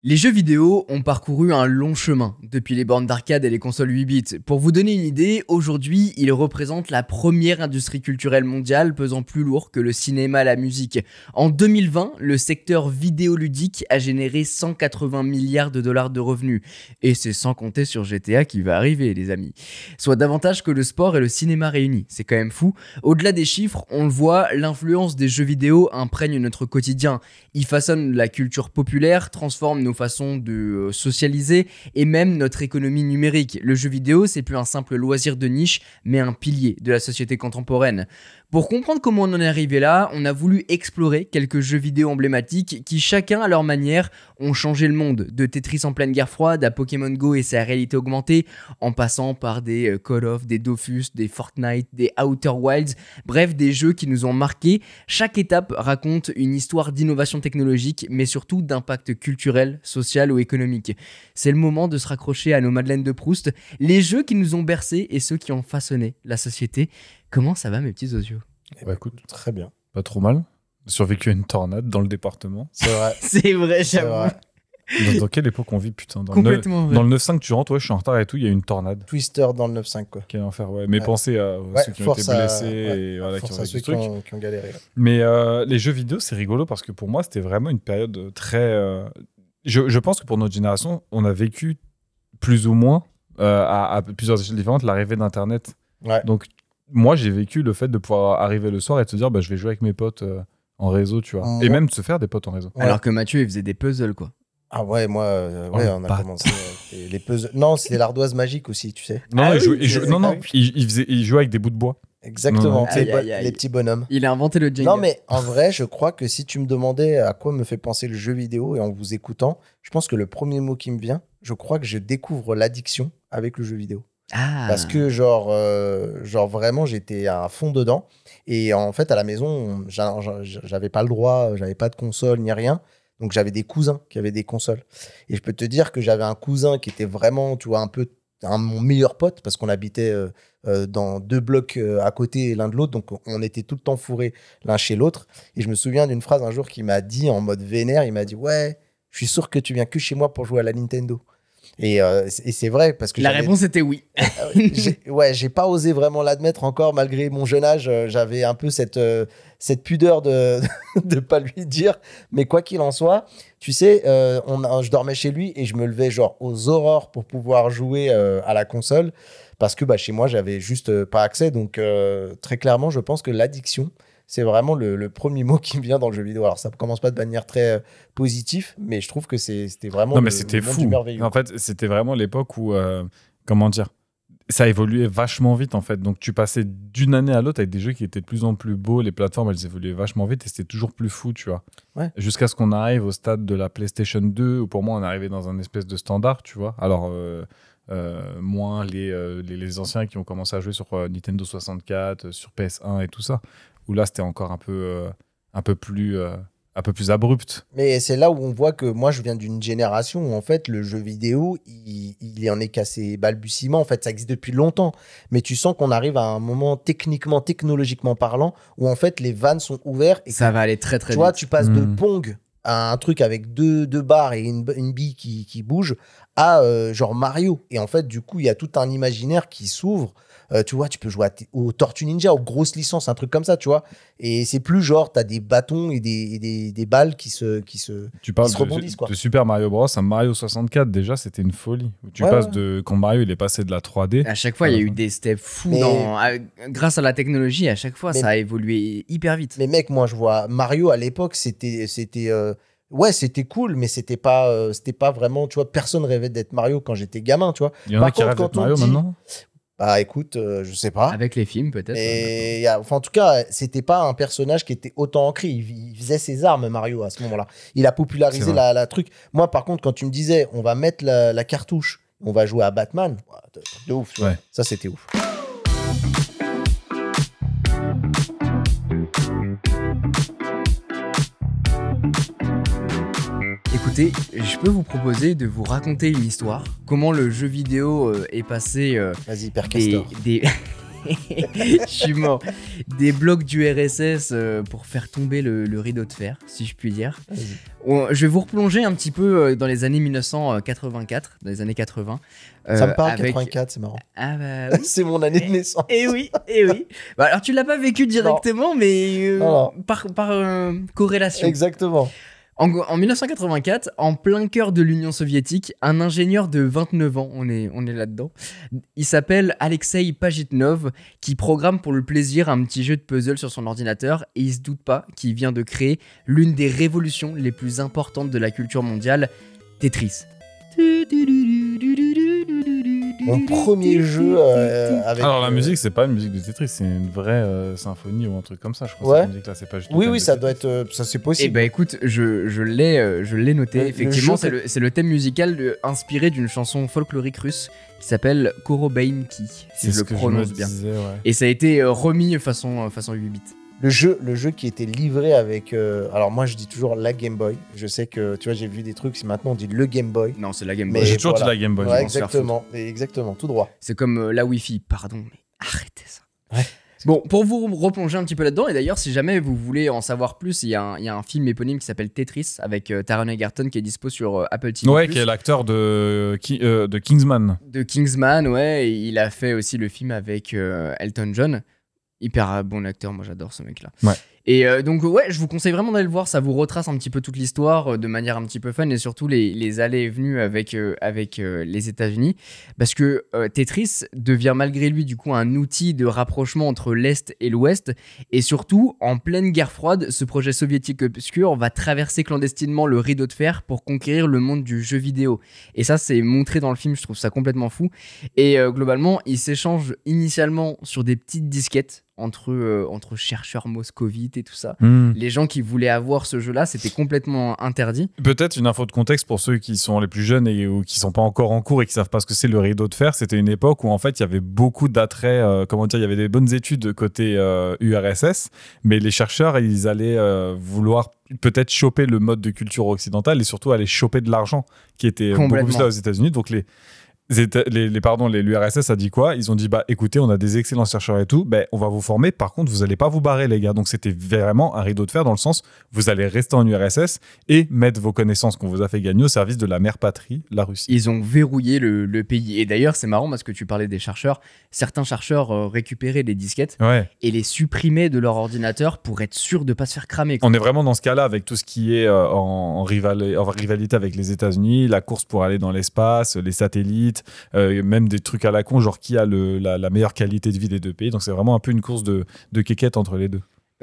Les jeux vidéo ont parcouru un long chemin depuis les bornes d'arcade et les consoles 8 bits. Pour vous donner une idée, aujourd'hui, ils représentent la première industrie culturelle mondiale pesant plus lourd que le cinéma et la musique. En 2020, le secteur vidéoludique a généré 180 milliards de dollars de revenus. Et c'est sans compter sur GTA qui va arriver, les amis. Soit davantage que le sport et le cinéma réunis. C'est quand même fou. Au-delà des chiffres, on le voit, l'influence des jeux vidéo imprègne notre quotidien. Ils façonnent la culture populaire, transforment nos façons de socialiser et même notre économie numérique. Le jeu vidéo, c'est plus un simple loisir de niche, mais un pilier de la société contemporaine. Pour comprendre comment on en est arrivé là, on a voulu explorer quelques jeux vidéo emblématiques qui, chacun à leur manière, ont changé le monde. De Tetris en pleine guerre froide à Pokémon Go et sa réalité augmentée, en passant par des Call of, des Dofus, des Fortnite, des Outer Wilds, bref, des jeux qui nous ont marqués. Chaque étape raconte une histoire d'innovation technologique, mais surtout d'impact culturel, social ou économique. C'est le moment de se raccrocher à nos Madeleines de Proust, les jeux qui nous ont bercés et ceux qui ont façonné la société. Comment ça va, mes petits osios ? Bah écoute, très bien. Pas trop mal. Survécu à une tornade dans le département. C'est vrai. C'est vrai, C'est j'avoue. vrai. Dans quelle époque on vit, putain, Complètement vrai. dans le 9-5, tu rentres, ouais, je suis en retard et tout, il y a une tornade. Twister dans le 9-5, quoi. Quel enfer, ouais. Mais Ouais. pensez à ceux qui ont été force à- blessés ouais, et voilà, qui force ont à vécu ceux ce truc. qui ont galéré. Mais les jeux vidéo, c'est rigolo parce que pour moi, c'était vraiment une période très. Je pense que pour notre génération, on a vécu plus ou moins, à plusieurs échelles différentes, l'arrivée d'Internet. Ouais. Donc, moi, j'ai vécu le fait de pouvoir arriver le soir et de se dire, bah, je vais jouer avec mes potes en réseau, tu vois. Moi- Et même de se faire des potes en réseau. Ouais. Alors que Mathieu, il faisait des puzzles, quoi. Ah ouais, moi, Oh, ouais, le on a bâtard. commencé les puzzles. Non, c'était l'ardoise magique aussi, tu sais. Non, Ah il oui, jouait, c'est- non, c'est- il jouait avec des bouts de bois. Exactement, Non, non. les, Aïe, aïe, aïe. les petits bonhommes. Il a inventé le Jenga. Non, mais en vrai, je crois que si tu me demandais à quoi me fait penser le jeu vidéo et en vous écoutant, je pense que le premier mot qui me vient, je crois que je découvre l'addiction avec le jeu vidéo. Ah. Parce que, genre vraiment, j'étais à fond dedans. Et en fait, à la maison, j'avais pas le droit, j'avais pas de console ni rien. Donc, j'avais des cousins qui avaient des consoles. Et je peux te dire que j'avais un cousin qui était vraiment, tu vois, un peu mon meilleur pote parce qu'on habitait dans 2 blocs à côté l'un de l'autre. Donc, on était tout le temps fourrés l'un chez l'autre. Et je me souviens d'une phrase un jour qu'il m'a dit en mode vénère. Il m'a dit « Ouais, je suis sûr que tu viens que chez moi pour jouer à la Nintendo. » Et c'est vrai parce que La j'avais- réponse était oui. j'ai pas osé vraiment l'admettre encore malgré mon jeune âge. J'avais un peu cette pudeur de de pas lui dire. Mais quoi qu'il en soit, tu sais, je dormais chez lui et je me levais genre aux aurores pour pouvoir jouer à la console parce que chez moi j'avais juste pas accès. Donc très clairement, je pense que l'addiction, c'est vraiment le premier mot qui me vient dans le jeu vidéo. Alors ça commence pas de manière très positive, mais je trouve que c'était vraiment Non, mais le c'était monde fou. du merveilleux. En fait, c'était vraiment l'époque où, comment dire, ça évoluait vachement vite, en fait. Donc, tu passais d'une année à l'autre avec des jeux qui étaient de plus en plus beaux. Les plateformes, elles évoluaient vachement vite et c'était toujours plus fou, tu vois. Ouais. Jusqu'à ce qu'on arrive au stade de la PlayStation 2, où pour moi, on est arrivé dans un espèce de standard, tu vois. Alors, moins les anciens qui ont commencé à jouer sur Nintendo 64, sur PS1 et tout ça, où là, c'était encore un peu plus abrupt. Mais c'est là où on voit que moi, je viens d'une génération où, en fait, le jeu vidéo, il en est qu'à ses balbutiements. En fait, ça existe depuis longtemps. Mais tu sens qu'on arrive à un moment, technologiquement parlant, où, en fait, les vannes sont ouvertes. Et Ça va aller très très tu vois, vite. tu passes de Mm. Pong à un truc avec deux barres et une bille qui bouge à genre Mario. Et en fait, du coup, il y a tout un imaginaire qui s'ouvre. Tu vois, tu peux jouer aux Tortues Ninja, aux grosses licences, un truc comme ça, tu vois. Et c'est plus genre, t'as des bâtons et des balles qui se Tu parles se rebondissent, quoi. de Super Mario Bros. À Mario 64, déjà, c'était une folie. Tu Ouais, passes ouais. de quand Mario il est passé de la 3D. À chaque fois, il y a eu des steps fous Mais- grâce à la technologie. À chaque fois, Mais- ça a évolué hyper vite. Mais mec, moi je vois Mario à l'époque, c'était ouais, c'était cool, mais c'était pas vraiment, tu vois, personne rêvait d'être Mario quand j'étais gamin, tu vois. Il y en a Par qui contre, rêvent quand d'être on Mario dit- maintenant. Bah écoute, je sais pas. Avec les films, peut-être. Et enfin, en tout cas, c'était pas un personnage qui était autant ancré. Il faisait ses armes, Mario, à ce moment-là. Il a C'est popularisé vrai. la truc. Moi, par contre, quand tu me disais, on va mettre la cartouche, on va jouer à Batman, ouah, de ouf. Tu vois. Ouais. Ça, c'était ouf. Écoutez, je peux vous proposer de vous raconter une histoire. Comment le jeu vidéo est passé Vas-y, Père Castor. des Je suis mort. Des blocs du RSS pour faire tomber le rideau de fer, si je puis dire. Je vais vous replonger un petit peu dans les années 1984, dans les années 80. Ça me parle, 84, c'est marrant. Ah bah oui. C'est mon année de naissance. Et oui. Bah, alors tu l'as pas vécu directement, mais par corrélation. Exactement. En 1984, en plein cœur de l'Union soviétique, un ingénieur de 29 ans, on est là-dedans, il s'appelle Alexei Pajitnov, qui programme pour le plaisir un petit jeu de puzzle sur son ordinateur, et il se doute pas qu'il vient de créer l'une des révolutions les plus importantes de la culture mondiale, Tetris. Mon premier jeu avec. Alors la musique, c'est pas une musique de Tetris, c'est une vraie symphonie ou un truc comme ça, je crois. Ouais. Cette musique-là, c'est pas juste. Oui, ça doit être. Ça, c'est possible. Eh ben écoute, je l'ai noté. Effectivement, c'est le thème musical inspiré d'une chanson folklorique russe qui s'appelle Korobainki, si je le prononce bien. Disais, ouais. Et ça a été remis façon 8 bits. Le jeu qui était livré avec. Alors moi, je dis toujours la Game Boy. Je sais que tu vois, j'ai vu des trucs. Maintenant, on dit le Game Boy. Non, c'est la Game Mais Boy. J'ai toujours voilà. dit la Game Boy. Ouais, je pense faire exactement, tout droit. C'est comme la Wi-Fi. Pardon, mais arrêtez ça. Ouais. Bon, pour vous replonger un petit peu là-dedans, et d'ailleurs, si jamais vous voulez en savoir plus, il y a un film éponyme qui s'appelle Tetris avec Taron Egerton qui est dispo sur Apple TV+. Ouais, qui est l'acteur de Kingsman. De Kingsman, ouais. Et il a fait aussi le film avec Elton John. Hyper bon acteur, moi j'adore ce mec-là. Ouais. Et donc ouais, je vous conseille vraiment d'aller le voir, ça vous retrace un petit peu toute l'histoire de manière un petit peu fun et surtout les allées et venues avec les États-Unis, parce que Tetris devient malgré lui du coup un outil de rapprochement entre l'Est et l'Ouest, et surtout en pleine guerre froide, ce projet soviétique obscur va traverser clandestinement le rideau de fer pour conquérir le monde du jeu vidéo. Et ça c'est montré dans le film, je trouve ça complètement fou. Et globalement, ils s'échangent initialement sur des petites disquettes entre chercheurs moscovites et tout ça. Les gens qui voulaient avoir ce jeu-là, c'était complètement interdit. Peut-être une info de contexte pour ceux qui sont les plus jeunes ou qui sont pas encore en cours et qui savent pas ce que c'est le rideau de fer. C'était une époque où en fait il y avait beaucoup d'attraits, il y avait des bonnes études côté URSS, mais les chercheurs ils allaient vouloir peut-être choper le mode de culture occidentale et surtout aller choper de l'argent qui était beaucoup plus là aux États-Unis. Donc l'URSS a dit quoi? Ils ont dit écoutez, on a des excellents chercheurs et tout, on va vous former, par contre vous allez pas vous barrer les gars. Donc c'était vraiment un rideau de fer dans le sens vous allez rester en URSS et mettre vos connaissances qu'on vous a fait gagner au service de la mère patrie, la Russie. Ils ont verrouillé le pays. Et d'ailleurs c'est marrant parce que tu parlais des chercheurs, certains chercheurs récupéraient les disquettes et les supprimaient de leur ordinateur pour être sûr de pas se faire cramer. On est vraiment dans ce cas-là avec tout ce qui est en rivalité avec les États-Unis, la course pour aller dans l'espace, les satellites, même des trucs à la con, genre qui a la meilleure qualité de vie des deux pays. Donc c'est vraiment un peu une course de quéquette entre les deux.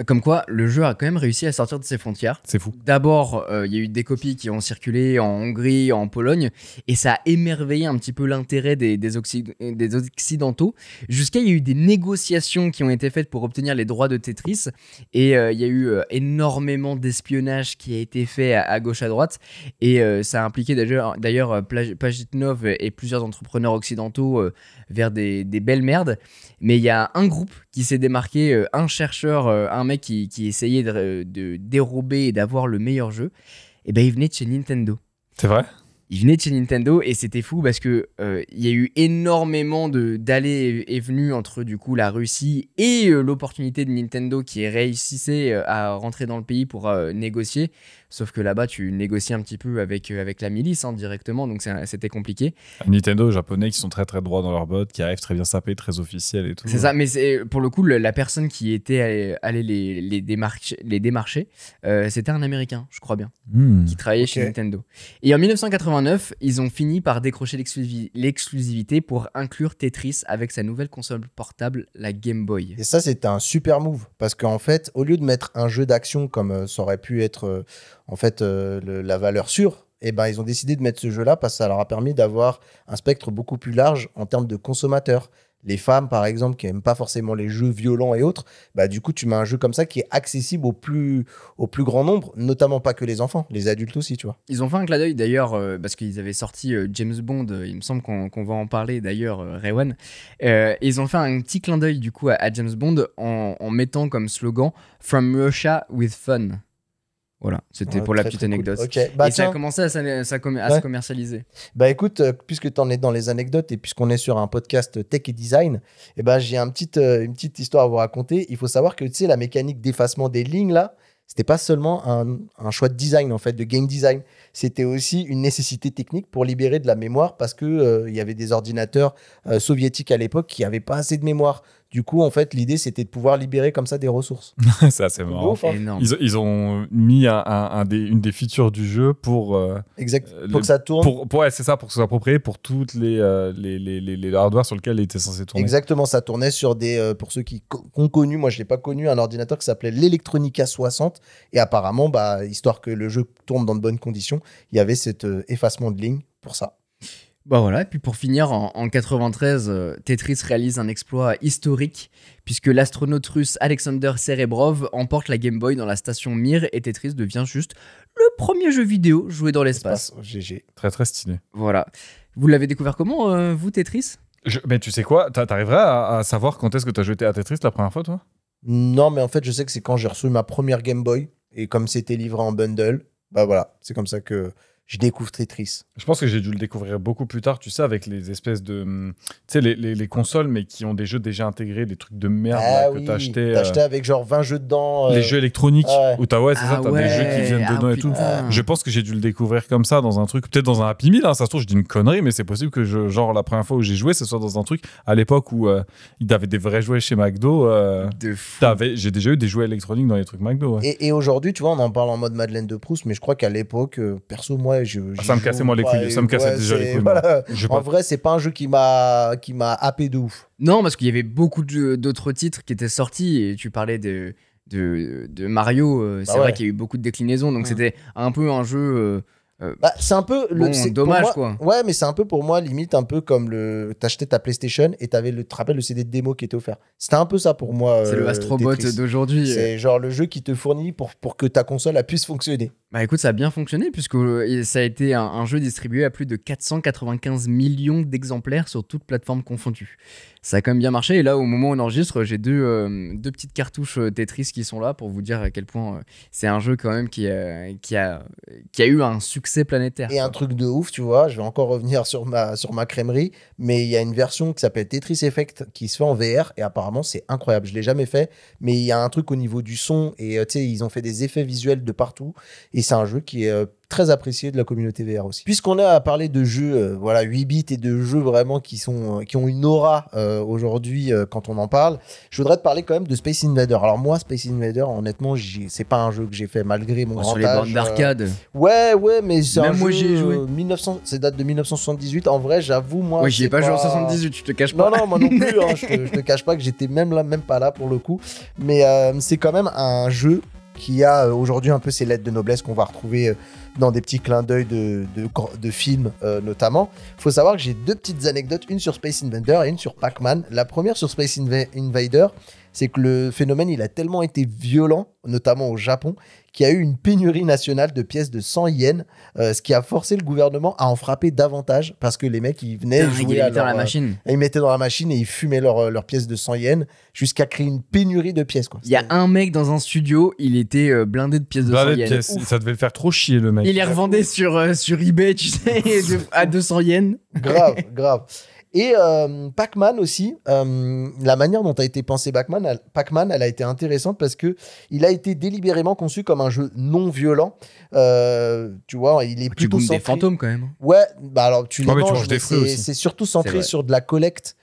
Comme quoi, le jeu a quand même réussi à sortir de ses frontières. C'est fou. D'abord, il y a eu des copies qui ont circulé en Hongrie, en Pologne, et ça a émerveillé un petit peu l'intérêt des Occidentaux. Jusqu'à il y a eu des négociations qui ont été faites pour obtenir les droits de Tetris, et il y a eu énormément d'espionnage qui a été fait à gauche à droite, et ça a impliqué d'ailleurs Pajitnov et plusieurs entrepreneurs occidentaux vers des belles merdes. Mais il y a un groupe qui s'est démarqué, un chercheur, un mec qui essayait de dérober et d'avoir le meilleur jeu. Et il venait de chez Nintendo. C'est vrai ? Il venait de chez Nintendo et c'était fou parce que il y a eu énormément d'allées et venues entre du coup la Russie et l'opportunité de Nintendo qui réussissait à rentrer dans le pays pour négocier. Sauf que là-bas, tu négocies un petit peu avec la milice directement, donc c'était compliqué. Nintendo, japonais, qui sont très très droits dans leurs bottes, qui arrivent très bien sapés, très officiels et tout. C'est ça, mais pour le coup, la personne qui était allée les démarcher, c'était un Américain, je crois bien, qui travaillait chez Nintendo. Et en 1989, ils ont fini par décrocher l'exclusivité pour inclure Tetris avec sa nouvelle console portable, la Game Boy. Et ça, c'était un super move, parce qu'en fait, au lieu de mettre un jeu d'action comme ça aurait pu être la valeur sûre, ils ont décidé de mettre ce jeu-là parce que ça leur a permis d'avoir un spectre beaucoup plus large en termes de consommateurs. Les femmes, par exemple, qui n'aiment pas forcément les jeux violents et autres, du coup, tu mets un jeu comme ça qui est accessible au plus grand nombre, notamment pas que les enfants, les adultes aussi, tu vois. Ils ont fait un clin d'œil d'ailleurs, parce qu'ils avaient sorti James Bond, il me semble qu'on va en parler d'ailleurs, Rewan. Ils ont fait un petit clin d'œil du coup à James Bond en mettant comme slogan « From Russia with fun ». Voilà, c'était pour la Très, petite très cool. anecdote. Ok, Et ça a tiens. commencé à Ouais. se commercialiser. Bah écoute, puisque tu en es dans les anecdotes et puisqu'on est sur un podcast tech et design, j'ai une petite histoire à vous raconter. Il faut savoir que tu sais, la mécanique d'effacement des lignes là, c'était pas seulement un choix de design en fait, de game design. C'était aussi une nécessité technique pour libérer de la mémoire parce que il y avait des ordinateurs soviétiques à l'époque qui avaient pas assez de mémoire. Du coup, en fait, l'idée c'était de pouvoir libérer comme ça des ressources. C'est assez De marrant. ouf, hein. Énorme. Ils ont mis une des features du jeu pour Exact. le- Pour que ça tourne. ouais, c'est ça, pour que ce soit approprié pour toutes les hardware sur lesquels il était censé tourner. Exactement, ça tournait sur des. Pour ceux qui ont connu, moi je l'ai pas connu, un ordinateur qui s'appelait l'Electronica 60. Et apparemment, histoire que le jeu tourne dans de bonnes conditions, il y avait cet effacement de ligne pour ça. Bah voilà, et puis pour finir, en 93, Tetris réalise un exploit historique puisque l'astronaute russe Alexander Serebrov emporte la Game Boy dans la station Mir et Tetris devient juste le premier jeu vidéo joué dans l'espace. GG. Très très stylé. Voilà. Vous l'avez découvert comment, vous, Tetris? Mais tu sais quoi, t'arriverais à savoir quand est-ce que t'as jeté à Tetris la première fois, toi? Non, mais en fait, je sais que c'est quand j'ai reçu ma première Game Boy et comme c'était livré en bundle, bah voilà, c'est comme ça que je découvre Tetris. Je pense que j'ai dû le découvrir beaucoup plus tard, tu sais, avec les espèces de... Tu sais, les consoles, mais qui ont des jeux déjà intégrés, des trucs de merde là, que t'achetais. T'achetais avec genre 20 jeux dedans. Les jeux électroniques, ouais. où t'as c'est ça, t'as des jeux qui viennent dedans et tout. putain. Je pense que j'ai dû le découvrir comme ça dans un truc, peut-être dans un Happy Meal, hein, ça se trouve, je dis une connerie, mais c'est possible que genre la première fois où j'ai joué, ce soit dans un truc à l'époque où il y avait des vrais jouets chez McDo. De fou. J'ai déjà eu des jouets électroniques dans les trucs McDo. Ouais. Et aujourd'hui, tu vois, on en parle en mode Madeleine de Proust, mais je crois qu'à l'époque, perso, moi, Ça me cassait moi les couilles, ça me cassait déjà les couilles. Voilà. Je sais En pas. vrai, c'est pas un jeu qui m'a happé de ouf. Non, parce qu'il y avait beaucoup d'autres titres qui étaient sortis et tu parlais de Mario. C'est Bah vrai ouais. qu'il y a eu beaucoup de déclinaisons, donc Mm. c'était un peu un jeu. C'est un peu Bon, c'est- pour dommage, moi- quoi. Ouais, mais c'est un peu pour moi limite un peu comme t'achetais ta PlayStation et t'avais tu te rappelles le CD de démo qui était offert. C'était un peu ça pour moi. C'est le Astrobot Tetris. d'aujourd'hui. C'est genre le jeu qui te fournit pour que ta console elle puisse fonctionner. Bah écoute, ça a bien fonctionné puisque ça a été un jeu distribué à plus de 495 millions d'exemplaires sur toutes plateformes confondues. Ça a quand même bien marché et là au moment où on enregistre, j'ai deux petites cartouches Tetris qui sont là pour vous dire à quel point c'est un jeu quand même qui a eu un succès planétaire. Et un truc de ouf, tu vois, je vais encore revenir sur ma crèmerie, mais il y a une version qui s'appelle Tetris Effect qui se fait en VR et apparemment c'est incroyable. Je l'ai jamais fait, mais il y a un truc au niveau du son et tu sais, ils ont fait des effets visuels de partout et c'est un jeu qui est très apprécié de la communauté VR aussi. Puisqu'on a à parler de jeux 8 bits et de jeux vraiment qui ont une aura aujourd'hui quand on en parle, je voudrais te parler quand même de Space Invader. Alors moi, Space Invader, honnêtement, c'est pas un jeu que j'ai fait malgré mon grand Sur les âge. bornes d'arcade. Ouais, mais c'est un Même moi, jeu, j'y ai joué. 1900, c'est date de 1978. En vrai, j'avoue, moi. Ouais, j'y ai c'est pas joué en 78, je te cache pas. Non, moi non plus. Hein, je te cache pas que j'étais même pas là pour le coup. Mais c'est quand même un jeu qui a aujourd'hui un peu ses lettres de noblesse qu'on va retrouver dans des petits clins d'œil de films notamment. Il faut savoir que j'ai deux petites anecdotes, une sur Space Invader et une sur Pac-Man. La première sur Space Invader, c'est que le phénomène il a tellement été violent, notamment au Japon, qu'il y a eu une pénurie nationale de pièces de 100 yens, ce qui a forcé le gouvernement à en frapper davantage parce que les mecs ils venaient Putain, jouer il à est dans la leur, machine. ils mettaient dans la machine et ils fumaient leurs pièces de 100 yens jusqu'à créer une pénurie de pièces. Quoi. Il y a un mec dans un studio, il était blindé de pièces de 100 Blindé de yens. pièces. Ça devait le faire trop chier, le mec. Il les revendait sur eBay, tu sais, à 200 yens. Grave. Et Pac-Man aussi, la manière dont a été pensé Pac-Man, elle a été intéressante parce que il a été délibérément conçu comme un jeu non violent. Tu vois, il est Tu plutôt boumes des centré. fantômes quand même. Ouais, bah alors tu les Ouais, mais tu manges, manges des mais fruits aussi. c'est surtout C'est centré vrai. sur de la collecte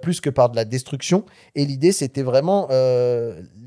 plus que par de la destruction. Et l'idée, c'était vraiment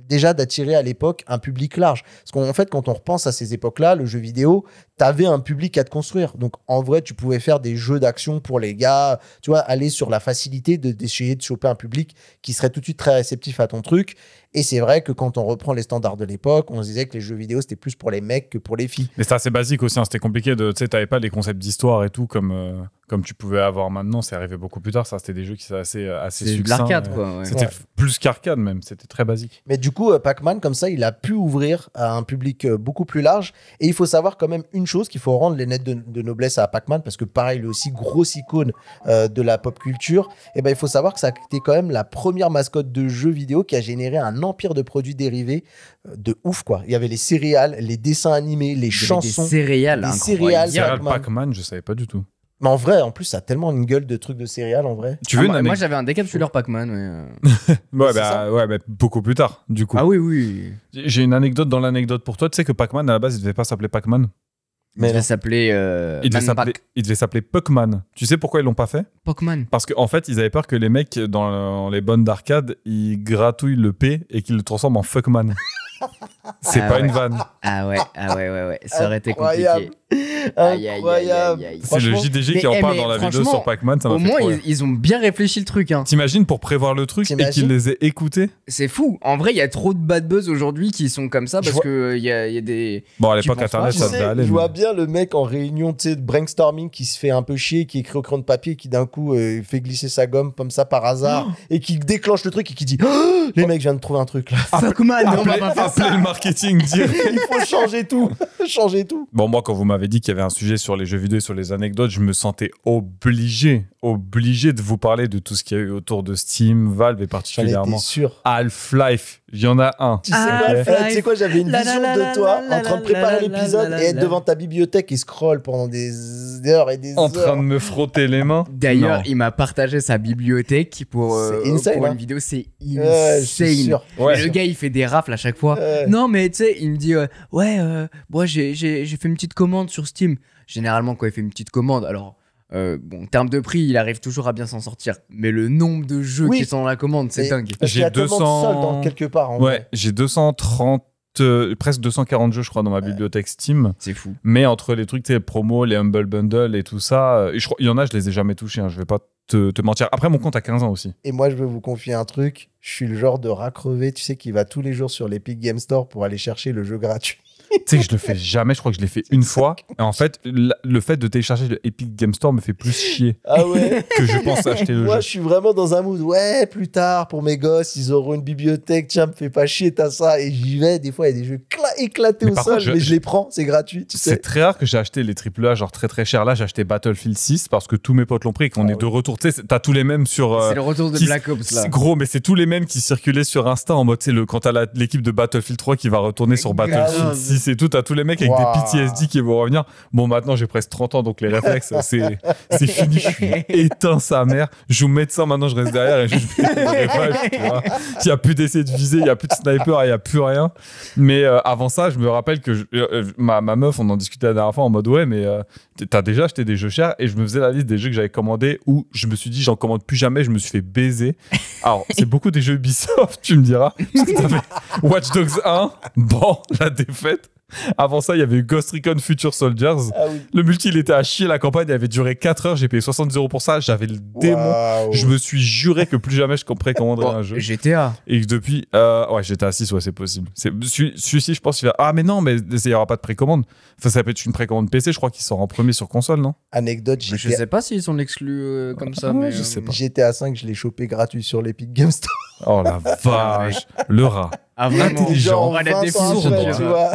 déjà d'attirer à l'époque un public large. Parce qu'en fait, quand on repense à ces époques-là, le jeu vidéo, t'avais un public à te construire. Donc, en vrai, tu pouvais faire des jeux d'action pour les gars, tu vois, aller sur la facilité d'essayer de choper un public qui serait tout de suite très réceptif à ton truc. Et c'est vrai que quand on reprend les standards de l'époque, on se disait que les jeux vidéo, c'était plus pour les mecs que pour les filles. Mais c'était assez basique aussi, hein, c'était compliqué tu sais, t'avais pas les concepts d'histoire et tout comme comme tu pouvais avoir maintenant. C'est arrivé beaucoup plus tard. Ça, c'était des jeux qui étaient assez C'est de succincts. l'arcade, quoi. Ouais. C'était plus qu'arcade même. C'était très basique. Mais du coup, Pac-Man, comme ça, il a pu ouvrir à un public beaucoup plus large. Et il faut savoir quand même une chose, qu'il faut rendre les lettres de noblesse à Pac-Man, parce que pareil, il est aussi grosse icône de la pop culture. Et ben, il faut savoir que ça a été quand même la première mascotte de jeux vidéo qui a généré un empire de produits dérivés de ouf, quoi. Il y avait les céréales, les dessins animés, les chansons. Des céréales, des incroyables. céréales. Serial Pac-Man, je savais pas du tout. Mais en vrai, en plus, ça a tellement une gueule de trucs de céréales, en vrai. Tu veux une moi, anecdote j'avais un décapsuleur Pac-Man. Ouais, c'est ça. ouais, beaucoup plus tard, du coup. Ah oui, oui. J'ai une anecdote dans l'anecdote pour toi. Tu sais que Pac-Man, à la base, il devait pas s'appeler Pac-Man. Il Mais devait non. s'appeler Il devait s'appeler Puckman. Tu sais pourquoi ils l'ont pas fait? Pac-Man. Parce qu'en fait, ils avaient peur que les mecs, dans les bonnes d'arcade, ils gratouillent le P et qu'ils le transforment en Fuckman. C'est Ah pas ouais. une vanne. Ah ouais. Ça aurait été Incroyable. compliqué. Aïe, aïe, aïe, Incroyable. aïe, aïe. C'est le Franchement, JDG mais- qui en parle mais dans la vidéo franchement, sur Pac-Man. Ça m'a Au fait moins, trop rire. ils ont bien réfléchi le truc. Hein. T'imagines pour prévoir le truc et T'imagines qu'ils les aient écoutés? C'est fou. En vrai, il y a trop de bad buzz aujourd'hui qui sont comme ça Je parce vois- que il y a des. Bon, à Tu l'époque, penses Internet, pas, ça Tu devait sais, aller. je vois mais- bien le mec en réunion, tu sais, de brainstorming qui se fait un peu chier, qui écrit au crayon de papier, qui d'un coup fait glisser sa gomme comme ça par hasard et qui déclenche le truc et qui dit oh, les mecs, je viens de trouver un truc là. Pac-Man, on va pas faire ça. Appelez le marketing direct. Il faut changer tout. Changer tout. Bon, moi, quand vous m'avez dit qu'il y avait un sujet sur les jeux vidéo et sur les anecdotes, je me sentais obligé de vous parler de tout ce qu'il y a eu autour de Steam, Valve et J'en étais particulièrement sûr. Half-Life. Il y en a un. Tu sais Ah, quoi, Half-Life. tu sais quoi, j'avais une La, vision la, la, de toi la, en train de la, préparer la, l'épisode la, et être la. devant ta bibliothèque et scroll pendant des heures et des En heures. train de me frotter les mains. D'ailleurs, Non. il m'a partagé sa bibliothèque pour C'est insane, pour hein. une vidéo. C'est Ouais, je suis insane. sûr. Ouais. Et le gars, il fait des rafles à chaque fois. Ouais. Non, mais tu sais, il me dit moi j'ai fait une petite commande sur Steam. Généralement, quand il fait une petite commande, alors bon, en termes de prix, il arrive toujours à bien s'en sortir. Mais le nombre de jeux Oui. qui sont dans la commande, c'est Et- dingue. Parce qu'il y a J'ai tellement 200 de soldes dans quelque part. En Ouais, vrai. j'ai 230, presque 240 jeux, je crois, dans ma bibliothèque Steam. C'est fou. Mais entre les trucs, les promos, les Humble Bundle et tout ça, et je crois, il y en a, je les ai jamais touchés. Hein, je vais pas te mentir. Après, mon compte a 15 ans aussi. Et moi, je veux vous confier un truc. Je suis le genre de rat crevé, tu sais, qui va tous les jours sur l'Epic Game Store pour aller chercher le jeu gratuit. Tu sais que je le fais jamais, je crois que je l'ai fait une fois. Et en fait, le fait de télécharger le Epic Game Store me fait plus chier Ah ouais. que je pense acheter le Moi, jeu. je suis vraiment dans un mood. Ouais, plus tard, pour mes gosses, ils auront une bibliothèque. Tiens, me fais pas chier, t'as ça. Et j'y vais. Des fois, il y a des jeux éclatés Mais au par sol, contre, mais je les prends. C'est gratuit, tu C'est sais. très rare que j'ai acheté les AAA genre très très cher. Là, j'ai acheté Battlefield 6 parce que tous mes potes l'ont pris et qu'on Ah est ouais. de retour. Tu sais, t'as tous les mêmes sur. C'est le retour de qui- Black Ops là. C'est gros, mais c'est tous les mêmes qui circulaient sur Insta en mode, tu sais, quand t'as l'équipe de Battlefield 3 qui va retourner sur Battlefield Grave. 6 et tout, t'as tous les mecs avec Waouh. des PTSD qui vont revenir. Bon, maintenant, j'ai presque 30 ans, donc les réflexes, c'est fini. Je suis éteint sa mère. Je joue médecin, maintenant, je reste derrière et je fais des rêvages, tu vois. Il n'y a plus d'essai de viser, il n'y a plus de sniper, il n'y a plus rien. Mais avant ça, je me rappelle que ma meuf, on en discutait la dernière fois en mode, ouais, mais t'as déjà acheté des jeux chers, et je me faisais la liste des jeux que j'avais commandés où je me suis dit, j'en commande plus jamais, je me suis fait baiser. Alors, c'est beaucoup des jeux Ubisoft, tu me diras. Parce que t'avais Watch Dogs 1, bon, la défaite. Avant ça, il y avait eu Ghost Recon Future Soldiers. Ah oui. Le multi, il était à chier. La campagne avait duré 4 heures. J'ai payé 70 € pour ça. J'avais le démon. Waouh. Je me suis juré que plus jamais je précommanderais Bon, un jeu. GTA. Et que depuis. Ouais, j'étais à 6, ouais, c'est possible. Celui-ci, je pense qu'il va. Ah, mais non, mais il n'y aura pas de précommande. Enfin, ça peut être une précommande PC. Je crois qu'il sort en premier sur console, non? Anecdote, Je sais pas s'ils sont exclus comme ça, Ah ouais, mais je sais pas. GTA 5, je l'ai chopé gratuit sur l'Epic Game Store. Oh la vache. Le rat. Ah vraiment. Intelligent. À la 20 ans définition après, de tu rat. vois.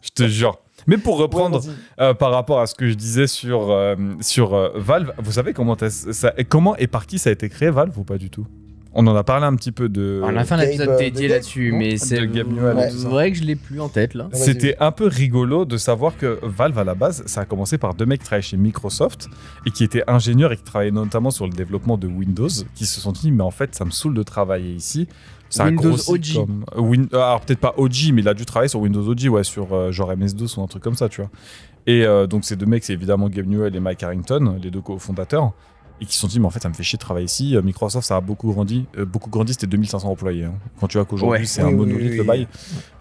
Je te jure. Mais pour reprendre. Ouais, vas-y. Par rapport à ce que je disais sur Valve, vous savez comment et par qui ça a été créé, Valve, ou pas du tout? On en a parlé un petit peu de. On a fait un Gabe, épisode de dédié Gabe, là-dessus, non mais c'est De Gabe Newell et tout ça. vrai que je l'ai plus en tête là. Vas-y. C'était un peu rigolo de savoir que Valve, à la base, ça a commencé par 2 mecs qui travaillaient chez Microsoft et qui étaient ingénieurs et qui travaillaient notamment sur le développement de Windows, qui se sont dit, mais en fait, ça me saoule de travailler ici. Ça a Windows grossi OG. comme- alors peut-être pas OG, mais il a dû travailler sur Windows OG, ouais, sur genre MS-DOS ou un truc comme ça, tu vois. Et donc ces 2 mecs, c'est évidemment Gabe Newell et Mike Harrington, les 2 cofondateurs, et qui se sont dit, mais en fait, ça me fait chier de travailler ici. Microsoft, ça a beaucoup grandi, c'était 2500 employés. Hein. Quand tu vois qu'aujourd'hui, Ouais. c'est Oui, un oui, monolithe, oui, le oui.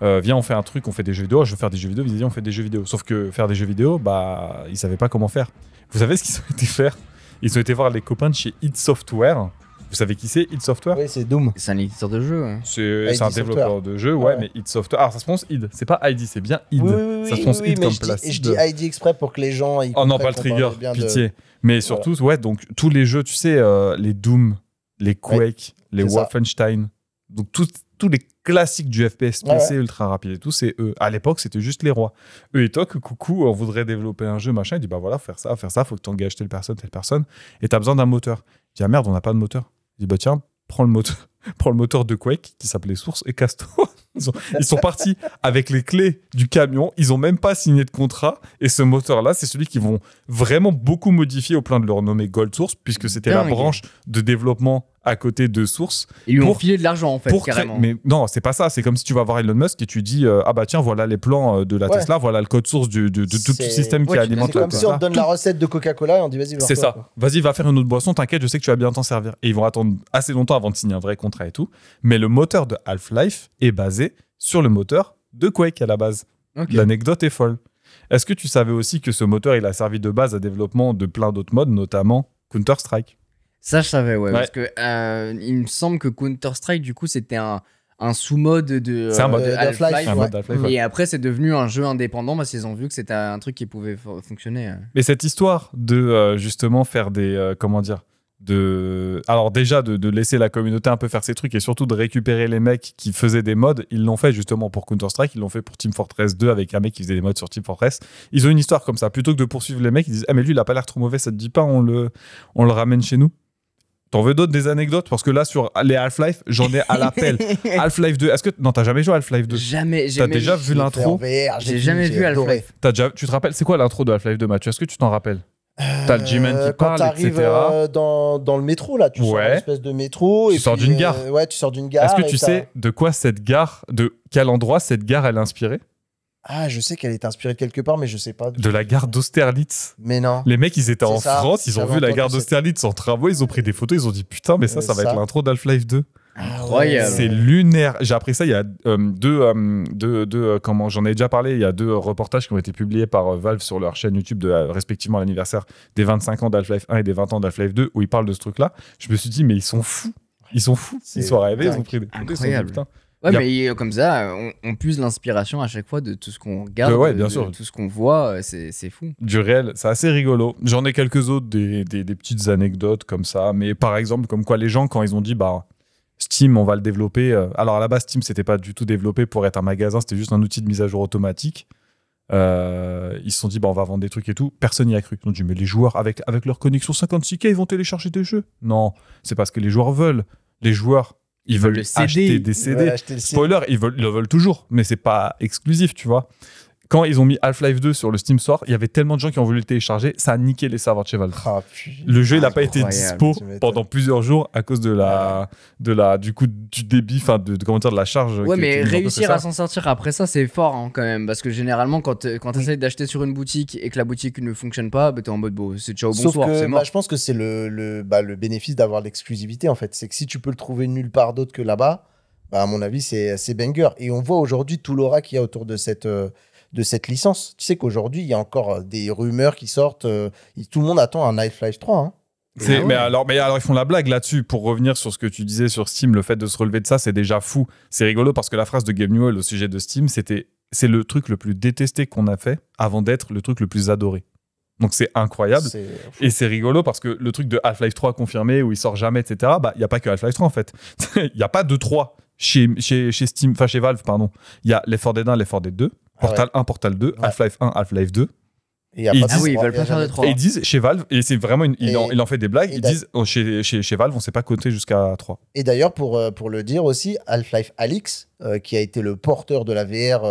bail. Viens, on fait un truc, on fait des jeux vidéo. Je veux faire des jeux vidéo, vas-y, on fait des jeux vidéo. Sauf que faire des jeux vidéo, bah, ils savaient pas comment faire. Vous savez ce qu'ils ont été faire? Ils ont été voir les copains de chez id Software, Vous savez qui c'est, id Software? Oui, c'est Doom. C'est un éditeur de jeu. Hein. C'est un développeur de jeu, ouais, mais id Software. Alors ça se prononce id, c'est pas ID, c'est bien id. Ça se prononce id comme Placide. Je dis ID exprès pour que les gens. Oh non, pas le trigger, pitié. Mais surtout, ouais, donc tous les jeux, tu sais, les Doom, les Quake, les Wolfenstein, donc tous les classiques du FPS PC ultra rapide et tout, c'est eux. À l'époque, c'était juste les rois. Eux et toc, coucou, on voudrait développer un jeu, machin. Il dit, bah voilà, faire ça, faut que tu engages telle personne, et t'as besoin d'un moteur. Il dit, ah merde, on n'a pas de moteur. Il dit, bah tiens, prends le moteur de Quake qui s'appelait Source et casse-toi. Ils sont partis avec les clés du camion, ils ont même pas signé de contrat, et ce moteur-là, c'est celui qu'ils vont vraiment beaucoup modifier au point de le renommer Gold Source, puisque c'était la branche de développement à côté de Source. Ils lui ont filé de l'argent, en fait, carrément. Mais non, c'est pas ça. C'est comme si tu vas voir Elon Musk et tu dis ah bah tiens, voilà les plans de la Tesla, voilà le code source de tout le système qui alimente la Tesla. C'est comme si on te donne la recette de Coca-Cola et on dit vas-y, c'est ça. Vas-y, va faire une autre boisson, t'inquiète, je sais que tu vas bien t'en servir. Et ils vont attendre assez longtemps avant de signer un vrai contrat et tout. Mais le moteur de Half-Life est basé sur le moteur de Quake à la base. L'anecdote est folle. Est-ce que tu savais aussi que ce moteur, il a servi de base à développement de plein d'autres modes, notamment Counter-Strike? Ça, je savais, parce que il me semble que Counter-Strike, du coup, c'était un sous-mode de c'est un mode Half-Life. Et après, c'est devenu un jeu indépendant parce qu'ils ont vu que c'était un truc qui pouvait fonctionner. Mais cette histoire de justement faire des alors déjà de laisser la communauté un peu faire ses trucs et surtout de récupérer les mecs qui faisaient des mods, ils l'ont fait justement pour Counter-Strike, ils l'ont fait pour Team Fortress 2 avec un mec qui faisait des mods sur Team Fortress. Ils ont une histoire comme ça, plutôt que de poursuivre les mecs, ils disent ah mais lui il a pas l'air trop mauvais, ça te dit pas, on le ramène chez nous. T'en veux d'autres, des anecdotes? Parce que là, sur les Half-Life, j'en ai à l'appel. Half-Life 2, non, t'as jamais joué à Half-Life 2? Jamais. T'as déjà vu l'intro? J'ai jamais vu Half-Life. Tu te rappelles, c'est quoi l'intro de Half-Life 2, Mathieu? Est-ce que tu t'en rappelles? T'as le G-Man qui parle, etc. Dans le métro, là, tu sors une espèce de métro. Tu sors d'une gare. Tu sors d'une gare. Est-ce que tu sais de quoi cette gare, de quel endroit cette gare elle est inspirée? Ah, je sais qu'elle est inspirée de quelque part, mais je sais pas. De la gare d'Austerlitz. Mais non. Les mecs, ils étaient en France, ils ont vu la gare d'Austerlitz en travaux, ils ont pris des photos, ils ont dit putain, mais ça va être l'intro d'Half-Life 2. Incroyable. C'est lunaire. J'ai appris ça il y a j'en ai déjà parlé, il y a 2 reportages qui ont été publiés par Valve sur leur chaîne YouTube respectivement à l'anniversaire des 25 ans d'Half-Life 1 et des 20 ans d'Half-Life 2 où ils parlent de ce truc-là. Je me suis dit mais ils sont fous. Ils sont arrivés, ils ont pris des photos, ils sont dit putain. Ouais, mais comme ça, on puise l'inspiration à chaque fois de tout ce qu'on regarde, bien sûr. tout ce qu'on voit, c'est fou. Du réel, c'est assez rigolo. J'en ai quelques autres, des petites anecdotes comme ça, mais par exemple, comme quoi les gens, quand ils ont dit, bah, Steam, on va le développer. Alors à la base, Steam, c'était pas du tout développé pour être un magasin, c'était juste un outil de mise à jour automatique. Ils se sont dit, bah, on va vendre des trucs et tout. Personne n'y a cru. Ils ont dit, mais les joueurs, avec leur connexion 56K, ils vont télécharger des jeux. Non, c'est parce que les joueurs veulent. Les joueurs, ils veulent acheter des CD. Spoiler, ils le veulent toujours, mais c'est pas exclusif, tu vois. Quand ils ont mis Half-Life 2 sur le Steam Store, il y avait tellement de gens qui ont voulu le télécharger, ça a niqué les serveurs de chez Valve. Le jeu, il n'a pas été dispo pendant plusieurs jours à cause de du débit, enfin de la charge. Ouais, mais réussir à s'en sortir après ça, c'est fort hein, quand même, parce que généralement, quand tu essaies d'acheter sur une boutique et que la boutique ne fonctionne pas, bah, t'es en mode c'est ciao, bonsoir, c'est mort. Je pense que c'est le bénéfice d'avoir l'exclusivité en fait, c'est que si tu peux le trouver nulle part d'autre que là-bas, bah, à mon avis, c'est banger. Et on voit aujourd'hui tout l'aura qu'il y a autour de cette licence. Tu sais qu'aujourd'hui, il y a encore des rumeurs qui sortent. Tout le monde attend un Half-Life 3. Hein. Mais alors, ils font la blague là-dessus. Pour revenir sur ce que tu disais sur Steam, le fait de se relever de ça, c'est déjà fou. C'est rigolo parce que la phrase de Gabe Newell au sujet de Steam, c'est le truc le plus détesté qu'on a fait avant d'être le truc le plus adoré. Donc c'est incroyable. Et c'est rigolo parce que le truc de Half-Life 3 confirmé, où il sort jamais, etc., bah, il n'y a pas que Half-Life 3 en fait. Il n'y a pas de 3 chez Steam, enfin chez Valve, pardon. Il y a Left 4 Dead 1, Left 4 Dead 2. Portal 1, Portal 2, Half-Life 1, Half-Life 2. Et ils veulent pas faire de 3. Et ils disent chez Valve, et c'est vraiment il en fait des blagues, ils disent chez Valve, on sait pas compter jusqu'à 3. Et d'ailleurs, pour le dire aussi, Half-Life Alyx, qui a été le porteur de la VR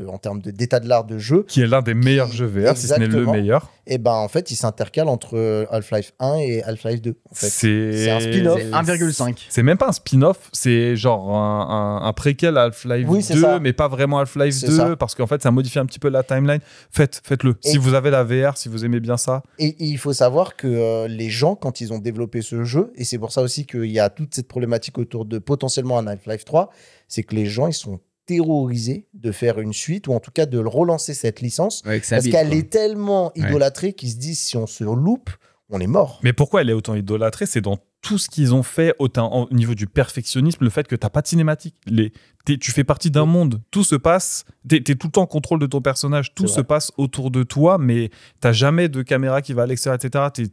en termes d'état de l'art de jeu. Qui est l'un des meilleurs jeux VR, si ce n'est le meilleur. Et ben en fait, il s'intercale entre Half-Life 1 et Half-Life 2. En fait. C'est un spin-off. 1,5. C'est même pas un spin-off, c'est genre un préquel Half-Life 2, mais pas vraiment Half-Life 2, parce qu'en fait, ça modifie un petit peu la timeline. Faites-le. Si vous avez la VR, si vous aimez bien ça. Et il faut savoir que les gens, quand ils ont développé ce jeu, et c'est pour ça aussi qu'il y a toute cette problématique autour de potentiellement un Half-Life 3, c'est que les gens, ils sont terrorisés de faire une suite, ou en tout cas de relancer cette licence, parce qu'elle est tellement idolâtrée qu'ils se disent, si on se loupe, on est mort. Mais pourquoi elle est autant idolâtrée? C'est dans tout ce qu'ils ont fait, autant au niveau du perfectionnisme, le fait que t'as pas de cinématique. Tu fais partie d'un monde, tout se passe, t'es tout le temps en contrôle de ton personnage, tout se passe autour de toi, mais t'as jamais de caméra qui va à l'extérieur, etc.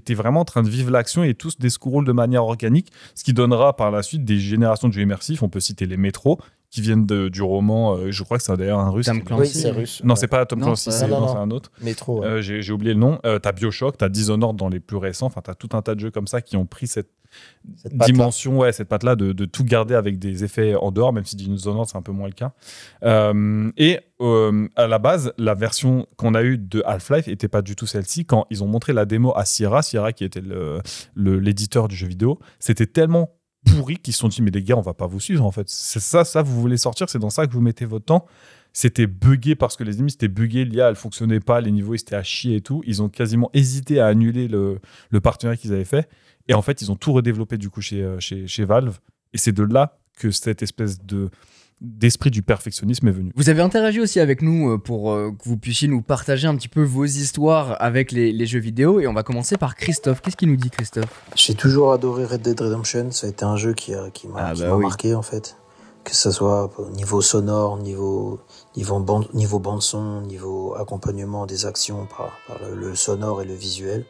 T'es vraiment en train de vivre l'action et tout se déroule de manière organique, ce qui donnera par la suite des générations de jeux immersifs. On peut citer les métros, qui viennent du roman, je crois que c'est d'ailleurs un russe. Tom Clancy. Oui, c'est russe. Non, c'est pas Tom Clancy, c'est un autre. Métro. J'ai oublié le nom. T'as Bioshock, t'as Dishonored dans les plus récents. Enfin, t'as tout un tas de jeux comme ça qui ont pris cette dimension, cette patte-là de tout garder avec des effets en dehors, même si Dishonored, c'est un peu moins le cas. À la base, la version qu'on a eue de Half-Life était pas du tout celle-ci. Quand ils ont montré la démo à Sierra qui était l'éditeur du jeu vidéo, c'était tellement pourri qu'ils se sont dit mais les gars on va pas vous suivre en fait, c'est ça vous voulez sortir, c'est dans ça que vous mettez votre temps. C'était buggé parce que les ennemis c'était buggé, l'IA elle fonctionnait pas, les niveaux ils étaient à chier et tout. Ils ont quasiment hésité à annuler le partenariat qu'ils avaient fait et en fait ils ont tout redéveloppé du coup chez Valve et c'est de là que cette espèce d'esprit du perfectionnisme est venu. Vous avez interagi aussi avec nous pour que vous puissiez nous partager un petit peu vos histoires avec les jeux vidéo et on va commencer par Christophe. Qu'est-ce qu'il nous dit Christophe? J'ai toujours adoré Red Dead Redemption, ça a été un jeu qui m'a marqué en fait. Que ce soit au niveau sonore, niveau bande son, niveau accompagnement des actions par le sonore et le visuel.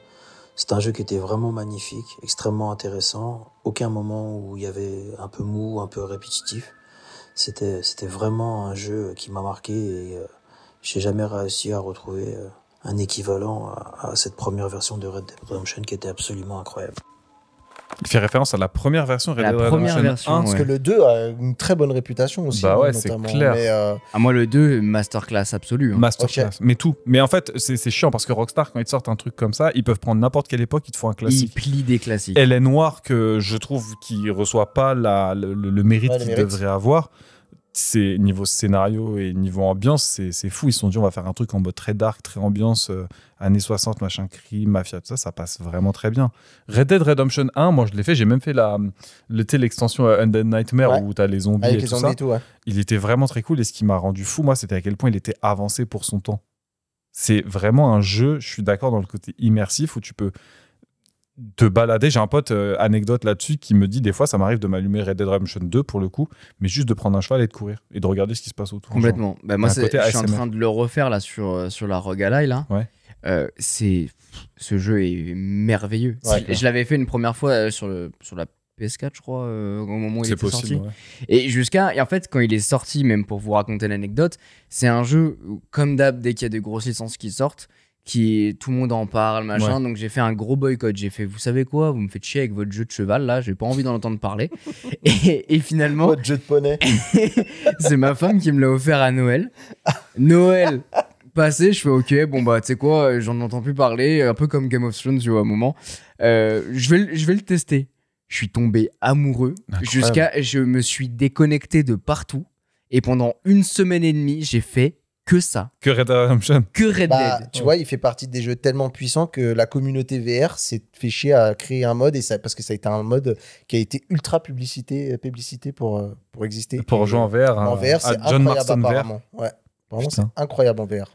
C'est un jeu qui était vraiment magnifique, extrêmement intéressant. Aucun moment où il y avait un peu mou, un peu répétitif. C'était vraiment un jeu qui m'a marqué et j'ai jamais réussi à retrouver un équivalent à cette première version de Red Dead Redemption qui était absolument incroyable. Il fait référence à la première version Red Dead Redemption 1. Parce que le 2 a une très bonne réputation aussi. Bah ouais, c'est clair. Mais moi, le 2, masterclass absolu. Hein. Masterclass, mais tout. Mais en fait, c'est chiant parce que Rockstar, quand ils te sortent un truc comme ça, ils peuvent prendre n'importe quelle époque, ils te font un classique. Ils plient des classiques. Elle est noire que je trouve qu'il ne reçoit pas le mérite qu'il devrait avoir. C'est niveau scénario et niveau ambiance, c'est fou. Ils se sont dit on va faire un truc en mode très dark, très ambiance, années 60, machin, crime, mafia, tout ça, ça passe vraiment très bien. Red Dead Redemption 1, moi je l'ai fait, j'ai même fait l'extension Undead Nightmare où t'as les zombies avec et les tout zombies ça. et tout, ouais. Il était vraiment très cool et ce qui m'a rendu fou, moi, c'était à quel point il était avancé pour son temps. C'est vraiment un jeu, je suis d'accord dans le côté immersif où tu peux te balader. J'ai un pote, anecdote là-dessus, qui me dit des fois ça m'arrive de m'allumer Red Dead Redemption 2 pour le coup, mais juste de prendre un cheval et de courir et de regarder ce qui se passe autour. Complètement. Bah, moi, je suis en ASMR. train de le refaire là sur la Rogue Ally là. Ouais. Ce jeu est merveilleux. Ouais, je l'avais fait une première fois sur la PS4, je crois, au moment où il était sorti. Ouais. Et en fait, quand il est sorti, même pour vous raconter l'anecdote, c'est un jeu où, comme d'hab, dès qu'il y a des grosses licences qui sortent, tout le monde en parle, machin. Ouais. Donc j'ai fait un gros boycott. J'ai fait, vous savez quoi, vous me faites chier avec votre jeu de cheval là, j'ai pas envie d'en entendre parler. et finalement, Votre jeu de poney. c'est ma femme qui me l'a offert à Noël. Noël passé, je fais ok, bon bah tu sais quoi, j'en entends plus parler, un peu comme Game of Thrones, tu vois, à un moment. Je vais le tester. Je suis tombé amoureux je me suis déconnecté de partout et pendant 1 semaine et demie, j'ai fait que ça. Que Red Dead Redemption. Que Red Dead. Tu vois, il fait partie des jeux tellement puissants que la communauté VR s'est fait chier à créer un mode parce que ça a été un mode qui a été ultra publicité pour exister. Pour jouer en VR. En VR, c'est John incroyable Marston VR. apparemment. Ouais. Vraiment, c'est Putain. incroyable en VR.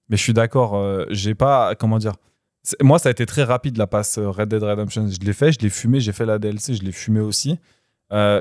Mais je suis d'accord, j'ai pas, comment dire, moi ça a été très rapide la passe Red Dead Redemption, je l'ai fait, je l'ai fumé, j'ai fait la DLC, je l'ai fumé aussi.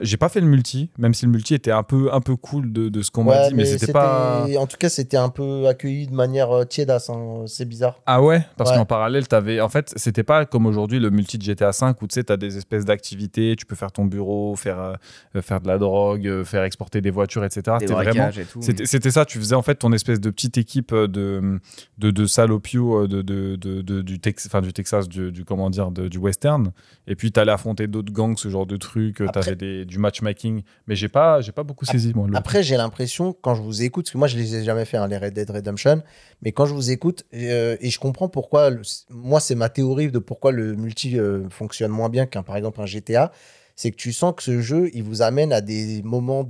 J'ai pas fait le multi, même si le multi était un peu cool de ce qu'on m'a dit, mais c'était pas... En tout cas, c'était un peu accueilli de manière tiédasse, hein. C'est bizarre. Ah ouais, parce Ouais. qu'en parallèle, t'avais... En fait, c'était pas comme aujourd'hui le multi de GTA V où tu sais, t'as des espèces d'activités, tu peux faire ton bureau, faire de la drogue, faire exporter des voitures, etc. Des C'était vraiment... braquages et tout. C'était ça, tu faisais en fait ton espèce de petite équipe de salopios du Texas, du western, et puis t'allais affronter d'autres gangs, ce genre de trucs, t'avais du matchmaking, mais j'ai pas beaucoup saisi moi. Après, j'ai l'impression, quand je vous écoute, parce que moi, je les ai jamais fait, hein, les Red Dead Redemption, mais quand je vous écoute, et je comprends pourquoi, moi, c'est ma théorie de pourquoi le multi fonctionne moins bien qu'un, par exemple, un GTA, c'est que tu sens que ce jeu, il vous amène à des moments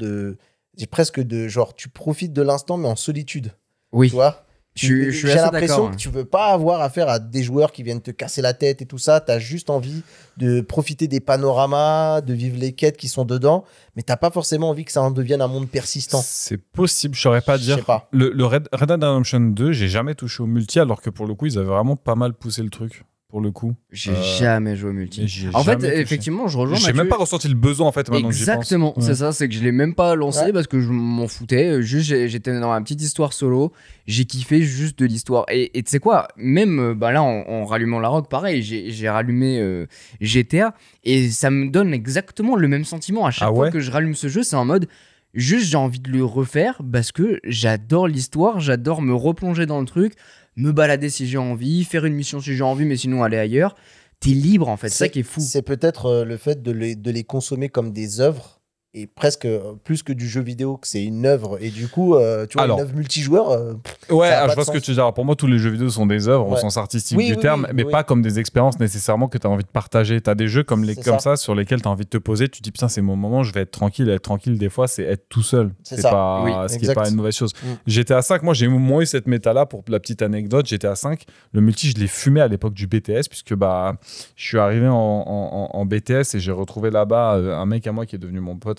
presque de genre, tu profites de l'instant, mais en solitude. Oui. Tu vois? Je suis J'ai assez l'impression d'accord, que hein. tu veux pas avoir affaire à des joueurs qui viennent te casser la tête et tout ça. Tu as juste envie de profiter des panoramas, de vivre les quêtes qui sont dedans, mais t'as pas forcément envie que ça en devienne un monde persistant. C'est possible, je saurais pas Je dire. sais pas. Le Red Dead Redemption 2, j'ai jamais touché au multi, alors que pour le coup, ils avaient vraiment pas mal poussé le truc. pour le coup. J'ai jamais joué au multi. En fait, effectivement, je rejoins Mathieu. J'ai même pas ressenti le besoin, en fait, maintenant Exactement, que j'y pense. C'est ça, c'est que je l'ai même pas lancé parce que je m'en foutais. Juste, j'étais dans ma petite histoire solo. J'ai kiffé juste de l'histoire. Et tu sais quoi, même là, en rallumant la rock, pareil, j'ai rallumé GTA et ça me donne exactement le même sentiment. À chaque fois que je rallume ce jeu, c'est en mode... Juste, j'ai envie de le refaire parce que j'adore l'histoire, j'adore me replonger dans le truc, me balader si j'ai envie, faire une mission si j'ai envie, mais sinon aller ailleurs. T'es libre, en fait, c'est ça qui est fou. C'est peut-être le fait de les consommer comme des œuvres, et presque plus que du jeu vidéo, que c'est une œuvre. Et du coup, tu vois, une œuvre multijoueur. Je vois ce que tu veux dire. Alors, pour moi, tous les jeux vidéo sont des œuvres au sens artistique du terme, mais pas comme des expériences nécessairement que tu as envie de partager. Tu as des jeux comme ça sur lesquels tu as envie de te poser. Tu te dis, putain, c'est mon moment, je vais être tranquille. Être tranquille, des fois, c'est être tout seul. C'est pas, ce qui n'est pas une mauvaise chose. GTA 5, moi, j'ai moins eu cette méta-là. Pour la petite anecdote, GTA 5, le multi, je l'ai fumé à l'époque du BTS, puisque je suis arrivé en BTS et j'ai retrouvé là-bas un mec à moi qui est devenu mon pote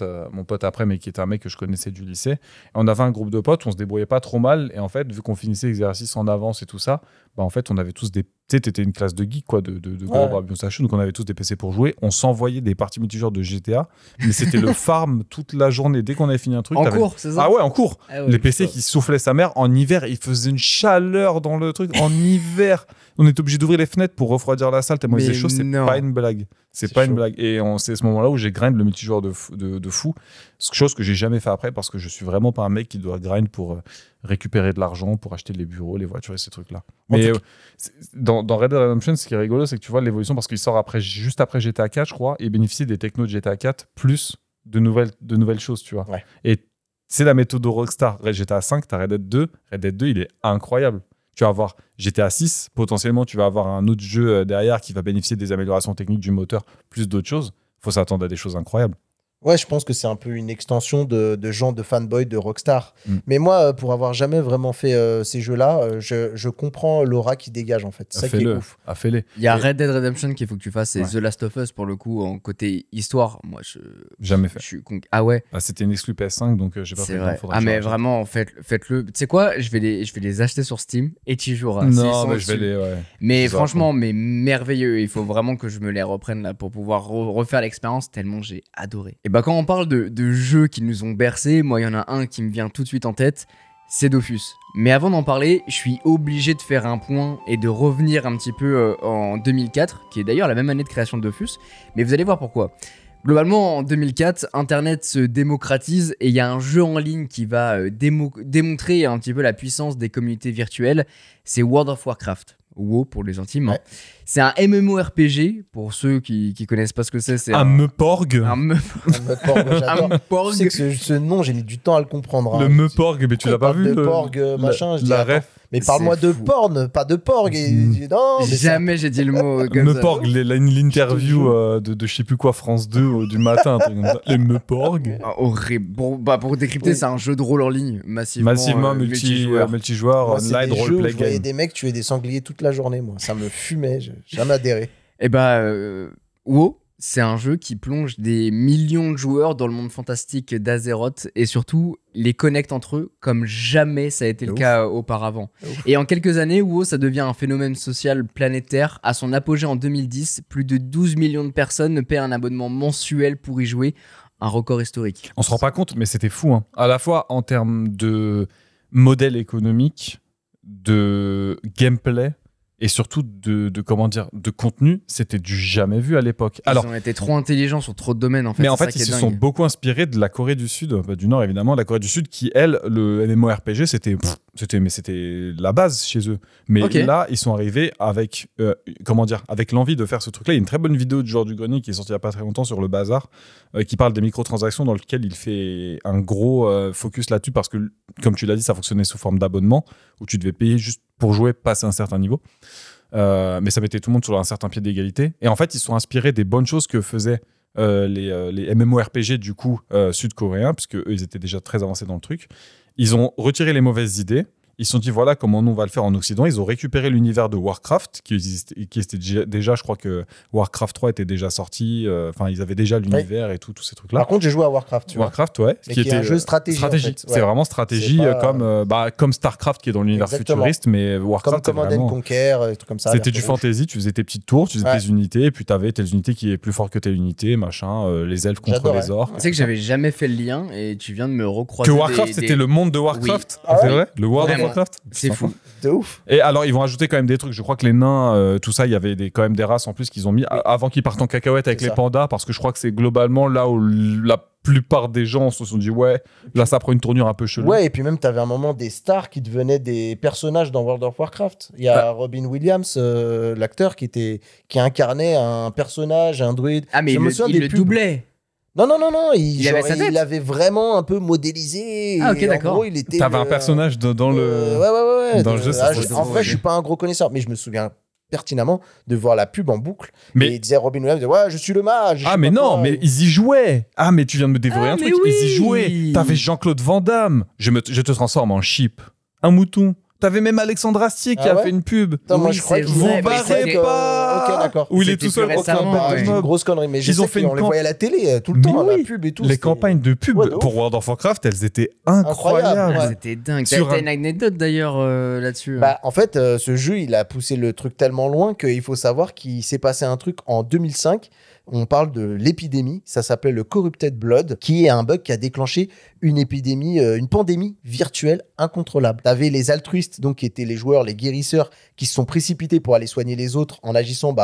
après, mais qui était un mec que je connaissais du lycée. Et on avait un groupe de potes, on se débrouillait pas trop mal. Et en fait, vu qu'on finissait l'exercice en avance et tout ça, en fait, on avait tous des... Tu sais, t'étais une classe de geeks, quoi, de gros bras bien sachus, donc on avait tous des PC pour jouer. On s'envoyait des parties multijoueurs de GTA, mais c'était le farm toute la journée. Dès qu'on avait fini un truc... cours, c'est ça? Ah ouais, en cours. Les PC qui soufflaient sa mère. En hiver, il faisait une chaleur dans le truc. En hiver, on était obligé d'ouvrir les fenêtres pour refroidir la salle tellement il faisait chaud. C'est pas une blague. C'est pas chaud. Une blague. Et c'est ce moment-là où j'ai grind le multijoueur de fou. Chose que j'ai jamais fait après parce que je suis vraiment pas un mec qui doit grind pour récupérer de l'argent, pour acheter les bureaux, les voitures et ces trucs-là. Mais dans Red Dead Redemption, ce qui est rigolo, c'est que tu vois l'évolution parce qu'il sort juste après GTA 4, je crois, et bénéficie des technos de GTA 4 plus de nouvelles choses, tu vois. Ouais. Et c'est la méthode de Rockstar. GTA 5, t'as Red Dead 2. Red Dead 2, il est incroyable. Tu vas avoir GTA 6, potentiellement tu vas avoir un autre jeu derrière qui va bénéficier des améliorations techniques du moteur, plus d'autres choses. Il faut s'attendre à des choses incroyables. Ouais, je pense que c'est un peu une extension de gens de fanboy de Rockstar. Mais moi, pour avoir jamais vraiment fait ces jeux-là, je comprends l'aura qui dégage en fait. C'est ça qui est ouf. Fais-les. Il y a Red Dead Redemption qu'il faut que tu fasses, c'est The Last of Us pour le coup, en côté histoire. Moi, jamais fait. Ah ouais. C'était une exclu PS5, donc j'ai pas fait. C'est vrai. Mais vraiment, faites-le. Tu sais quoi, je vais les acheter sur Steam et tu y joueras. Non, mais je vais les. Ouais. Mais franchement, mais merveilleux. Il faut vraiment que je me les reprenne là pour pouvoir refaire l'expérience tellement j'ai adoré. Et quand on parle de jeux qui nous ont bercés, moi il y en a un qui me vient tout de suite en tête, c'est Dofus. Mais avant d'en parler, je suis obligé de faire un point et de revenir un petit peu en 2004, qui est d'ailleurs la même année de création de Dofus, mais vous allez voir pourquoi. Globalement, en 2004, Internet se démocratise et il y a un jeu en ligne qui va démontrer un petit peu la puissance des communautés virtuelles, c'est World of Warcraft. WoW pour les intimes. Ouais. C'est un MMORPG pour ceux qui connaissent pas ce que c'est. C'est un Meporg. Un Meporg. Tu sais que ce nom, j'ai mis du temps à le comprendre. Le Meporg, mais tu l'as pas vu de Porg, machin. La ref. Mais parle-moi de porn, pas de porg. Non, jamais j'ai dit le mot comme Meporg, l'interview de je sais plus quoi, France 2 du matin, un truc comme ça. Les Meporg. Horrible. Pour décrypter, c'est un jeu de rôle en ligne, massivement multijoueur, online, roleplay game. Je voyais des mecs tuer des sangliers toute la journée, moi. Ça me fumait, j'ai jamais adhéré. Et WoW, c'est un jeu qui plonge des millions de joueurs dans le monde fantastique d'Azeroth et surtout les connecte entre eux comme jamais ça a été le cas auparavant. Et en quelques années, WoW, ça devient un phénomène social planétaire. À son apogée en 2010, plus de 12 millions de personnes paient un abonnement mensuel pour y jouer, un record historique. On se rend pas compte, mais c'était fou. Hein. À la fois en termes de modèle économique, de gameplay, et surtout de contenu, c'était du jamais vu à l'époque. Ils ont été trop intelligents sur trop de domaines en fait. Mais en fait, ils se sont beaucoup inspirés de la Corée du Sud, du Nord évidemment, la Corée du Sud qui, elle, le MMORPG, c'était la base chez eux. Mais là, ils sont arrivés avec avec l'envie de faire ce truc-là. Il y a une très bonne vidéo du Joueur du Grenier qui est sortie il y a pas très longtemps sur le bazar, qui parle des microtransactions dans lequel il fait un gros focus là-dessus parce que, comme tu l'as dit, ça fonctionnait sous forme d'abonnement où tu devais payer juste pour jouer, passer un certain niveau. Mais ça mettait tout le monde sur un certain pied d'égalité. Et en fait, ils sont inspirés des bonnes choses que faisaient les MMORPG du coup sud-coréens, puisque eux, ils étaient déjà très avancés dans le truc. Ils ont retiré les mauvaises idées. Ils se sont dit, voilà comment nous on va le faire en Occident. Ils ont récupéré l'univers de Warcraft, qui était déjà, je crois que Warcraft 3 était déjà sorti. Enfin, ils avaient déjà l'univers et tous ces trucs-là. Par contre, j'ai joué à Warcraft. Warcraft, ouais. Mais qui est un jeu stratégie. En fait. C'est vraiment stratégie, comme Starcraft qui est dans l'univers futuriste, mais Warcraft, comme Command & Conquer, et tout comme ça. C'était du fantasy, tu faisais tes petites tours, tu faisais tes unités, et puis tu avais telles unités qui est plus fort que telle unité, machin, les elfes contre les orques. Tu sais que j'avais jamais fait le lien et tu viens de me recroiser. Que Warcraft, c'était le monde de Warcraft. Oui. C'est vrai. Le World of Warcraft. C'est fou. De ouf. Et alors, ils vont ajouter quand même des trucs. Je crois que les nains, tout ça, il y avait quand même des races en plus qu'ils ont mis avant qu'ils partent en cacahuète avec les pandas, parce que je crois que c'est globalement là où la plupart des gens se sont dit, ouais, là, ça prend une tournure un peu chelou. Ouais, et puis même, t'avais un moment des stars qui devenaient des personnages dans World of Warcraft. Il y a Robin Williams, l'acteur, qui incarnait un personnage, un druide. Ah, mais il le doublait. Non, il avait sa tête. Il avait vraiment un peu modélisé. Ah, ok, d'accord. T'avais un personnage dans le... Ouais. Dans le jeu, en vrai, je suis pas un gros connaisseur, mais je me souviens pertinemment de voir la pub en boucle. Mais il disait Robin Williams, ouais, je suis le mage. Ah, mais non, mais ils y jouaient. Ah, mais tu viens de me dévoiler un truc. Oui. Ils y jouaient. T'avais Jean-Claude Van Damme. Je te transforme en sheep. Un mouton. T'avais même Alexandre Astier qui a fait une pub. Attends, moi, je crois qu'ils vous barrez pas. Ok, d'accord. Où il est tout seul contre un une grosse connerie. Mais ils ont fait on les voyait à la télé tout le temps, la pub et tout. Les campagnes de pub pour World of Warcraft, elles étaient incroyables. C'était dingue. T'as une anecdote d'ailleurs là-dessus. Bah, en fait, ce jeu, il a poussé le truc tellement loin qu'il faut savoir qu'il s'est passé un truc en 2005. On parle de l'épidémie, ça s'appelle le Corrupted Blood, qui est un bug qui a déclenché une épidémie, une pandémie virtuelle incontrôlable. T'avais les altruistes, donc qui étaient les joueurs, les guérisseurs, qui se sont précipités pour aller soigner les autres en agissant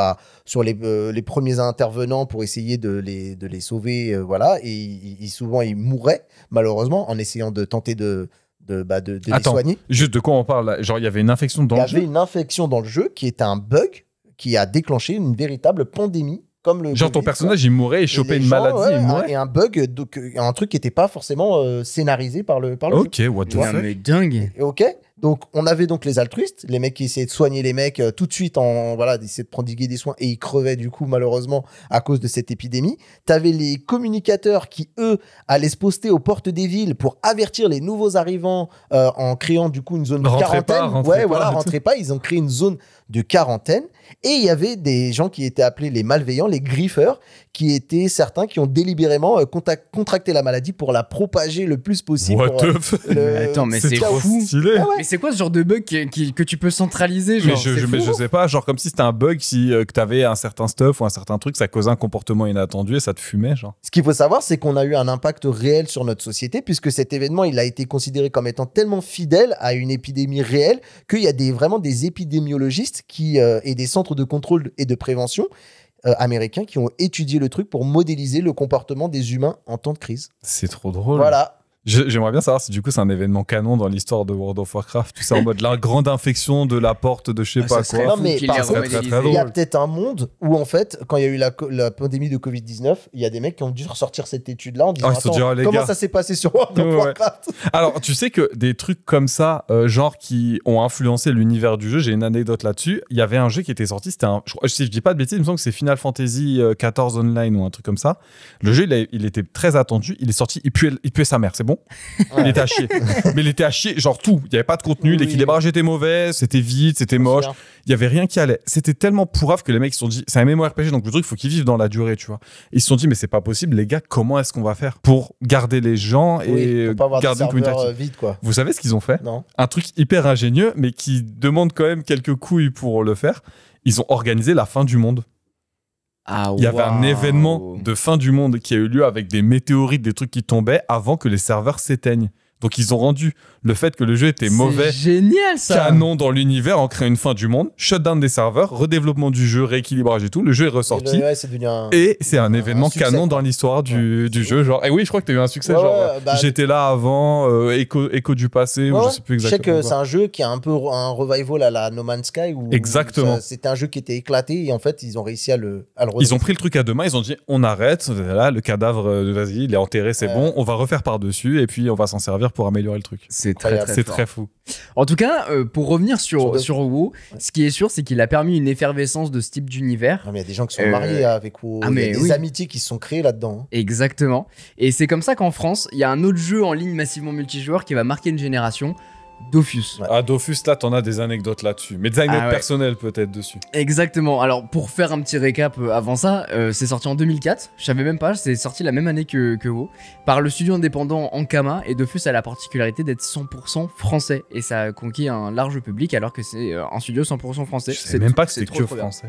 sur les premiers intervenants pour essayer de les sauver, voilà. Et souvent ils mouraient malheureusement en essayant de tenter de les soigner. Juste de quoi on parle là ? Genre il y avait une infection dans le jeu ? Il y avait une infection dans le jeu qui était un bug qui a déclenché une véritable pandémie. Comme le genre COVID, ton personnage il mourait, il chopait une maladie, il mourait. Et un bug, donc un truc qui n'était pas forcément scénarisé par le ok, jeu. what the fuck. Mais dingue. Ok, donc on avait donc les altruistes, les mecs qui essayaient de soigner les mecs tout de suite d'essayer de prodiguer des soins et ils crevaient du coup malheureusement à cause de cette épidémie. T'avais les communicateurs qui eux allaient se poster aux portes des villes pour avertir les nouveaux arrivants en créant du coup une zone de quarantaine. Rentrez pas, ils ont créé une zone de quarantaine. Et il y avait des gens qui étaient appelés les malveillants, les griffeurs, qui étaient certains qui ont délibérément contracté la maladie pour la propager le plus possible. Attends, mais c'est fou. Stylé. Ah ouais. Mais c'est quoi ce genre de bug que tu peux centraliser genre, mais je sais pas, genre comme si c'était un bug, que t'avais un certain stuff ou un certain truc, ça causait un comportement inattendu et ça te fumait, genre. Ce qu'il faut savoir, c'est qu'on a eu un impact réel sur notre société, puisque cet événement, il a été considéré comme étant tellement fidèle à une épidémie réelle qu'il y a vraiment des épidémiologistes et des centres de contrôle et de prévention américains qui ont étudié le truc pour modéliser le comportement des humains en temps de crise. C'est trop drôle. Voilà. J'aimerais bien savoir si du coup c'est un événement canon dans l'histoire de World of Warcraft. Tu sais, en mode la grande infection de la porte de je sais pas quoi. Non, mais par contre, il y a drôle. peut-être un monde où en fait, quand il y a eu la pandémie de Covid-19, il y a des mecs qui ont dû ressortir cette étude-là en disant comment ça s'est passé sur World of Warcraft. Alors, tu sais que des trucs comme ça, genre qui ont influencé l'univers du jeu, j'ai une anecdote là-dessus. Il y avait un jeu qui était sorti, c'était si je dis pas de bêtises, il me semble que c'est Final Fantasy XIV Online ou un truc comme ça. Le jeu, il était très attendu. Il est sorti, il puait sa mère, c'est bon. Il était à chier. Mais il était à chier, genre tout. Il n'y avait pas de contenu, l'équilibrage était mauvais, c'était vide, c'était moche. Il n'y avait rien qui allait. C'était tellement pourrave que les mecs se sont dit, c'est un MMORPG, donc le truc, il faut qu'il vive dans la durée, tu vois. Ils se sont dit, mais c'est pas possible, les gars, comment est-ce qu'on va faire pour garder les gens et pour pas avoir garder des une communauté vide, quoi. Vous savez ce qu'ils ont fait ? Non. Un truc hyper ingénieux, mais qui demande quand même quelques couilles pour le faire. Ils ont organisé la fin du monde. Il y avait un événement de fin du monde qui a eu lieu avec des météorites, des trucs qui tombaient avant que les serveurs s'éteignent. Donc ils ont rendu le fait que le jeu était mauvais, génial, ça. canon dans l'univers en créant une fin du monde, shutdown des serveurs, redéveloppement du jeu, rééquilibrage et tout. Le jeu est ressorti et c'est un événement succès, canon dans l'histoire du jeu. Genre, et oui, je crois que tu as eu un succès. J'étais là avant, écho du passé, ou je sais plus exactement. Je sais que c'est un jeu qui a un peu un revival à la No Man's Sky. Exactement. C'était un jeu qui était éclaté et en fait ils ont réussi à le redonner. Ils ont pris le truc à deux mains, ils ont dit on arrête, là le cadavre, vas-y, il est enterré, c'est bon, on va refaire par-dessus et puis on va s'en servir pour améliorer le truc. C'est très fou. En tout cas, pour revenir sur WoW, ce qui est sûr, c'est qu'il a permis une effervescence de ce type d'univers. Il y a des gens qui sont mariés avec WoW, il y a des amitiés qui se sont créées là-dedans. Exactement. Et c'est comme ça qu'en France, il y a un autre jeu en ligne massivement multijoueur qui va marquer une génération. Dofus. Ouais. Ah, Dofus, là, t'en as des anecdotes là-dessus. Mais des anecdotes ouais. personnelles, peut-être, dessus. Exactement. Alors, pour faire un petit récap avant ça, c'est sorti en 2004. Je savais même pas, c'est sorti la même année que WoW. Par le studio indépendant Ankama. Et Dofus a la particularité d'être 100% français. Et ça a conquis un large public alors que c'est un studio 100% français. Je savais même pas que c'était que trop bien. français.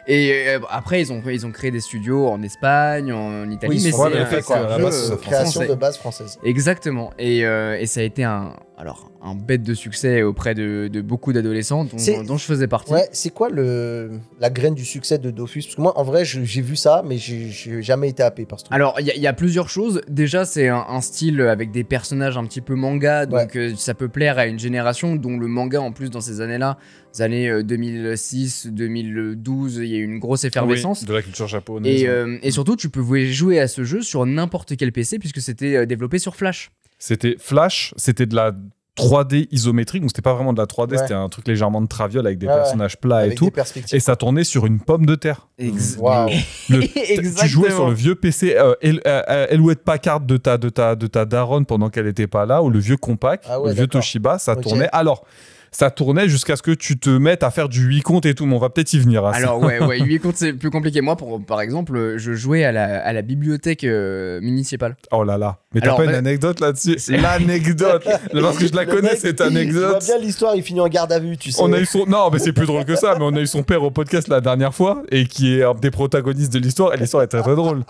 Et après, ils ont créé des studios en Espagne, en Italie. Oui, mais c'est c'est fait, quoi, à la base, c'est création français. de base française. Exactement. Et ça a été un bête de succès auprès de beaucoup d'adolescents dont je faisais partie. Ouais, c'est quoi la graine du succès de Dofus? Parce que moi, en vrai, j'ai vu ça, mais j'ai jamais été happé par ce truc. Alors, il y a plusieurs choses. Déjà, c'est un style avec des personnages un petit peu manga, donc ça peut plaire à une génération dont le manga, en plus, dans ces années-là, les années 2006, 2012, il y a eu une grosse effervescence. Oui, de la culture japonaise. Et surtout, tu pouvais jouer à ce jeu sur n'importe quel PC, puisque c'était développé sur Flash. C'était Flash, c'était de la 3D isométrique, donc c'était pas vraiment de la 3D, c'était un truc légèrement de traviole avec des personnages plats avec et tout. Et ça tournait sur une pomme de terre. Wow. Tu jouais sur le vieux PC Hewlett Packard de ta daronne pendant qu'elle était pas là, ou le vieux compact, le vieux Toshiba, ça tournait. Alors, ça tournait jusqu'à ce que tu te mettes à faire du 8 comptes et tout, mais on va peut-être y venir. Alors ouais, 8 comptes c'est plus compliqué. Moi, par exemple, je jouais à la bibliothèque municipale. Oh là là, mais t'as pas une anecdote là-dessus? L'anecdote, parce que je la connais cette anecdote. Je vois bien l'histoire, il finit en garde à vue, tu sais. On a eu non, mais c'est plus drôle que ça, mais on a eu son père au podcast la dernière fois, et qui est un des protagonistes de l'histoire, et l'histoire est très très drôle.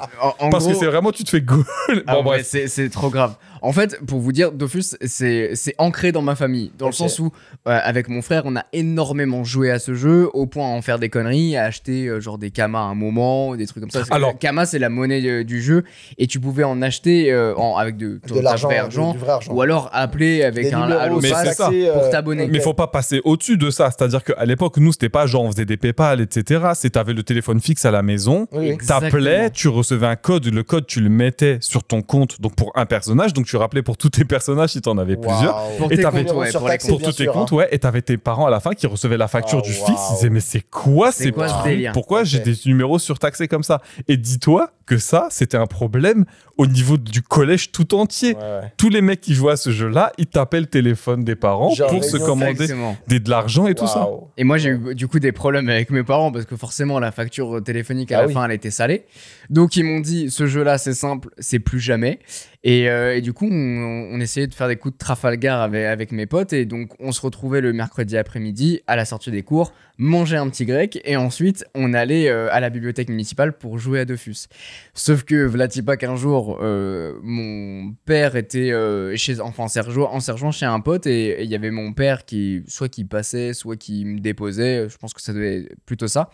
Parce que c'est vraiment, tu te fais go. Bon bref, c'est trop grave. En fait, pour vous dire, Dofus, c'est ancré dans ma famille, dans le sens où, avec mon frère, on a énormément joué à ce jeu, au point à en faire des conneries, à acheter genre des Kama à un moment, des trucs comme ça. Alors, Kama, c'est la monnaie du jeu, et tu pouvais en acheter avec de l'argent, du vrai argent, ou alors appeler avec des un Allopass pour t'abonner. Mais faut pas passer au-dessus de ça, c'est-à-dire qu'à l'époque, nous, c'était pas genre on faisait des PayPal, etc. T'avais le téléphone fixe à la maison, t'appelais, tu recevais un code, le code, tu le mettais sur ton compte, donc pour un personnage, donc tu rappelais pour tous tes personnages si t'en avais plusieurs. Pour et tes t'avais comptes, pour tous tes comptes, et t'avais tes parents à la fin qui recevaient la facture du fils. Ils disaient mais c'est quoi ce délire? Pourquoi j'ai des numéros surtaxés comme ça? Et dis-toi que ça, c'était un problème au niveau du collège tout entier. Tous les mecs qui jouaient à ce jeu-là, ils tapaient le téléphone des parents pour se commander de l'argent et tout ça. Et moi, j'ai eu du coup des problèmes avec mes parents parce que forcément, la facture téléphonique à la fin, elle était salée. Donc, ils m'ont dit, ce jeu-là, c'est simple, c'est plus jamais. Et du coup, on essayait de faire des coups de Trafalgar avec mes potes. Et donc, on se retrouvait le mercredi après-midi à la sortie des cours, manger un petit grec. Et ensuite, on allait à la bibliothèque municipale pour jouer à Dofus. Sauf que, vlatipa qu'un jour, mon père était en sergent chez un pote. Et il y avait mon père qui passait, soit qui me déposait. Je pense que ça devait être plutôt ça.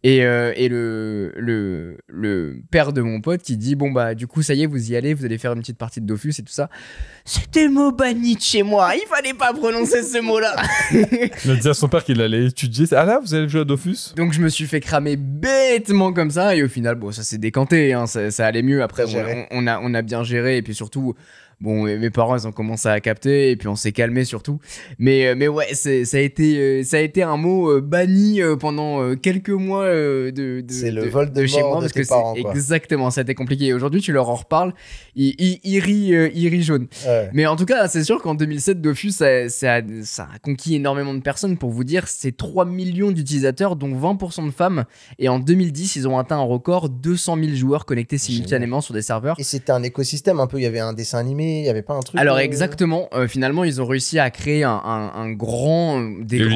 Et le père de mon pote qui dit bon bah du coup ça y est vous y allez, vous allez faire une petite partie de Dofus et tout ça. C'était mot banni de chez moi, il fallait pas prononcer ce mot-là. Il a dit à son père qu'il allait étudier. Ah là vous allez jouer à Dofus? Donc je me suis fait cramer bêtement comme ça et au final bon ça s'est décanté, hein, ça allait mieux après. On a bien géré et puis surtout. Bon, mes parents, ils ont commencé à capter et puis on s'est calmé surtout. Mais ouais, ça a été un mot banni pendant quelques mois c'est le vol de chez moi de parce tes que parents, c'est exactement, ça a été compliqué. Et aujourd'hui, tu leur en reparles, ils rient jaune. Ouais. Mais en tout cas, c'est sûr qu'en 2007, Dofus, ça a conquis énormément de personnes. Pour vous dire, c'est 3 millions d'utilisateurs, dont 20% de femmes. Et en 2010, ils ont atteint un record, 200 000 joueurs connectés simultanément sur des serveurs. Et c'était un écosystème un peu, il y avait un dessin animé. Il n'y avait pas un truc. Alors exactement, finalement ils ont réussi à créer des grands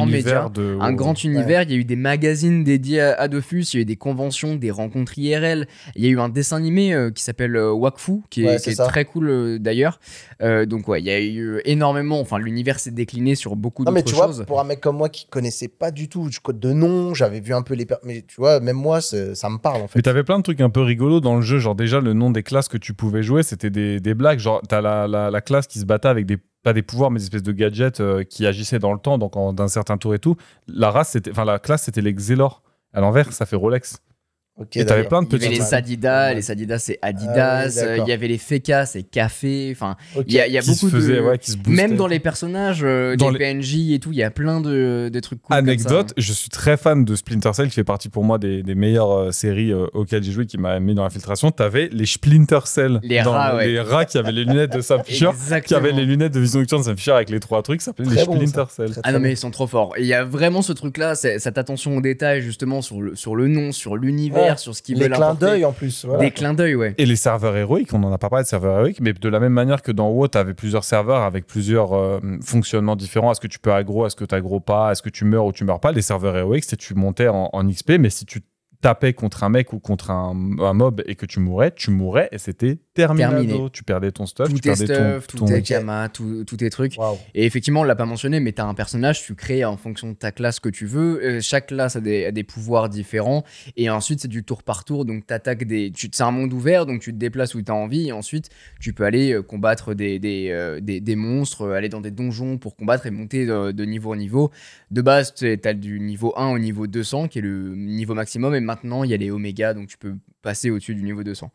médias, un grand univers. Il y a eu des magazines dédiés à Dofus, il y a eu des conventions, des rencontres IRL. Il y a eu un dessin animé qui s'appelle Wakfu, qui est très cool d'ailleurs. Donc ouais, il y a eu énormément. Enfin, l'univers s'est décliné sur beaucoup d'autres choses. Mais tu vois, pour un mec comme moi qui connaissait pas du tout du code de nom, j'avais vu un peu mais tu vois, même moi, ça me parle en fait. Mais t'avais plein de trucs un peu rigolos dans le jeu, genre déjà le nom des classes que tu pouvais jouer, c'était des blagues, genre t'as la classe qui se battait avec pas des pouvoirs, mais des espèces de gadgets qui agissaient dans le temps, donc d'un certain tour et tout. La classe, c'était les Xelor. À l'envers, ça fait Rolex. Ok, Et t'avais d'accord. plein de Il y avait petits. les Sadidas, les Sadidas c'est Adidas, d'accord. il y avait les Feka c'est Café, enfin Ok. il y a qui se beaucoup faisaient, de... ouais, qui se boostaient. Même dans les personnages, Dans des les- PNJ et tout, il y a plein de trucs cool Anecdote, comme je suis très fan de Splinter Cell, qui fait partie pour moi des meilleures séries auxquelles j'ai joué, qui m'a mis dans l'infiltration. T'avais les Splinter Cell. Les rats, ouais. Les rats qui avaient les lunettes de Sam ça. Fisher, qui Exactement. avaient les lunettes de vision nocturne de Sam Fisher avec les 3 trucs, ça s'appelait les Très bon, Splinter ça. Cell. Très, Ah non très mais bon. ils sont trop forts. Et il y a vraiment ce truc-là, cette attention aux détails justement sur le nom, sur l'univers, Ouais. sur ce qu'ils Les veulent clins apporter. d'œil en plus. Voilà. Des clins d'œil, ouais. Et les serveurs héroïques, on n'en a pas parlé de serveurs héroïques, mais de la même manière que dans WoW, tu avais plusieurs serveurs avec plusieurs fonctionnements différents. Est-ce que tu peux aggro, est-ce que tu aggro pas, est-ce que tu meurs ou tu meurs pas. Les serveurs héroïques, c'était tu montais en XP, mais si tu tapais contre un mec ou contre un mob et que tu mourais et c'était terminé. Tu perdais ton stuff, tu Tout tes perdais stuff, ton... tout tes kamas, tous tes trucs. Waouh. Et effectivement, on l'a pas mentionné, mais tu as un personnage, tu crées en fonction de ta classe que tu veux. Chaque classe a des pouvoirs différents. Et ensuite, c'est du tour par tour. Donc, t'attaques c'est un monde ouvert, donc tu te déplaces où tu as envie. Et ensuite, tu peux aller combattre des monstres, aller dans des donjons pour combattre et monter de niveau en niveau. De base, tu as du niveau 1 au niveau 200, qui est le niveau maximum. Et maintenant, il y a les Oméga, donc tu peux passer au-dessus du niveau 200.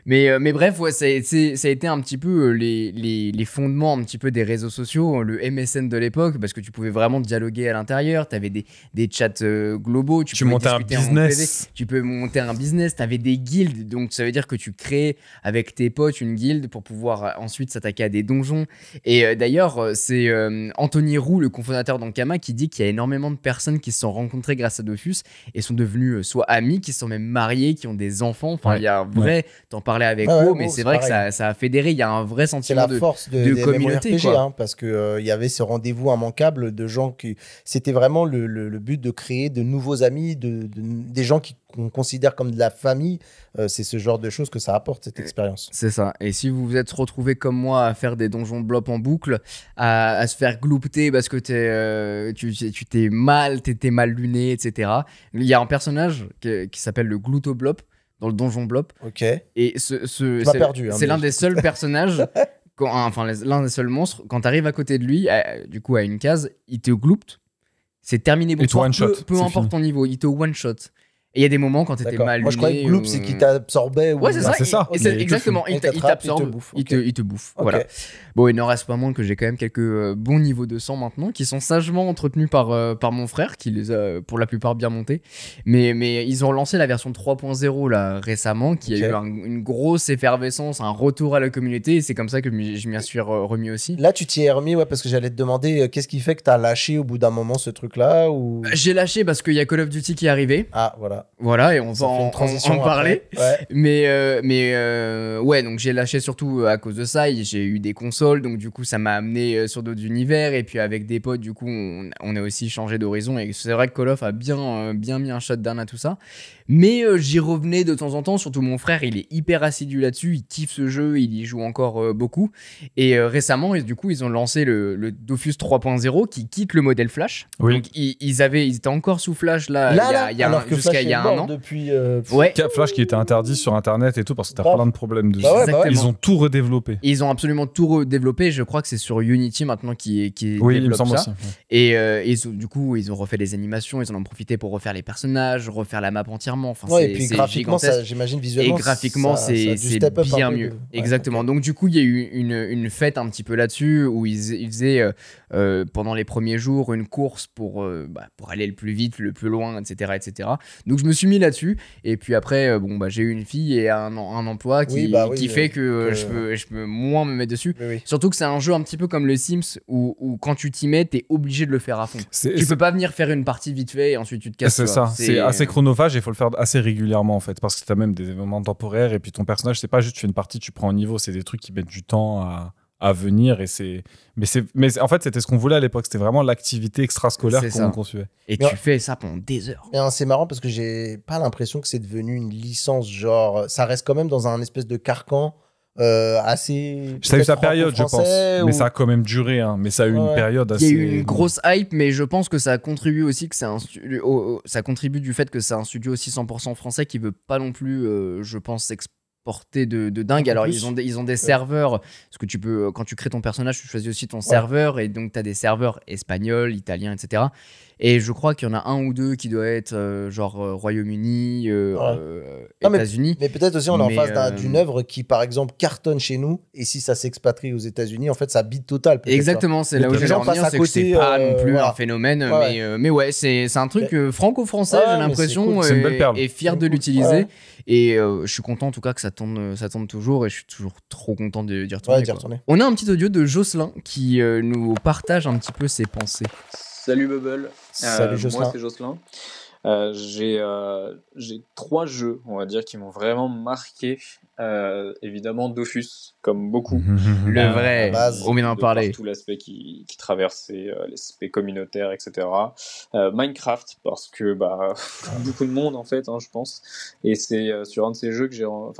Mais bref, ouais, ça a été un petit peu les fondements un petit peu des réseaux sociaux, le MSN de l'époque, parce que tu pouvais vraiment dialoguer à l'intérieur, tu avais des chats globaux, tu pouvais montais un discuter en business. PV, tu peux monter un business, tu avais des guildes, donc ça veut dire que tu crées avec tes potes une guilde pour pouvoir ensuite s'attaquer à des donjons. Et d'ailleurs, c'est Anthony Roux, le cofondateur d'Ankama, qui dit qu'il y a énormément de personnes qui se sont rencontrées grâce à Dofus et sont devenues soit amis, qui sont même mariés, qui ont des enfants. Enfin, il y a un vrai... T'en parlais avec Ro, mais c'est vrai que ça a fédéré. Il y a un vrai C'est sentiment la force de des communauté, MMORPG, quoi. hein, parce que il y avait ce rendez-vous immanquable de gens qui... C'était vraiment le but de créer de nouveaux amis, des gens qu'on considère comme de la famille. C'est ce genre de choses que ça apporte, cette expérience. C'est ça. Et si vous vous êtes retrouvés comme moi à faire des donjons blop en boucle, à se faire gloupter parce que t'étais mal luné, etc. Il y a un personnage qui s'appelle le Gloutoblop dans le donjon blop. Ok. Et Tu m'as perdu. Hein, c'est l'un des seuls personnages, l'un des seuls monstres, quand t'arrives à côté de lui, du coup à une case, il te gloupte. C'est terminé. Et te one-shot, peu c'est importe fini. ton niveau, il te one-shot. Et il y a des moments quand t'étais D'accord. mal luné. Moi, je croyais que Gloop, c'est qu'il t'absorbait. Ouais, c'est ça. c'est ça. Et c'est Il te exactement. fume. Il Il t'absorbe, te bouffe, il te bouffe. Ok. Voilà. Bon, il n'en reste pas moins que j'ai quand même quelques bons niveaux de sang maintenant qui sont sagement entretenus par mon frère qui les a pour la plupart bien montés. Mais ils ont relancé la version 3.0 là récemment qui a eu une grosse effervescence, un retour à la communauté et c'est comme ça que je m'y suis remis aussi. Là, tu t'y es remis, ouais, parce que j'allais te demander qu'est-ce qui fait que t'as lâché au bout d'un moment ce truc-là ou... J'ai lâché parce qu'il y a Call of Duty qui est arrivé. Ah, voilà. Voilà, et on va Ça fait une en transition parler. après. Ouais. Mais ouais, donc j'ai lâché surtout à cause de ça. J'ai eu des consoles, donc du coup ça m'a amené sur d'autres univers. Et puis avec des potes, du coup on a aussi changé d'horizon. Et c'est vrai que Call of a bien mis un shutdown à tout ça. Mais j'y revenais de temps en temps. Surtout mon frère, il est hyper assidu là-dessus. Il kiffe ce jeu, il y joue encore beaucoup. Et récemment, du coup, ils ont lancé le Dofus 3.0 qui quitte le modèle Flash. Oui. Donc ils étaient encore sous Flash là, jusqu'à il y a un an. Depuis, Ouais. Flash qui était interdit sur internet et tout parce que t'as Grave. plein de problèmes dessus. Bah ouais, Exactement. Ils ont tout redéveloppé. Et ils ont absolument tout redéveloppé. Je crois que c'est sur Unity maintenant qui Oui, il me développe semble ça. aussi. Et du coup, ils ont refait les animations, ils en ont profité pour refaire les personnages, refaire la map entièrement. Enfin, ouais, et puis c'est graphiquement, gigantesque. ça, j'imagine visuellement. Et graphiquement, ça a c'est dû step up bien un peu mieux. de- ouais, Exactement. ok. Donc, du coup, il y a eu une fête un petit peu là-dessus où ils faisaient pendant les premiers jours une course pour aller le plus vite, le plus loin, etc., etc. Donc, je me suis mis là-dessus. Et puis après, j'ai eu une fille et un emploi qui fait que je peux moins me mettre dessus. Oui, oui. Surtout que c'est un jeu un petit peu comme le Sims où quand tu t'y mets, t'es obligé de le faire à fond. Tu peux pas venir faire une partie vite fait et ensuite tu te casses. C'est tu vois. ça, c'est assez chronophage et il faut le faire assez régulièrement en fait parce que t'as même des événements temporaires et puis ton personnage c'est pas juste tu fais une partie, tu prends un niveau, c'est des trucs qui mettent du temps à venir et mais en fait c'était ce qu'on voulait à l'époque, c'était vraiment l'activité extrascolaire C'est ça. qu'on suivait. Et Mais tu fais ça pendant des heures. Mais, hein, c'est marrant parce que j'ai pas l'impression que c'est devenu une licence, genre, ça reste quand même dans un espèce de carcan assez. Ça a eu sa peut-être période je pense, franco-français, mais ou- ça a quand même duré, hein. Mais ça a eu une Ouais. période Il y assez... a eu une grosse hype, mais je pense que ça contribue aussi que c'est un studio. Ça contribue du fait que c'est un studio aussi 100% français qui veut pas non plus, je pense, portée de dingue. Alors, ils ont des serveurs, parce que tu peux, quand tu crées ton personnage, tu choisis aussi ton serveur, et donc tu as des serveurs espagnols, italiens, etc. Et je crois qu'il y en a un ou deux qui doit être Royaume-Uni, États-Unis. Mais peut-être aussi on est en face d'une œuvre qui, par exemple, cartonne chez nous, et si ça s'expatrie aux États-Unis, en fait, ça bide total. Exactement, c'est là où j'allais en venir, c'est que c'est pas non plus un phénomène, mais ouais, c'est un truc franco-français, j'ai l'impression, c'est une belle perle. Et fier de l'utiliser. Et je suis content en tout cas que ça tourne toujours, et je suis toujours trop content d'y retourner. On a un petit audio de Jocelyn qui nous partage un petit peu ses pensées. Salut Bubble. Salut Jocelyn. Moi c'est Jocelyn. J'ai 3 jeux, on va dire, qui m'ont vraiment marqué. Évidemment Dofus, comme beaucoup. Le vrai, on vient d'en parler. Tout l'aspect qui traversait, l'aspect communautaire, etc. Minecraft, parce que beaucoup de monde en fait, je pense. Et c'est sur un de ces jeux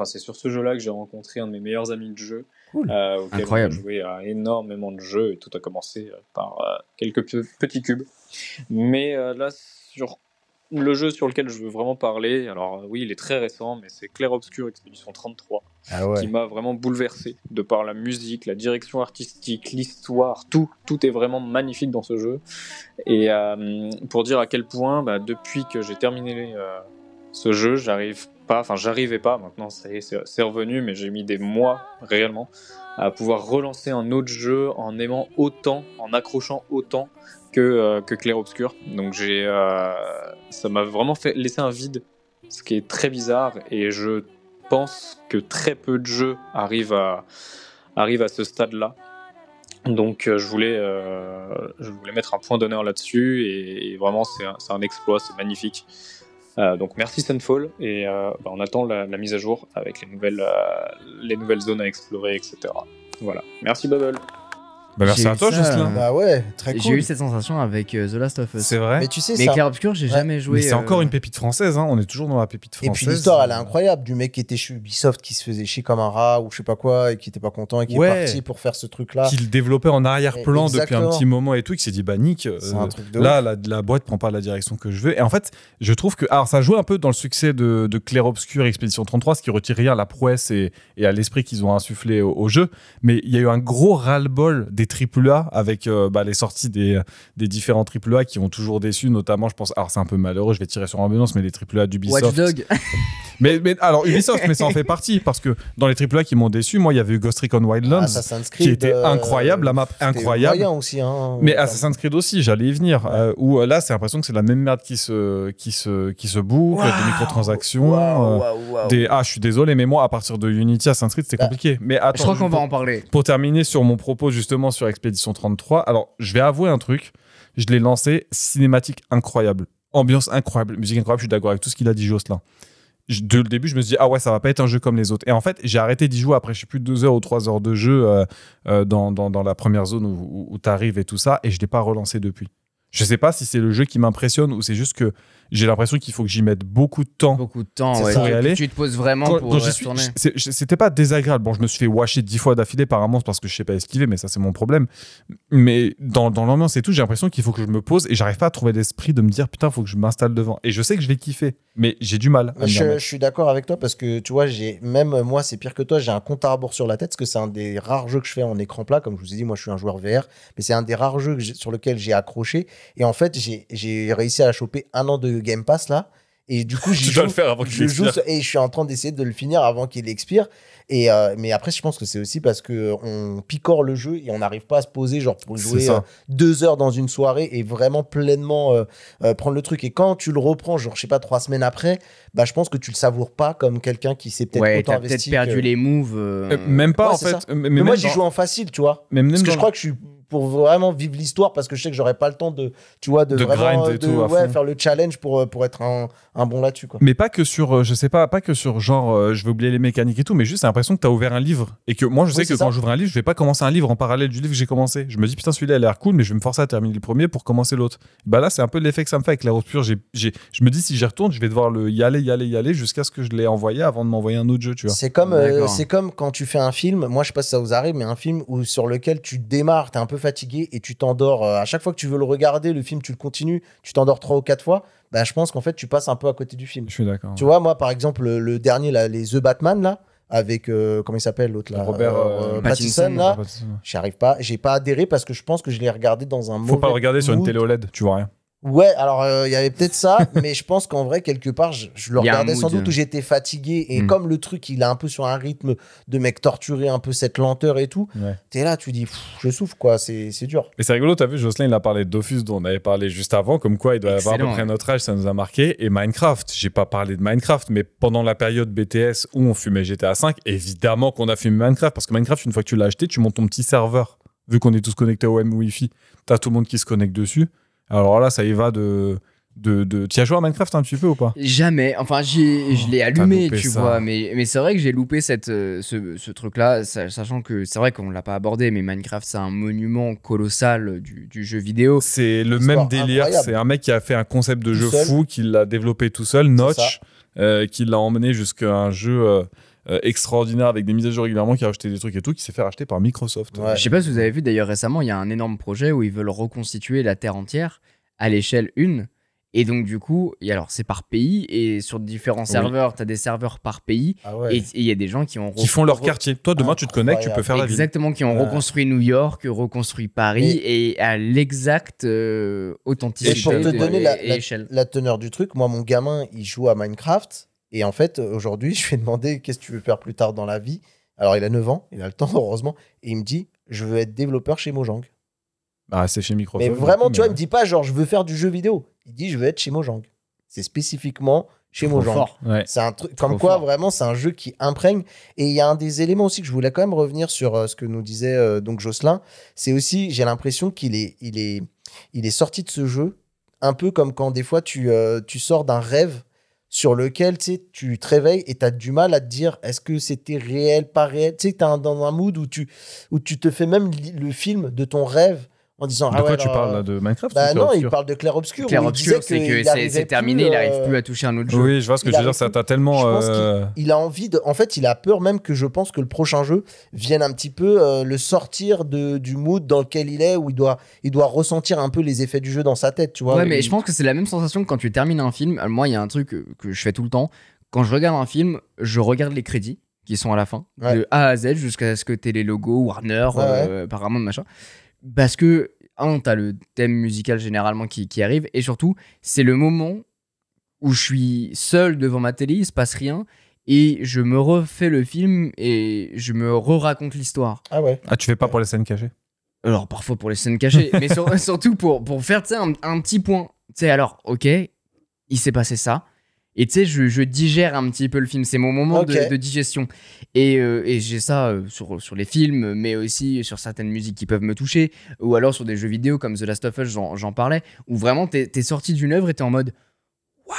c'est sur ce jeu-là que j'ai rencontré un de mes meilleurs amis de jeu. Cool. Auquel Incroyable. on a joué à énormément de jeux, et tout a commencé par quelques petits cubes. Mais là, sur le jeu sur lequel je veux vraiment parler, alors oui, il est très récent, mais c'est Clair Obscur Expédition 33, qui m'a vraiment bouleversé, de par la musique, la direction artistique, l'histoire, tout est vraiment magnifique dans ce jeu. Et pour dire à quel point, depuis que j'ai terminé ce jeu, j'arrivais pas, maintenant c'est revenu, mais j'ai mis des mois réellement à pouvoir relancer un autre jeu en aimant autant, en accrochant autant que Clair Obscur. Donc ça m'a vraiment laissé un vide, ce qui est très bizarre, et je pense que très peu de jeux arrivent à ce stade-là. Donc je voulais mettre un point d'honneur là-dessus, et vraiment c'est un exploit, c'est magnifique. Donc merci Sunfall, et on attend la mise à jour avec les nouvelles zones à explorer, etc. Voilà, merci Bubble. Merci à toi, Jocelyn. Bah ouais, très cool. J'ai eu cette sensation avec The Last of Us. C'est vrai. Mais tu sais, mais Clair Obscur, j'ai jamais joué. Mais c'est encore une pépite française, on est toujours dans la pépite française. Et puis l'histoire, elle est incroyable, du mec qui était chez Ubisoft, qui se faisait chier comme un rat ou je sais pas quoi, et qui était pas content, et qui est parti pour faire ce truc-là. Qui le développait en arrière-plan depuis un petit moment et tout, qui s'est dit Nick, là la boîte prend pas la direction que je veux. Et en fait, je trouve que ça joue un peu dans le succès de Clair Obscur Expédition 33, ce qui retire rien à la prouesse et à l'esprit qu'ils ont insufflé au jeu. Mais il y a eu un gros ras-le-bol des AAA avec les sorties des différents AAA qui ont toujours déçu, notamment, je pense, alors c'est un peu malheureux, je vais tirer sur l'ambulance, mais les AAA d'Ubisoft. Watch Dogs. mais alors Ubisoft, mais ça en fait partie, parce que dans les AAA qui m'ont déçu, moi il y avait eu Ghost Recon Wildlands, qui était incroyable, la map incroyable. Aussi, mais Assassin's Creed aussi, j'allais y venir, où là c'est l'impression que c'est la même merde qui se boucle, des microtransactions. Je suis désolé, mais moi à partir de Unity, Assassin's Creed c'était compliqué. Mais attends, je crois qu'on va en parler. Pour terminer sur mon propos justement sur Expédition 33, alors je vais avouer un truc, je l'ai lancé, cinématique incroyable, ambiance incroyable, musique incroyable, je suis d'accord avec tout ce qu'il a dit Jocelyn. Dès le début, je me suis dit, ça va pas être un jeu comme les autres. Et en fait, j'ai arrêté d'y jouer après, je sais plus, 2 heures ou 3 heures de jeu dans la première zone où t'arrives et tout ça, et je l'ai pas relancé depuis. Je sais pas si c'est le jeu qui m'impressionne ou c'est juste que j'ai l'impression qu'il faut que j'y mette beaucoup de temps. Beaucoup de temps, pour y aller. Tu te poses vraiment pour retourner. C'était pas désagréable. Bon, je me suis fait washer 10 fois d'affilée apparemment parce que je sais pas esquiver, mais ça c'est mon problème. Mais dans l'ambiance et tout, j'ai l'impression qu'il faut que je me pose et j'arrive pas à trouver l'esprit de me dire putain, faut que je m'installe devant. Et je sais que je vais kiffer, mais j'ai du mal. Je suis d'accord avec toi parce que tu vois, même moi, c'est pire que toi, j'ai un compte à rebours sur la tête parce que c'est un des rares jeux que je fais en écran plat. Comme je vous ai dit, moi je suis un joueur VR, mais c'est un des rares jeux sur lequel j'ai accroché. Et en fait, j'ai réussi à choper 1 an de Game Pass là. Et du coup, tu dois le faire avant qu'il expire. Et je suis en train d'essayer de le finir avant qu'il expire. Mais après, je pense que c'est aussi parce qu'on picore le jeu et on n'arrive pas à se poser genre pour jouer 2 heures dans une soirée et vraiment pleinement prendre le truc. Et quand tu le reprends, genre, je sais pas, 3 semaines après, je pense que tu le savoures pas comme quelqu'un qui s'est peut-être autant investi. Peut-être perdu les moves. Même pas, en fait. Mais moi, j'y joue en facile, tu vois. Parce que je crois que je suis pour vraiment vivre l'histoire parce que je sais que j'aurais pas le temps de vraiment faire le challenge pour être un bon là-dessus quoi. Mais pas que sur pas que sur genre je vais oublier les mécaniques et tout, mais juste j'ai l'impression que tu as ouvert un livre et que moi je sais que quand j'ouvre un livre, je vais pas commencer un livre en parallèle du livre que j'ai commencé. Je me dis putain celui-là il a l'air cool mais je vais me forcer à terminer le premier pour commencer l'autre. Là c'est un peu l'effet que ça me fait avec Clair Obscur. Je me dis si j'y retourne, je vais devoir y aller jusqu'à ce que je l'ai envoyé avant de m'envoyer un autre jeu, tu vois. C'est comme quand tu fais un film, moi je sais pas si ça vous arrive mais un film sur lequel tu démarres, tu es un peu fatigué et tu t'endors à chaque fois que tu veux le regarder, le film tu le continues, tu t'endors 3 ou 4 fois, je pense qu'en fait tu passes un peu à côté du film. Je suis d'accord. Tu vois, moi par exemple le dernier là, les The Batman là, avec comment il s'appelle l'autre là, Robert Pattinson là. J'y arrive pas, j'ai pas adhéré parce que je pense que je l'ai regardé dans un Faut pas le regarder sur une télé OLED, tu vois rien. Ouais, alors il y avait peut-être ça, mais je pense qu'en vrai, quelque part, je le regardais sans doute où j'étais fatigué. Et comme le truc, il est un peu sur un rythme de mec torturé, un peu cette lenteur et tout, t'es là, tu dis, je souffre, quoi, c'est dur. Mais c'est rigolo, t'as vu, Jocelyn, il a parlé de Dofus, dont on avait parlé juste avant, comme quoi il doit avoir à peu près notre âge, ça nous a marqué. Et Minecraft, j'ai pas parlé de Minecraft, mais pendant la période BTS où on fumait GTA 5, évidemment qu'on a fumé Minecraft, parce que Minecraft, une fois que tu l'as acheté, tu montes ton petit serveur. Vu qu'on est tous connectés au Wi-Fi, t'as tout le monde qui se connecte dessus. Alors là, ça y va de... Tu as joué à Minecraft un petit peu ou pas? Jamais. Enfin, je l'ai allumé, tu vois. Mais c'est vrai que j'ai loupé ce truc-là, sachant que c'est vrai qu'on l'a pas abordé, mais Minecraft, c'est un monument colossal du jeu vidéo. C'est le même délire. Incroyable. C'est un mec qui a fait un concept de jeu fou, qui l'a développé tout seul, Notch, qui l'a emmené jusqu'à un jeu... extraordinaire avec des mises à jour régulièrement, qui a acheté des trucs et tout, qui s'est fait racheter par Microsoft. Je sais pas si vous avez vu d'ailleurs récemment, il y a un énorme projet où ils veulent reconstituer la Terre entière à l'échelle 1. Et donc du coup, alors c'est par pays et sur différents serveurs, t'as des serveurs par pays et il y a des gens qui font leur quartier. Toi demain tu te connectes, tu peux faire la ville. Exactement, qui ont reconstruit New York, reconstruit Paris et à l'exact authenticité. Et pour te donner la teneur du truc, moi mon gamin il joue à Minecraft. Et en fait, aujourd'hui, je lui ai demandé qu'est-ce que tu veux faire plus tard dans la vie. Alors, il a 9 ans, il a le temps, heureusement. Et il me dit, je veux être développeur chez Mojang. Ah, c'est chez Microsoft. Mais vraiment, tu vois, il me dit pas genre, je veux faire du jeu vidéo. Il dit, je veux être chez Mojang. C'est spécifiquement chez Mojang. C'est un truc, comme quoi, vraiment, c'est un jeu qui imprègne. Et il y a un des éléments aussi que je voulais quand même revenir sur ce que nous disait donc Jocelyn. C'est aussi, j'ai l'impression qu'il est sorti de ce jeu un peu comme quand des fois tu sors d'un rêve sur lequel tu te réveilles et tu as du mal à te dire est-ce que c'était réel, pas réel. Tu sais, tu es dans un mood où tu te fais même le film de ton rêve en disant de quoi tu parles là, de Minecraft? Non, il parle de Clair Obscur. Clair Obscur, c'est que c'est terminé, il n'arrive plus à toucher un autre jeu. Oui, je vois ce que tu veux dire, ça t'a tellement. Je pense qu'il a envie de. En fait, il a peur même que je pense que le prochain jeu vienne un petit peu le sortir du mood dans lequel il est, où il doit ressentir un peu les effets du jeu dans sa tête, tu vois. Ouais, mais je pense que c'est la même sensation que quand tu termines un film. Moi, il y a un truc que je fais tout le temps. Quand je regarde un film, je regarde les crédits qui sont à la fin, de A à Z, jusqu'à ce que tu aies les logos, Warner, Paramount, machin. Parce que t'as le thème musical généralement qui arrive, et surtout c'est le moment où je suis seul devant ma télé, il se passe rien et je me refais le film et je me raconte l'histoire. Tu fais pas pour les scènes cachées? Alors parfois pour les scènes cachées, mais surtout pour faire un petit point, alors ok, il s'est passé ça. Et tu sais, je digère un petit peu le film. C'est mon moment de digestion. Et j'ai ça sur les films, mais aussi sur certaines musiques qui peuvent me toucher. Ou alors sur des jeux vidéo comme The Last of Us, j'en parlais. Où vraiment, t'es sorti d'une œuvre et t'es en mode waouh,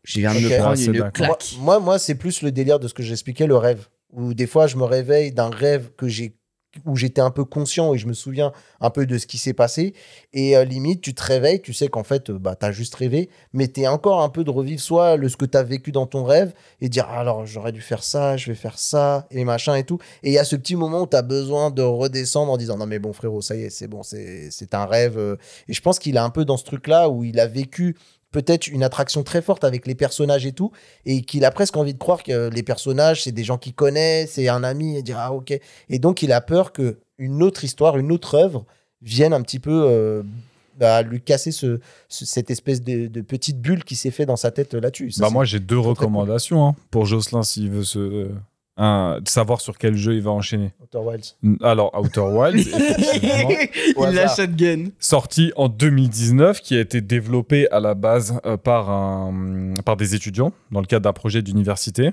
je viens de me prendre une claque. Moi, c'est plus le délire de ce que j'expliquais, le rêve. Où des fois, je me réveille d'un rêve où j'étais un peu conscient et je me souviens un peu de ce qui s'est passé et limite tu te réveilles, tu sais qu'en fait t'as juste rêvé, mais t'es encore un peu de revivre soit ce que t'as vécu dans ton rêve et dire alors j'aurais dû faire ça, je vais faire ça et machin et tout, et il y a ce petit moment où t'as besoin de redescendre en disant non mais bon frérot ça y est c'est bon, c'est un rêve, et je pense qu'il est un peu dans ce truc là où il a vécu peut-être une attraction très forte avec les personnages et tout, et qu'il a presque envie de croire que les personnages, c'est des gens qu'il connaît, c'est un ami, et dire ah ok. Et donc, il a peur qu'une autre histoire, une autre œuvre vienne un petit peu lui casser cette espèce de petite bulle qui s'est fait dans sa tête là-dessus. Moi, j'ai 2 recommandations pour Jocelyn s'il veut savoir sur quel jeu il va enchaîner. Outer Wilds. Alors, Outer Wilds, effectivement. Il la shotgun. Sorti en 2019, qui a été développé à la base par des étudiants dans le cadre d'un projet d'université.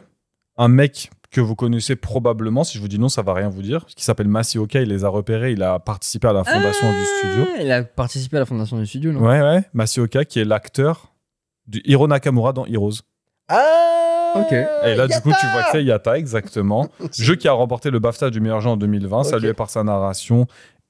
Un mec que vous connaissez probablement, si je vous dis non, ça va rien vous dire, qui s'appelle Masioka, il les a repérés, il a participé à la fondation du studio. Il a participé à la fondation du studio, non? Ouais, Masioka, qui est l'acteur du Hiro Nakamura dans Heroes. Ok. Et là, du coup, tu vois que c'est Yatta, exactement. Jeu qui a remporté le BAFTA du meilleur jeu en 2020, salué par sa narration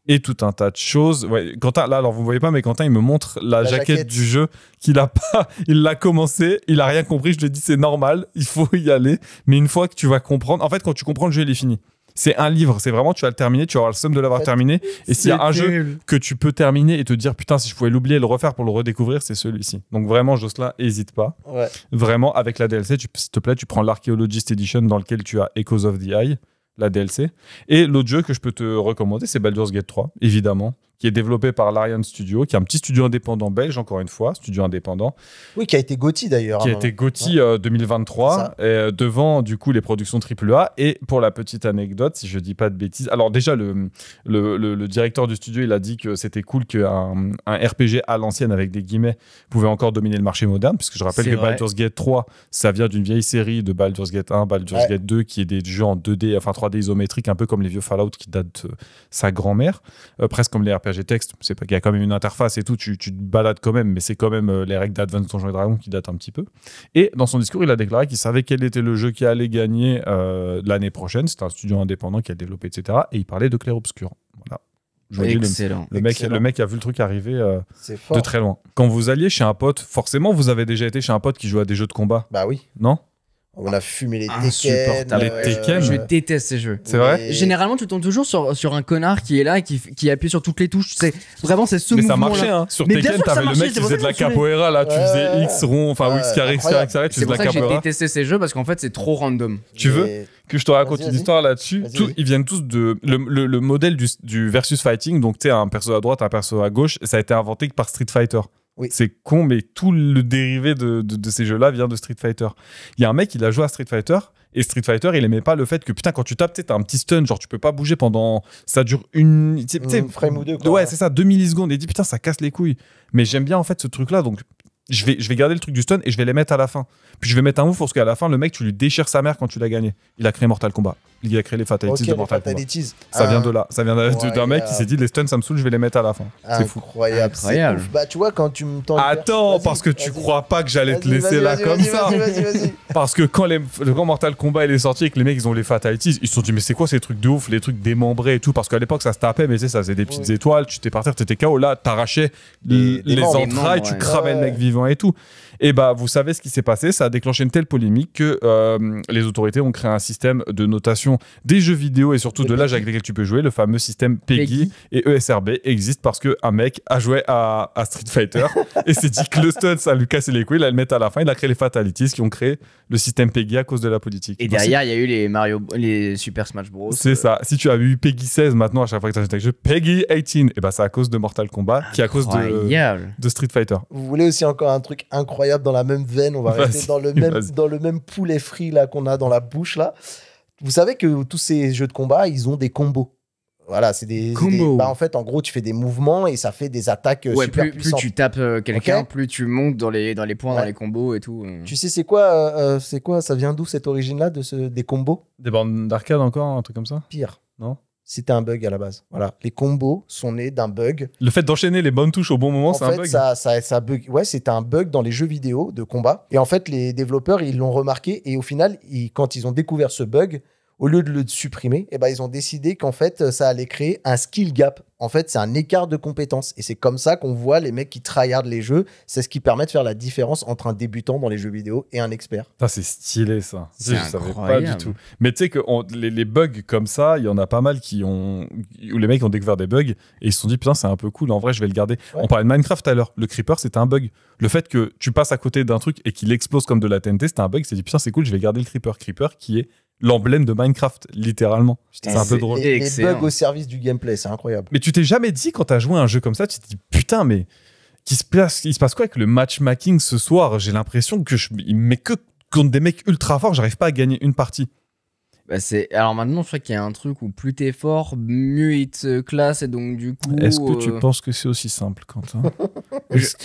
et tout un tas de choses. Ouais, Quentin, là, alors vous ne voyez pas, mais Quentin, il me montre la jaquette du jeu qu'il a pas. Il l'a commencé, il a rien compris. Je lui ai dit, c'est normal, il faut y aller. Mais une fois que tu vas comprendre, en fait, quand tu comprends le jeu, il est fini. C'est un livre, c'est vraiment, tu vas le terminer, tu vas avoir le somme de l'avoir terminé. Et s'il y a un jeu que tu peux terminer et te dire, putain, si je pouvais l'oublier et le refaire pour le redécouvrir, c'est celui-ci. Donc vraiment, Jocelyn, hésite pas. Ouais. Vraiment, avec la DLC, s'il te plaît, tu prends l'Archaeologist Edition dans lequel tu as Echoes of the Eye, la DLC. Et l'autre jeu que je peux te recommander, c'est Baldur's Gate 3, évidemment, qui est développé par Larian Studio, qui est un petit studio indépendant belge, encore une fois, studio indépendant. Oui, qui a été GOTY d'ailleurs. Qui a été GOTY 2023, devant du coup les productions AAA. Et pour la petite anecdote, si je dis pas de bêtises, alors déjà le directeur du studio, il a dit que c'était cool qu'un RPG à l'ancienne, avec des guillemets, pouvait encore dominer le marché moderne, puisque je rappelle que Baldur's Gate 3, ça vient d'une vieille série de Baldur's Gate 1, Baldur's Gate 2, qui est des jeux en 2D, enfin 3D isométrique, un peu comme les vieux Fallout qui datent de sa grand-mère, presque comme les RPG texte, c'est pas qu'il y a quand même une interface et tout, tu te balades quand même, mais c'est quand même les règles d'Advanced Donjons & Dragons qui datent un petit peu. Et dans son discours, il a déclaré qu'il savait quel était le jeu qui allait gagner l'année prochaine. C'était un studio indépendant qui a développé, etc. Et il parlait de Clair Obscur. Voilà. Excellent. Le mec a vu le truc arriver de très loin. Quand vous alliez chez un pote, forcément, vous avez déjà été chez un pote qui joue à des jeux de combat. Bah oui. Non ? On a fumé les Tekken. Les Tekken. Je déteste ces jeux. C'est vrai. Généralement, tu tombes toujours sur un connard qui est là et qui appuie sur toutes les touches. C'est vraiment c'est ce mouvement. Mais ça marchait, hein. Sur Tekken, t'avais le mec qui faisait de la capoeira, là, tu faisais X rond, enfin X carré, tu faisais de la capoeira. C'est pour ça que j'ai détesté ces jeux parce qu'en fait, c'est trop random. Tu veux que je te raconte une histoire là-dessus? Ils viennent tous de le modèle du versus fighting, donc tu sais, un perso à droite, un perso à gauche, ça a été inventé par Street Fighter. Oui. C'est con, mais tout le dérivé de ces jeux-là vient de Street Fighter. Il y a un mec, il a joué à Street Fighter, et Street Fighter, il aimait pas le fait que, putain, quand tu tapes, t'as un petit stun, genre tu peux pas bouger pendant... Ça dure une frame ou deux, quoi. Ouais, c'est ça, 2 millisecondes. Et il dit, putain, ça casse les couilles. Mais j'aime bien, en fait, ce truc-là, donc... Je vais garder le truc du stun et je vais les mettre à la fin. Puis je vais mettre un move parce qu'à la fin, le mec, tu lui déchires sa mère quand tu l'as gagné. Il a créé Mortal Kombat. Il a créé les Fatalities de Mortal Kombat. Ça vient de là. Ça vient d'un mec qui s'est dit, les stuns, ça me saoule, je vais les mettre à la fin. C'est fou. Incroyable. Bah, tu vois, quand tu me tends. Attends, parce que tu crois pas que j'allais te laisser là comme ça. Parce que quand Mortal Kombat il est sorti et que les mecs, ils ont les Fatalities, ils se sont dit, mais c'est quoi ces trucs de ouf, les trucs démembrés et tout. Parce qu'à l'époque, ça se tapait, mais tu sais, ça faisait des petites étoiles. Tu t'es par terre, t'étais KO. Là, t'arrachais les entrailles, tu cramais le mec vivant et tout. Et bah, vous savez ce qui s'est passé, ça a déclenché une telle polémique que les autorités ont créé un système de notation des jeux vidéo et surtout de l'âge avec lesquels tu peux jouer. Le fameux système PEGI et ESRB existe parce qu'un mec a joué à Street Fighter et s'est dit que le stun, ça lui cassait les couilles, il a le mettre à la fin, il a créé les Fatalities qui ont créé le système PEGI à cause de la politique. Et derrière, il y a eu les Super Smash Bros. C'est ça. Si tu as eu PEGI 16 maintenant, à chaque fois que tu achètes un jeu, PEGI 18, et bah c'est à cause de Mortal Kombat qui est à cause de Street Fighter. Vous voulez aussi encore un truc incroyable dans la même veine, on va rester dans le même poulet frit là qu'on a dans la bouche là. Vous savez que tous ces jeux de combat, ils ont des combos. Voilà, c'est des combos. Bah en fait, en gros, tu fais des mouvements et ça fait des attaques super puissantes. Plus tu tapes quelqu'un, plus tu montes dans les points, dans les combos et tout. Tu sais c'est quoi ça vient d'où cette origine là des combos? Des bornes d'arcade encore, un truc comme ça? Pire. Non? C'était un bug à la base. Voilà, les combos sont nés d'un bug. Le fait d'enchaîner les bonnes touches au bon moment, c'est un bug. Ça bug. Ouais, c'était un bug dans les jeux vidéo de combat. Et en fait, les développeurs, ils l'ont remarqué. Et au final, quand ils ont découvert ce bug, au lieu de le supprimer, ils ont décidé qu'en fait, ça allait créer un skill gap. En fait, c'est un écart de compétences. Et c'est comme ça qu'on voit les mecs qui tryhardent les jeux. C'est ce qui permet de faire la différence entre un débutant dans les jeux vidéo et un expert. Ça, c'est stylé, ça. Je savais pas du tout. Mais tu sais que les bugs comme ça, il y en a pas mal où les mecs ont découvert des bugs et ils se sont dit, putain, c'est un peu cool. En vrai, je vais le garder. Ouais. On parlait de Minecraft tout à l'heure. Le creeper, c'était un bug. Le fait que tu passes à côté d'un truc et qu'il explose comme de la TNT, c'était un bug. C'est dit, putain, c'est cool, je vais garder le creeper. Creeper qui est l'emblème de Minecraft, littéralement. C'est un peu drôle. Les bugs au service du gameplay, c'est incroyable. Mais tu t'es jamais dit, quand t'as joué à un jeu comme ça, tu te dis, putain, mais il se passe quoi avec le matchmaking ce soir? J'ai l'impression que il met que contre des mecs ultra forts, j'arrive pas à gagner une partie. Alors maintenant, je crois qu'il y a un truc où plus t'es fort, mieux il te classe et donc du coup... Est-ce que tu penses que c'est aussi simple, Quentin?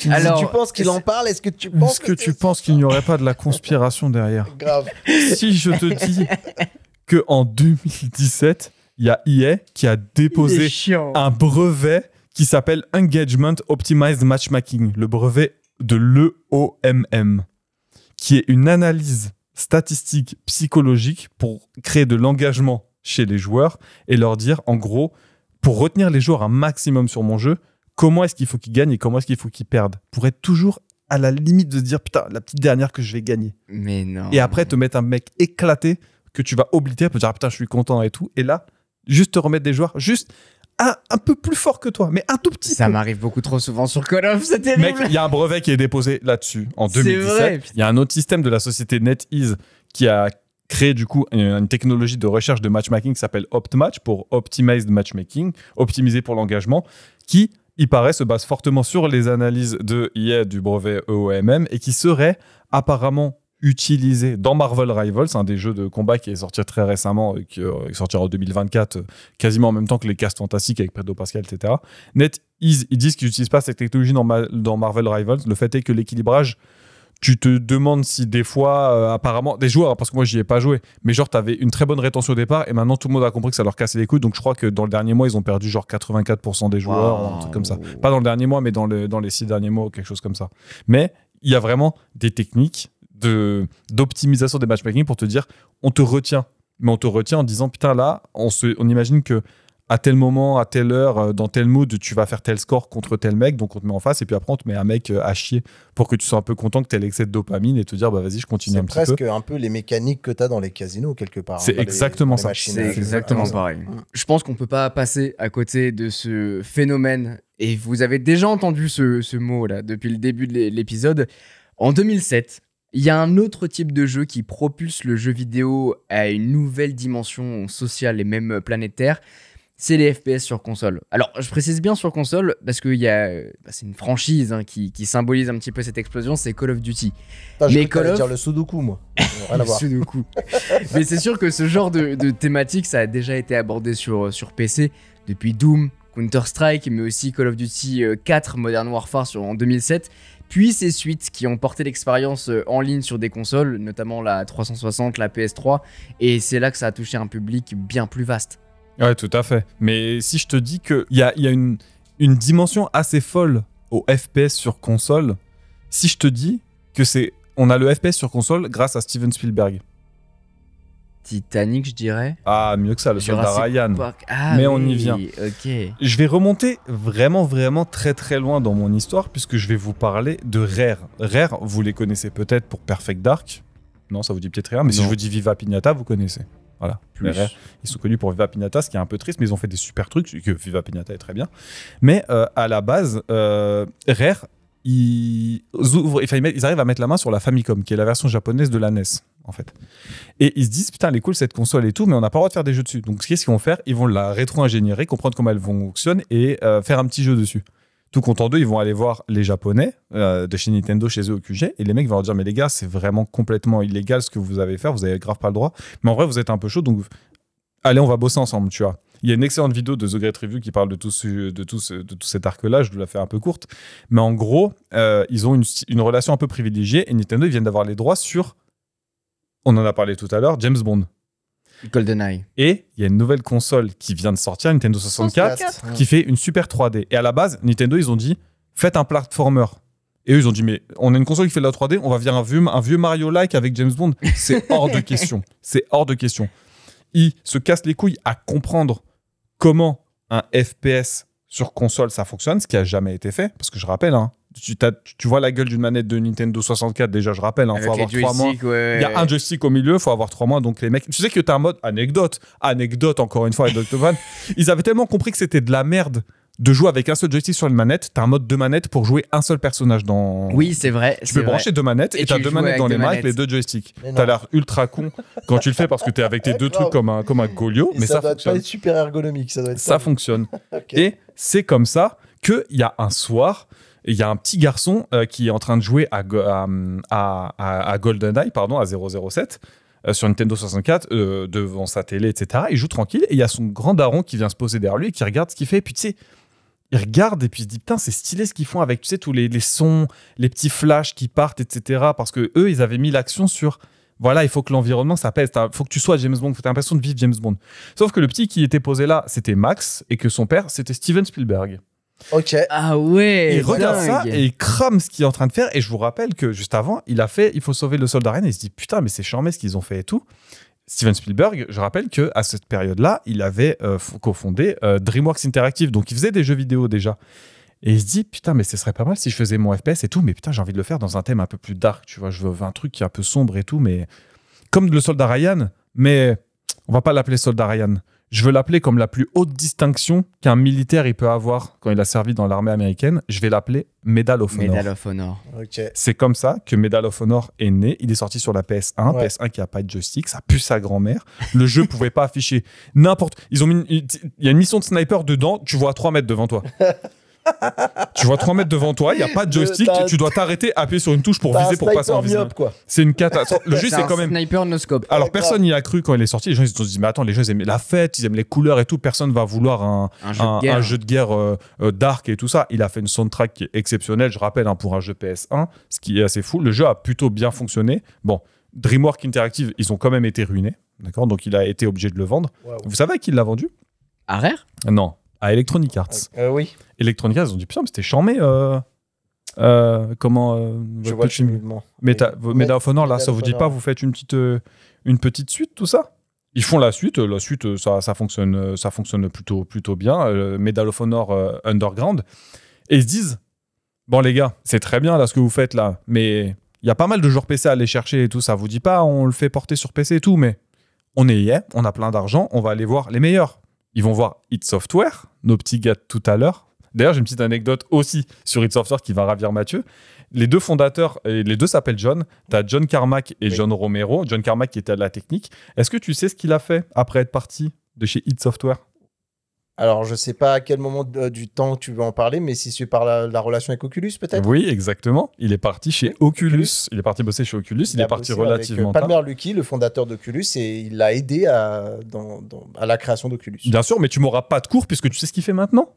Alors, si tu penses qu'il en parle, est-ce que tu penses qu'il n'y aurait pas de la conspiration derrière? Grave. Si je te dis qu'en 2017, il y a EA qui a déposé un brevet qui s'appelle Engagement Optimized Matchmaking, le brevet de l'EOMM, qui est une analyse statistique psychologique pour créer de l'engagement chez les joueurs et leur dire, en gros, pour retenir les joueurs un maximum sur mon jeu, comment est-ce qu'il faut qu'ils gagnent et comment est-ce qu'il faut qu'ils perdent, pour être toujours à la limite de se dire, putain, la petite dernière que je vais gagner. Mais non. Et après, te mettre un mec éclaté que tu vas oblitérer pour dire ah, putain, je suis content et tout. Et là, juste te remettre des joueurs, juste un peu plus fort que toi, mais un tout petit Ça peu. m'arrive beaucoup trop souvent sur Call of, c'est terrible. Mec, il y a un brevet qui est déposé là-dessus en C'est 2017. vrai. Il y a un autre système de la société NetEase qui a créé du coup une technologie de recherche de matchmaking qui s'appelle OptMatch pour Optimized Matchmaking, optimisé pour l'engagement, qui, il paraît, se base fortement sur les analyses de IA du brevet EOMM et qui serait apparemment utilisé dans Marvel Rivals, un des jeux de combat qui est sorti très récemment, qui sortira en 2024, quasiment en même temps que les castes fantastiques avec Pedro Pascal, etc. NetEase, ils disent qu'ils n'utilisent pas cette technologie dans Marvel Rivals. Le fait est que l'équilibrage, tu te demandes si des fois, apparemment, des joueurs, parce que moi j'y ai pas joué, mais genre t'avais une très bonne rétention au départ et maintenant tout le monde a compris que ça leur cassait les couilles. Donc je crois que dans le dernier mois, ils ont perdu genre 84% des joueurs, un truc comme ça. Pas dans le dernier mois, mais dans les 6 derniers mois ou quelque chose comme ça. Mais il y a vraiment des techniques d'optimisation des matchmaking pour te dire on te retient, mais on te retient en disant putain là, on imagine que à tel moment, à telle heure, dans tel mood, tu vas faire tel score contre tel mec, donc on te met en face, et puis après on te met un mec à chier pour que tu sois un peu content que tu aies l'excès de dopamine et te dire bah vas-y, je continue un petit peu. C'est presque un peu les mécaniques que tu as dans les casinos quelque part. C'est exactement ça. C'est exactement pareil. Je pense qu'on peut pas passer à côté de ce phénomène, et vous avez déjà entendu ce mot-là depuis le début de l'épisode. En 2007, il y a un autre type de jeu qui propulse le jeu vidéo à une nouvelle dimension sociale et même planétaire. C'est les FPS sur console. Alors, je précise bien sur console parce que c'est une franchise qui symbolise un petit peu cette explosion, c'est Call of Duty. Mais Call of... dire le Sudoku, moi. Le Sudoku. Mais c'est sûr que ce genre de thématique, ça a déjà été abordé sur PC depuis Doom, Counter-Strike, mais aussi Call of Duty 4 Modern Warfare en 2007. Puis ces suites qui ont porté l'expérience en ligne sur des consoles, notamment la 360, la PS3, et c'est là que ça a touché un public bien plus vaste. Ouais, tout à fait. Mais si je te dis qu'il y a une dimension assez folle au FPS sur console, si je te dis que on a le FPS sur console grâce à Steven Spielberg. Titanic, je dirais. Ah, mieux que ça, le soldat Ryan. Ah, mais oui, on y vient. Ok. Je vais remonter vraiment, vraiment très, très loin dans mon histoire puisque je vais vous parler de Rare. Rare, vous les connaissez peut-être pour Perfect Dark. Non, ça vous dit peut-être rien, mais si je vous dis Viva Pinata, vous connaissez. Voilà. Rare, ils sont connus pour Viva Pinata, ce qui est un peu triste, mais ils ont fait des super trucs, que Viva Pinata est très bien. Mais à la base, Rare, ils arrivent à mettre la main sur la Famicom, qui est la version japonaise de la NES, en fait. Et ils se disent, putain, elle est cool cette console et tout, mais on n'a pas le droit de faire des jeux dessus. Donc, qu'est-ce qu'ils vont faire ? Ils vont la rétro-ingénierer, comprendre comment elle fonctionne et faire un petit jeu dessus. Tout content d'eux, ils vont aller voir les Japonais de chez Nintendo, chez eux au QG, et les mecs vont leur dire, mais les gars, c'est vraiment complètement illégal ce que vous avez fait, vous avez grave pas le droit. Mais en vrai, vous êtes un peu chaud, donc allez, on va bosser ensemble, tu vois. Il y a une excellente vidéo de The Great Review qui parle de tout cet arc-là. Je vous la fais un peu courte. Mais en gros, ils ont une relation un peu privilégiée et Nintendo, ils viennent d'avoir les droits sur, on en a parlé tout à l'heure, James Bond. GoldenEye. Et il y a une nouvelle console qui vient de sortir, Nintendo 64, qui fait une super 3D. Et à la base, Nintendo, ils ont dit, faites un platformer. Et eux, ils ont dit, mais on a une console qui fait de la 3D, on va faire un vieux Mario-like avec James Bond. C'est hors de question. C'est hors de question. Ils se cassent les couilles à comprendre comment un FPS sur console ça fonctionne, ce qui a jamais été fait, parce que je rappelle, hein, tu vois la gueule d'une manette de Nintendo 64, déjà je rappelle, il faut avoir 3 mois. Ouais. Il y a un joystick au milieu, il faut avoir 3 mois, donc les mecs, tu sais que tu as un mode anecdote encore une fois avec Dr. Van, ils avaient tellement compris que c'était de la merde de jouer avec un seul joystick sur une manette, t'as un mode 2 manettes pour jouer un seul personnage dans... Oui, c'est vrai. Tu peux brancher 2 manettes et t'as 2 manettes dans les mains avec les 2 joysticks. T'as l'air ultra con quand tu le fais parce que t'es avec tes 2 trucs comme un Golio, mais ça doit fonctionne. Pas être super ergonomique, ça doit être ça fonctionne. Okay. Et c'est comme ça qu'il y a un soir, il y a un petit garçon qui est en train de jouer à GoldenEye, à 007, sur Nintendo 64, devant sa télé, etc. Il joue tranquille et il y a son grand daron qui vient se poser derrière lui et qui regarde ce qu'il fait. Et puis tu sais, il regarde et puis il se dit putain, c'est stylé ce qu'ils font avec, tu sais, tous les sons, les petits flashs qui partent, etc. Parce que eux, ils avaient mis l'action sur voilà, il faut que l'environnement ça pèse, il faut que tu sois James Bond, tu as l'impression de vivre James Bond. Sauf que le petit qui était posé là, c'était Max et que son père, c'était Steven Spielberg. Ok. Ah ouais. Il regarde ça et il crame ce qu'il est en train de faire. Et je vous rappelle que juste avant, il a fait Il faut sauver le soldat Ryan et il se dit putain, mais c'est charmé ce qu'ils ont fait et tout. Steven Spielberg, je rappelle qu'à cette période-là, il avait cofondé DreamWorks Interactive, donc il faisait des jeux vidéo déjà. Et il se dit putain, mais ce serait pas mal si je faisais mon FPS et tout, mais putain, j'ai envie de le faire dans un thème un peu plus dark, tu vois. Je veux un truc qui est un peu sombre et tout, mais comme le soldat Ryan, mais on va pas l'appeler soldat Ryan. Je veux l'appeler comme la plus haute distinction qu'un militaire il peut avoir quand il a servi dans l'armée américaine. Je vais l'appeler Medal of Honor. Medal of Honor. Ok. C'est comme ça que Medal of Honor est né. Il est sorti sur la PS1. Ouais. PS1 qui n'a pas de joystick. Ça pue sa grand-mère. Le jeu pouvait pas afficher n'importe... Il y a une mission de sniper dedans. Tu vois à 3 mètres devant toi. Tu vois 3 mètres devant toi. Il n'y a pas de joystick. Tu dois t'arrêter, appuyer sur une touche pour viser, pour passer en visible. C'est une catastrophe. Le jeu, c'est quand même... sniper no scope. Alors, personne n'y a cru quand il est sorti. Les gens ils se sont dit, mais attends, les gens, ils aiment la fête, ils aiment les couleurs et tout. Personne va vouloir un jeu de guerre dark et tout ça. Il a fait une soundtrack qui est exceptionnelle, je rappelle, pour un jeu PS1, ce qui est assez fou. Le jeu a plutôt bien fonctionné. Bon, DreamWorks Interactive, ils ont quand même été ruinés. D'accord ? Donc, il a été obligé de le vendre. Wow. Vous savez à qui il l'a vendu ? À Rare ? Non, à Electronic Arts. Oui. Electronic Arts, ils ont dit, putain, mais c'était charmé. Je vois Medal of Honor, là, ça vous dit pas, vous faites une petite suite, tout ça ? Ils font la suite, ça fonctionne plutôt bien, Medal of Honor Underground, et ils se disent, bon les gars, c'est très bien là ce que vous faites là, mais il y a pas mal de joueurs PC à aller chercher et tout, ça vous dit pas, on le fait porter sur PC et tout, mais on est hier, on a plein d'argent, on va aller voir les meilleurs. Ils vont voir id Software, nos petits gars de tout à l'heure. D'ailleurs, j'ai une petite anecdote aussi sur id Software qui va ravir Mathieu. Les deux fondateurs, les deux s'appellent John. Tu as John Carmack et John Romero. John Carmack qui était à la technique. Est-ce que tu sais ce qu'il a fait après être parti de chez id Software ? Alors, je sais pas à quel moment du temps tu veux en parler, mais si c'est par la relation avec Oculus, peut-être ? Oui, exactement. Il est parti chez Oculus. Il est parti bosser chez Oculus. Il est parti relativement tard. Palmer Luckey, le fondateur d'Oculus, et il l'a aidé à la création d'Oculus. Bien sûr, mais tu m'auras pas de cours puisque tu sais ce qu'il fait maintenant.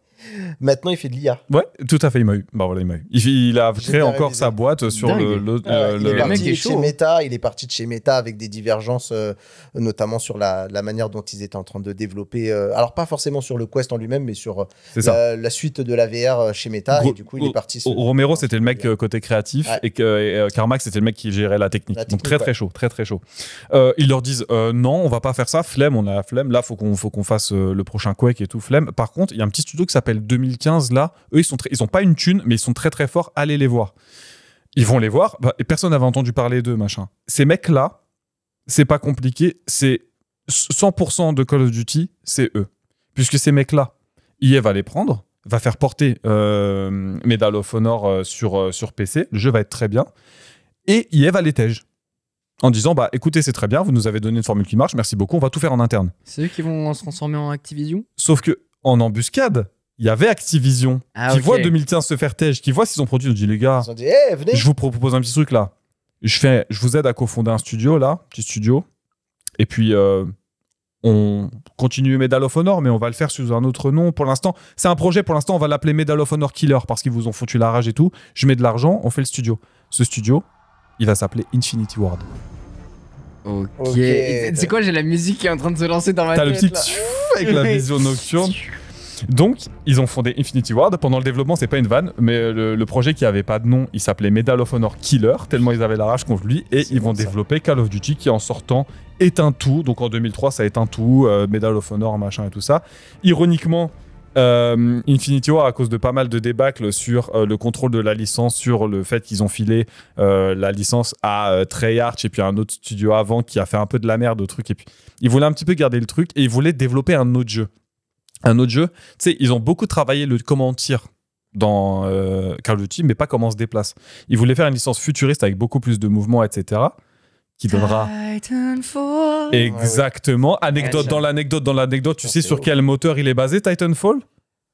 Maintenant, il fait de l'IA. Ouais, tout à fait, il m'a eu. Bah voilà, il m'a eu. Il a créé encore sa boîte sur il est parti de chez Meta avec des divergences, notamment sur la manière dont ils étaient en train de développer. Alors, pas forcément sur le Quest en lui-même, mais sur la suite de la VR chez Meta. Et du coup, il est parti. Romero, c'était le mec côté créatif, et Carmack, c'était le mec qui gérait la technique. Donc très chaud, très chaud. Ils leur disent non, on va pas faire ça. Flemme, on a la flemme. Là, faut qu'on fasse le prochain Quake et tout. Flemme. Par contre, il y a un petit studio qui s'appelle 2015 là. Eux, ils ont pas une thune, mais ils sont très forts. Allez les voir. Ils vont les voir. Et personne n'avait entendu parler d'eux, machin. Ces mecs là, c'est pas compliqué. C'est 100% de Call of Duty, c'est eux. Puisque ces mecs là, EA va les prendre, va faire porter Medal of Honor sur PC. Le jeu va être très bien. Et EA va les tège. En disant, écoutez, c'est très bien, vous nous avez donné une formule qui marche, merci beaucoup, on va tout faire en interne. C'est eux qui vont se transformer en Activision ? Sauf que en embuscade, il y avait Activision qui voit 2015 se faire tège, qui voit s'ils ont produit, ils ont dit, les gars, venez. je vous propose un petit truc là. Je vous aide à cofonder un studio là, petit studio. Et puis, on continue Medal of Honor, mais on va le faire sous un autre nom. Pour l'instant, c'est un projet, pour l'instant, on va l'appeler Medal of Honor Killer parce qu'ils vous ont foutu la rage et tout. Je mets de l'argent, on fait le studio. Ce studio, il va s'appeler Infinity Ward. Ok. C'est quoi, j'ai la musique qui est en train de se lancer dans ma tête. T'as le petit avec la vision nocturne. Donc, ils ont fondé Infinity Ward. Pendant le développement, c'est pas une vanne, mais le projet qui avait pas de nom, il s'appelait Medal of Honor Killer, tellement ils avaient la rage contre lui. Et ils vont développer Call of Duty qui, en sortant, est un tout. Donc en 2003, ça est un tout. Medal of Honor, machin et tout ça. Ironiquement, Infinity Ward, à cause de pas mal de débâcles sur le contrôle de la licence, sur le fait qu'ils ont filé la licence à Treyarch et puis à un autre studio avant qui a fait un peu de la merde au truc. Et puis ils voulaient un petit peu garder le truc et ils voulaient développer un autre jeu. Tu sais, ils ont beaucoup travaillé le comment on tire dans Call of Duty, mais pas comment on se déplace. Ils voulaient faire une licence futuriste avec beaucoup plus de mouvements, etc. Qui donnera... Titanfall. Exactement. Anecdote dans l'anecdote. Tu sais sur quel moteur il est basé, Titanfall ?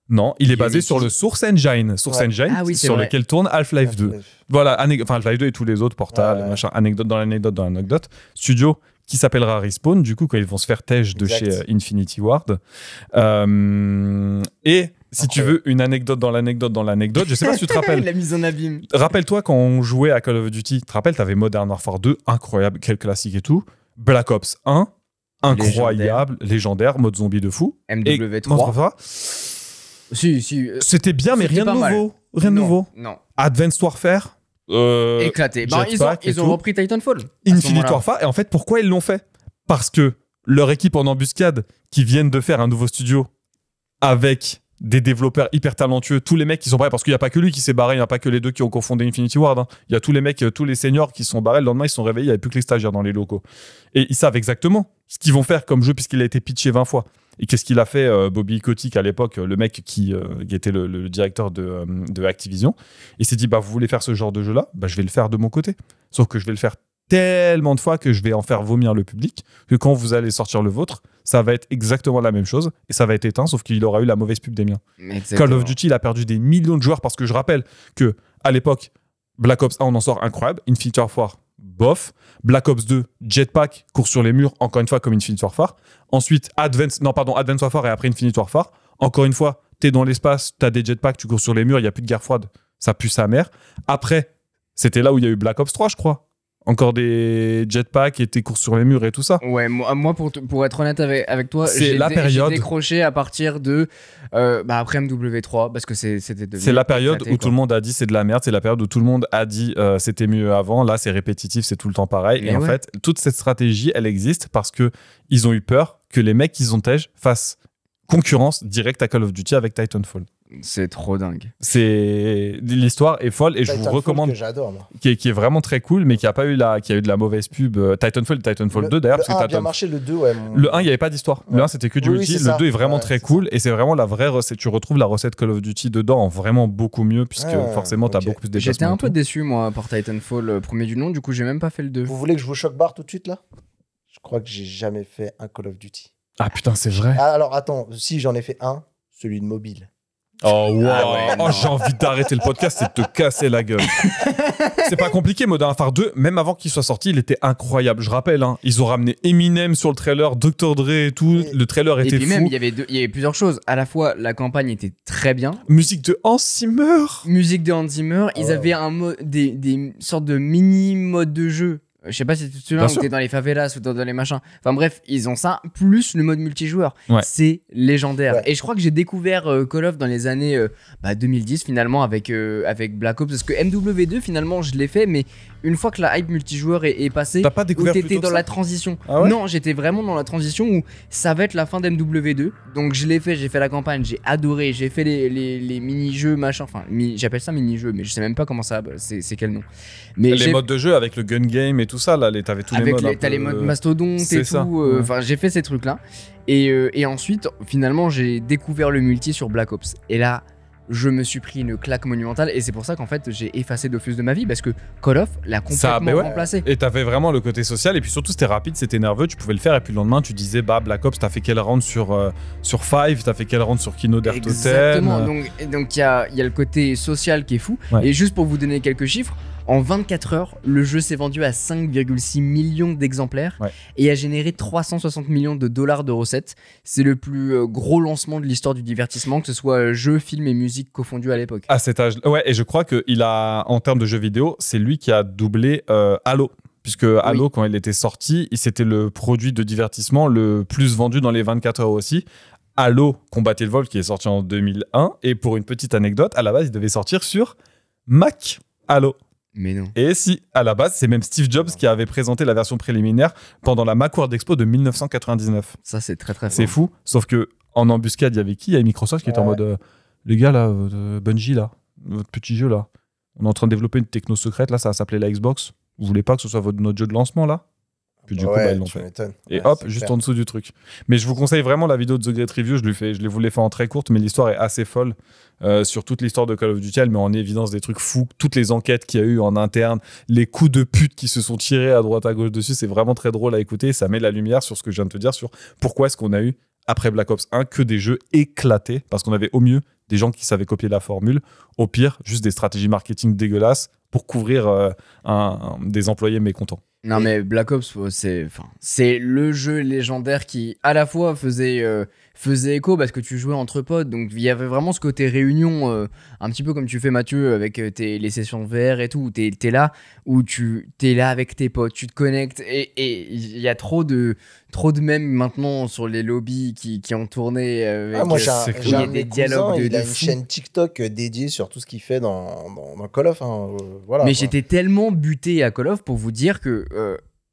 Non, il est basé sur le Source Engine. Sur lequel tourne Half-Life 2. Voilà, Half-Life 2 et tous les autres, Portal, machin, anecdote dans l'anecdote. Studio qui s'appellera Respawn, du coup, quand ils vont se faire tège de chez Infinity Ward. Et si tu veux une anecdote dans l'anecdote, je sais pas si tu te rappelles. La mise en abîme. Rappelle-toi quand on jouait à Call of Duty, tu te rappelles, t'avais Modern Warfare 2, incroyable, quel classique et tout. Black Ops 1, incroyable, légendaire, mode zombie de fou. MW3. C'était bien, mais rien de nouveau. Rien de nouveau. Non. Advanced Warfare. Éclaté. Ils ont repris Titanfall. Infinite Warfare. Et en fait, pourquoi ils l'ont fait ? Parce que leur équipe en embuscade, qui viennent de faire un nouveau studio avec des développeurs hyper talentueux, tous les mecs qui sont barrés, parce qu'il n'y a pas que lui qui s'est barré, il n'y a pas que les deux qui ont cofondé Infinity Ward, hein. Il y a tous les mecs, tous les seniors qui sont barrés, le lendemain ils se sont réveillés, il n'y avait plus que les stagiaires dans les locaux. Et ils savent exactement ce qu'ils vont faire comme jeu puisqu'il a été pitché 20 fois. Et qu'est-ce qu'il a fait, Bobby Kotick à l'époque, le mec qui était le directeur de Activision. Il s'est dit, bah, vous voulez faire ce genre de jeu-là, bah, je vais le faire de mon côté. Sauf que je vais le faire tellement de fois que je vais en faire vomir le public, que quand vous allez sortir le vôtre, ça va être exactement la même chose, et ça va être éteint, sauf qu'il aura eu la mauvaise pub des miens. Exactement. Call of Duty, il a perdu des millions de joueurs, parce que je rappelle que à l'époque, Black Ops 1, on en sort incroyable, Infinity Warfare, bof, Black Ops 2, Jetpack, court sur les murs, encore une fois comme Infinity Warfare. Ensuite, Advanced Warfare et après Infinity Warfare. Encore une fois, t'es dans l'espace, t'as des jetpacks, tu cours sur les murs, il n'y a plus de guerre froide, ça pue sa mère. Après, c'était là où il y a eu Black Ops 3, je crois. Encore des jetpacks et tes courses sur les murs et tout ça. Ouais, moi pour être honnête avec toi, c'est la période. J'ai décroché à partir de après MW3 parce que c'était devenu. C'est la période où tout le monde a dit c'est de la merde. C'est la période où tout le monde a dit c'était mieux avant. Là, c'est répétitif, c'est tout le temps pareil. Et en fait, toute cette stratégie, elle existe parce que ils ont eu peur que les mecs qu'ils ont tège fassent concurrence directe à Call of Duty avec Titanfall. C'est trop dingue. L'histoire est folle et je vous recommande, que j'adore, moi. Qui est vraiment très cool, mais qui a eu de la mauvaise pub. Titanfall 2 d'ailleurs. Le 1 a bien marché, le 2, ouais. Le 1, il n'y avait pas d'histoire. Le 1, c'était que du multi. Le 2 est vraiment très cool et c'est vraiment la vraie recette. Tu retrouves la recette Call of Duty dedans en vraiment beaucoup mieux, puisque forcément, tu as beaucoup plus de déplacements. J'étais un peu déçu, moi, par Titanfall, premier du nom. Du coup, j'ai même pas fait le 2. Vous voulez que je vous choque barre tout de suite, là? Je crois que j'ai jamais fait un Call of Duty. Ah putain, c'est vrai. Alors, attends, si j'en ai fait un, celui de mobile. Oh, wow. J'ai envie d'arrêter le podcast et de te casser la gueule. C'est pas compliqué, Modern Warfare 2, même avant qu'il soit sorti, il était incroyable. Je rappelle, hein, ils ont ramené Eminem sur le trailer, Dr. Dre et tout. Le trailer était fou. Et puis même, il y avait plusieurs choses. À la fois, la campagne était très bien. Musique de Hans Zimmer. Ils avaient des sortes de mini modes de jeu. Je sais pas si tu te souviens, où t'es dans les favelas ou dans les machins. Enfin bref, ils ont ça, plus le mode multijoueur. Ouais. C'est légendaire. Ouais. Et je crois que j'ai découvert Call of dans les années 2010 finalement avec Black Ops. Parce que MW2 finalement je l'ai fait, mais une fois que la hype multijoueur est passée, t'as pas découvert où t'étais dans la transition. Ah ouais. Non, j'étais vraiment dans la transition où ça va être la fin d'MW2. Donc je l'ai fait, j'ai fait la campagne, j'ai adoré, j'ai fait les mini-jeux, machin. Enfin, j'appelle ça mini-jeux, mais je sais même pas comment ça, c'est quel nom. Mais les modes de jeu avec le gun game et tout ça, là, t'avais tous les modes. T'as les modes mastodonte et tout. Enfin, j'ai fait ces trucs-là. Et ensuite, finalement, j'ai découvert le multi sur Black Ops. Et là, je me suis pris une claque monumentale. Et c'est pour ça qu'en fait, j'ai effacé Dofus de ma vie. Parce que Call of l'a complètement remplacé. Et t'avais vraiment le côté social. Et puis surtout, c'était rapide, c'était nerveux. Tu pouvais le faire. Et puis le lendemain, tu disais, bah, Black Ops, t'as fait quel round sur Five, t'as fait quel round sur Kino d'Air Totem. Exactement. Donc, il y a le côté social qui est fou. Ouais. Et juste pour vous donner quelques chiffres, en 24 heures, le jeu s'est vendu à 5,6 millions d'exemplaires et a généré 360 millions de dollars de recettes. C'est le plus gros lancement de l'histoire du divertissement, que ce soit jeux, films et musique confondus à l'époque. À cet âge, ouais, et je crois qu'il a, en termes de jeux vidéo, c'est lui qui a doublé Halo. Puisque Halo, quand il était sorti, c'était le produit de divertissement le plus vendu dans les 24 heures aussi. Halo Combat Evolved qui est sorti en 2001. Et pour une petite anecdote, à la base, il devait sortir sur Mac Halo. Mais non. Et si, à la base, c'est même Steve Jobs qui avait présenté la version préliminaire pendant la Macworld Expo de 1999. Ça, c'est très très fort. C'est fou. Sauf que en embuscade, il y avait qui ? Il y avait Microsoft qui était en mode les gars là, Bungie là, votre petit jeu là, on est en train de développer une techno secrète là, ça va s'appelait la Xbox. Vous voulez pas que ce soit notre jeu de lancement là ? Puis du coup, ils l'ont fait. Et hop, juste en dessous du truc. Mais je vous conseille vraiment la vidéo de The Great Review. Je vous l'ai fait en très courte, mais l'histoire est assez folle. Sur toute l'histoire de Call of Duty, elle met en évidence des trucs fous. Toutes les enquêtes qu'il y a eu en interne, les coups de pute qui se sont tirés à droite à gauche dessus, c'est vraiment très drôle à écouter. Ça met la lumière sur ce que je viens de te dire, sur pourquoi est-ce qu'on a eu, après Black Ops 1, que des jeux éclatés. Parce qu'on avait au mieux des gens qui savaient copier la formule. Au pire, juste des stratégies marketing dégueulasses pour couvrir des employés mécontents. Non mais Black Ops, c'est le jeu légendaire qui à la fois faisait écho parce que tu jouais entre potes, donc il y avait vraiment ce côté réunion, un petit peu comme tu fais Mathieu avec les sessions VR et tout, où t'es là, où t'es là avec tes potes, tu te connectes et il y a trop de mèmes maintenant sur les lobbies qui ont tourné avec moi j'ai des dialogues il a une chaîne TikTok dédiée sur tout ce qu'il fait dans Call of, voilà. Mais j'étais tellement buté à Call of pour vous dire que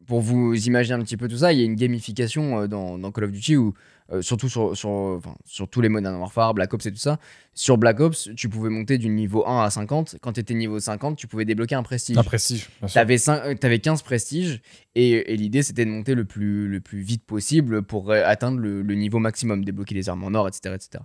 pour vous imaginer un petit peu tout ça, il y a une gamification dans Call of Duty où surtout sur tous les Modern Warfare, Black Ops et tout ça. Sur Black Ops, tu pouvais monter du niveau 1 à 50. Quand tu étais niveau 50, tu pouvais débloquer un prestige. Un prestige, bien sûr. T'avais 15 prestiges et l'idée c'était de monter le plus vite possible pour atteindre le niveau maximum, débloquer les armes en or, etc. etc.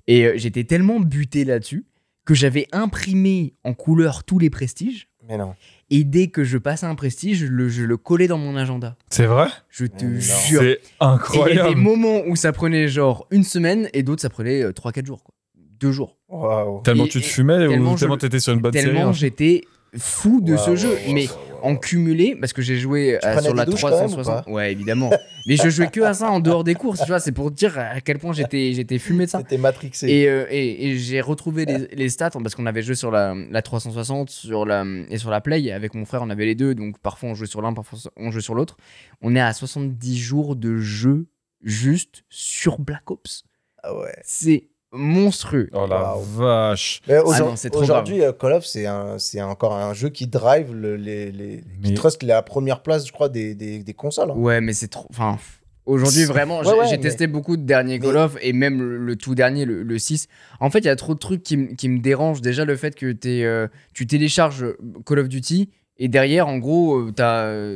Et j'étais tellement buté là-dessus que j'avais imprimé en couleur tous les prestiges. Mais non. Et dès que je passais un prestige, je le collais dans mon agenda. C'est vrai? Je te jure. C'est incroyable. Et il y a des moments où ça prenait genre une semaine et d'autres ça prenait 3-4 jours. Quoi. 2 jours. Waouh. Tellement tu te fumais ou tellement t'étais sur une bonne série? Tellement j'étais fou de ce jeu. Mais en cumulé, parce que j'ai joué sur la 360. Ouais, évidemment. Mais je jouais que à ça en dehors des courses. Tu vois, c'est pour dire à quel point j'étais fumé de ça. C'était matrixé. Et j'ai retrouvé les stats parce qu'on avait joué sur la 360 et sur la Play. Avec mon frère, on avait les deux. Donc parfois on jouait sur l'un, parfois on jouait sur l'autre. On est à 70 jours de jeu juste sur Black Ops. Ah ouais. C'est monstrueux. Oh la vache. Aujourd'hui, Call of, c'est encore un jeu qui drive qui trust la première place, je crois, des consoles. Hein. Ouais, mais c'est trop. Enfin, aujourd'hui, vraiment, j'ai testé beaucoup de derniers Call of et même le tout dernier, le 6. En fait, il y a trop de trucs qui me dérangent. Déjà, le fait que tu télécharges Call of Duty. Et derrière, en gros,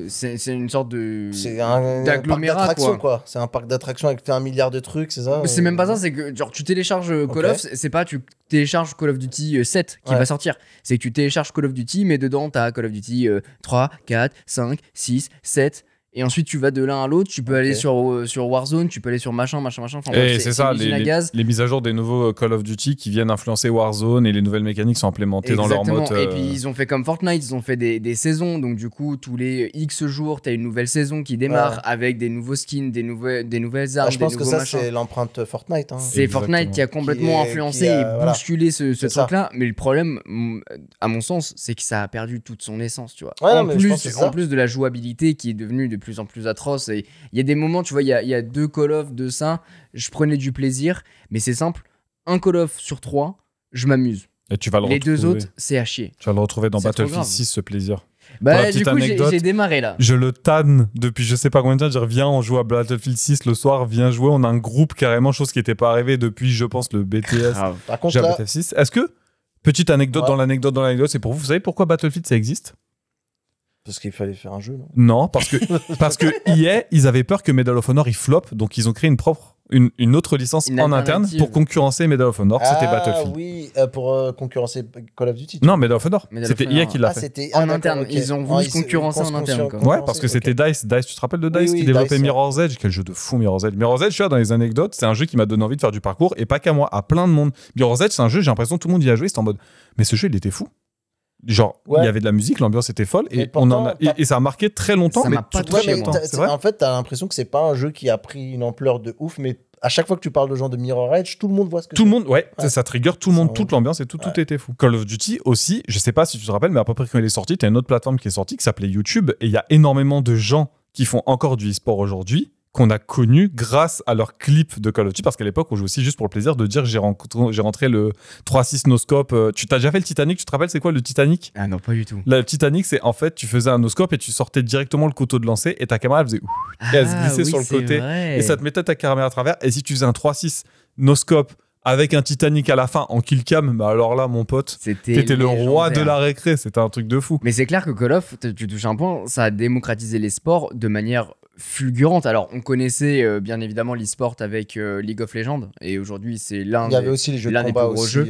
c'est une sorte de. C'est un parc d'attractions, quoi. C'est un parc d'attractions avec 1 milliard de trucs, c'est ça? C'est même pas ça, c'est que genre, tu télécharges Call of, c'est pas tu télécharges Call of Duty 7 qui va sortir. C'est que tu télécharges Call of Duty, mais dedans, t'as Call of Duty 3, 4, 5, 6, 7. Et ensuite, tu vas de l'un à l'autre. Tu peux aller sur Warzone, tu peux aller sur machin. Enfin, et c'est ça, les mises à jour des nouveaux Call of Duty qui viennent influencer Warzone et les nouvelles mécaniques sont implémentées dans leur mode. Et puis, ils ont fait comme Fortnite, ils ont fait des saisons. Donc, du coup, tous les X jours, tu as une nouvelle saison qui démarre avec des nouveaux skins, des nouvelles armes. Je pense que ça, c'est l'empreinte Fortnite. Hein. C'est Fortnite qui a complètement influencé et bousculé ce truc-là. Mais le problème, à mon sens, c'est que ça a perdu toute son essence. Tu vois. En plus de la jouabilité qui est devenue de plus en plus atroce. Et il y a des moments, tu vois, il y a 2 Call of de ça, je prenais du plaisir, mais c'est simple, un Call of sur 3, je m'amuse. Et tu vas les 2 autres, c'est à chier. Tu vas le retrouver dans Battlefield 6, ce plaisir. Bah, du coup, j'ai démarré là. Je le tanne depuis je sais pas combien de temps. Je dis, viens, on joue à Battlefield 6 le soir, viens jouer. On a un groupe carrément, chose qui n'était pas arrivée depuis, je pense, le BTS. Par contre, là... Battlefield 6. Est-ce que, petite anecdote dans l'anecdote, c'est pour vous, vous savez pourquoi Battlefield ça existe? Parce qu'il fallait faire un jeu, non? Non, parce que EA, ils avaient peur que Medal of Honor il flop, donc ils ont créé une autre licence en interne pour concurrencer Medal of Honor. C'était Battlefield. Ah oui, pour concurrencer Call of Duty. Non, Medal of Honor. C'était EA qui l'a fait. C'était en interne. Ils ont voulu concurrencer en interne. Ouais, parce que c'était DICE. DICE, tu te rappelles de DICE qui développait Mirror's Edge? Quel jeu de fou, Mirror's Edge. Mirror's Edge, tu vois, dans les anecdotes, c'est un jeu qui m'a donné envie de faire du parcours, et pas qu'à moi, à plein de monde. Mirror's Edge, c'est un jeu, j'ai l'impression que tout le monde y a joué, c'était en mode, mais ce jeu, il était fou. Genre, il y avait de la musique, l'ambiance était folle, et ça a marqué très longtemps. Ça m'a pas touché, moi. En fait, t'as l'impression que c'est pas un jeu qui a pris une ampleur de ouf, mais à chaque fois que tu parles de gens de Mirror's Edge, tout le monde voit ce que c'est. Tout le monde, ça trigger tout le monde, toute l'ambiance et tout était fou. Call of Duty aussi, je sais pas si tu te rappelles, mais à peu près quand il est sorti, t'as une autre plateforme qui est sortie qui s'appelait YouTube, et il y a énormément de gens qui font encore du e-sport aujourd'hui, qu'on a connu grâce à leurs clips de Call of Duty, parce qu'à l'époque on jouait aussi juste pour le plaisir de dire j'ai rentré le 3.6 no-scope. Tu t'as déjà fait le Titanic? Tu te rappelles c'est quoi le Titanic? Ah non, pas du tout. Le Titanic, c'est en fait tu faisais un no-scope et tu sortais directement le couteau de lancer et ta caméra elle faisait et elle se glissait sur le côté et ça te mettait ta caméra à travers, et si tu faisais un 3.6 no-scope avec un Titanic à la fin en kill cam, bah alors là mon pote, t'étais le roi de la récré, c'était un truc de fou. Mais c'est clair que Call of, tu touches un point, ça a démocratisé les sports de manière fulgurante. Alors on connaissait bien évidemment l'e-sport avec League of Legends, et aujourd'hui c'est l'un des plus gros jeux,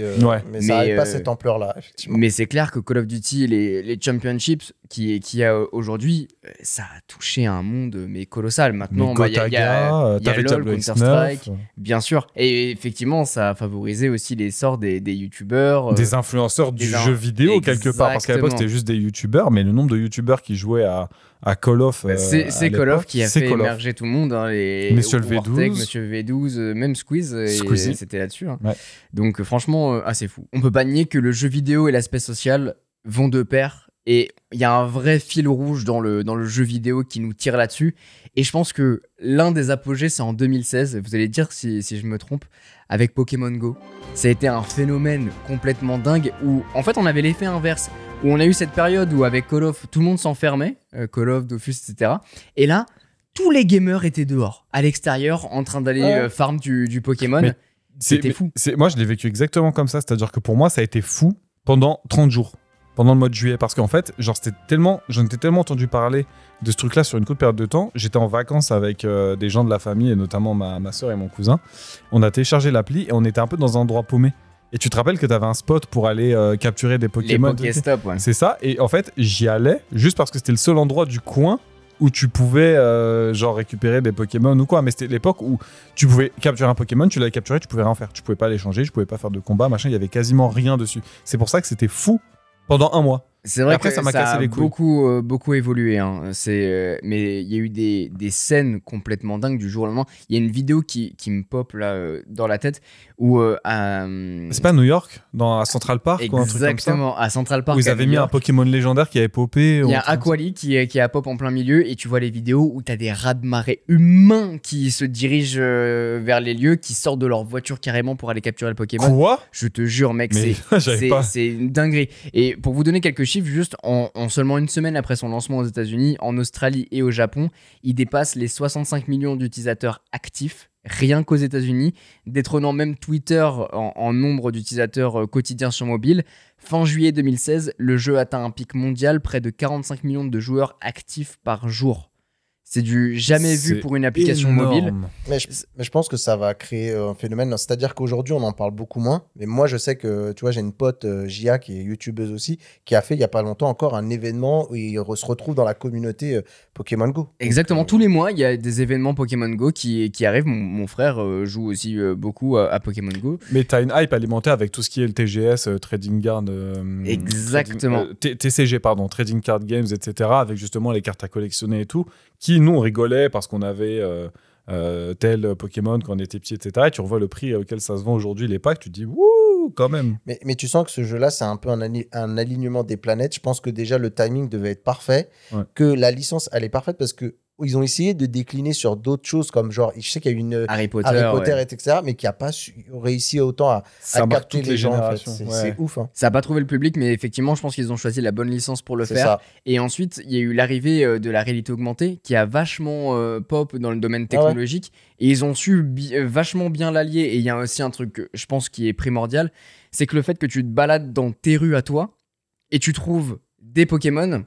mais ça n'avait pas cette ampleur là effectivement. Mais c'est clair que Call of Duty, les championships qui y a aujourd'hui, ça a touché un monde mais colossal. Maintenant il y a LoL, Counter-Strike, bien sûr, et effectivement ça a favorisé aussi l'essor des youtubeurs, des influenceurs du jeu vidéo quelque part, parce qu'à l'époque c'était juste des youtubeurs, mais le nombre de youtubeurs qui jouaient à Call of, c'est Call of qui a fait émerger tout le monde, hein, Monsieur le V12, Monsieur V12, même Squeeze, c'était là-dessus, hein. Ouais. Donc franchement assez fou. On peut pas nier que le jeu vidéo et l'aspect social vont de pair, et il y a un vrai fil rouge dans le jeu vidéo qui nous tire là-dessus, et je pense que l'un des apogées c'est en 2016, vous allez dire si je me trompe, avec Pokémon Go. Ça a été un phénomène complètement dingue, où en fait on avait l'effet inverse, où on a eu cette période où avec Call of tout le monde s'enfermait, Call of, Dofus, etc. Et là tous les gamers étaient dehors, à l'extérieur, en train d'aller farm du Pokémon. Mais c'était fou. Moi, je l'ai vécu exactement comme ça. C'est-à-dire que pour moi, ça a été fou pendant 30 jours. Pendant le mois de juillet. Parce qu'en fait, genre, j'en étais tellement entendu parler de ce truc-là sur une courte période de temps. J'étais en vacances avec des gens de la famille, et notamment ma soeur et mon cousin. On a téléchargé l'appli et on était un peu dans un endroit paumé. Et tu te rappelles que tu avais un spot pour aller capturer des Pokémon. Les Pokéstop, ouais. C'est ça. Et en fait, j'y allais juste parce que c'était le seul endroit du coin où tu pouvais genre récupérer des Pokémon ou quoi. Mais c'était l'époque où tu pouvais capturer un Pokémon, tu l'avais capturé, tu pouvais rien faire. Tu pouvais pas l'échanger, tu pouvais pas faire de combat, machin. Il y avait quasiment rien dessus. C'est pour ça que c'était fou pendant un mois. C'est vrai après, que ça m'a cassé les couilles. beaucoup évolué. Hein. Mais il y a eu des scènes complètement dingues du jour au lendemain. Il y a une vidéo qui me pop là dans la tête où c'est pas New York, à Central Park ou un truc comme ça. Exactement, à Central Park. Où ils avaient mis un Pokémon légendaire qui avait popé. Il y a Aquali qui a pop en plein milieu et tu vois les vidéos où t'as des raz-de-marée humains qui se dirigent vers les lieux, qui sortent de leur voiture carrément pour aller capturer le Pokémon. Quoi ? Je te jure, mec, Mais c'est une dinguerie. Et pour vous donner quelques chiffres, juste en seulement une semaine après son lancement aux États-Unis, en Australie et au Japon, il dépasse les 65 millions d'utilisateurs actifs, rien qu'aux États-Unis, détrônant même Twitter en nombre d'utilisateurs quotidiens sur mobile. Fin juillet 2016, le jeu atteint un pic mondial, près de 45 millions de joueurs actifs par jour. C'est du jamais vu pour une application mobile. Mais je pense que ça va créer un phénomène. C'est-à-dire qu'aujourd'hui, on en parle beaucoup moins. Mais moi, je sais que, tu vois, j'ai une pote, Gia, qui est youtubeuse aussi, qui a fait, il n'y a pas longtemps encore, un événement où il se retrouve dans la communauté Pokémon Go. Exactement. Tous les mois, il y a des événements Pokémon Go qui arrivent. Mon frère joue aussi beaucoup à Pokémon Go. Mais tu as une hype alimentée avec tout ce qui est le TGS, Trading Card... Exactement. TCG, pardon, Trading Card Games, etc. Avec justement les cartes à collectionner et tout. Qui, nous, on rigolait parce qu'on avait tel Pokémon quand on était petit, etc. Et tu revois le prix auquel ça se vend aujourd'hui, les packs, tu te dis, wouh, quand même. Mais tu sens que ce jeu-là, c'est un peu un alignement des planètes. Je pense que déjà, le timing devait être parfait, que la licence, elle est parfaite parce que ils ont essayé de décliner sur d'autres choses comme genre, je sais qu'il y a eu une Harry Potter etc., mais qui n'a pas réussi autant à capter les gens. En fait. C'est ouf. Hein. Ça n'a pas trouvé le public, mais effectivement, je pense qu'ils ont choisi la bonne licence pour le faire. Ça. Et ensuite, il y a eu l'arrivée de la réalité augmentée qui a vachement pop dans le domaine technologique. Et ils ont su vachement bien l'allier. Et il y a aussi un truc, je pense, qui est primordial, c'est que le fait que tu te balades dans tes rues à toi et tu trouves des Pokémon,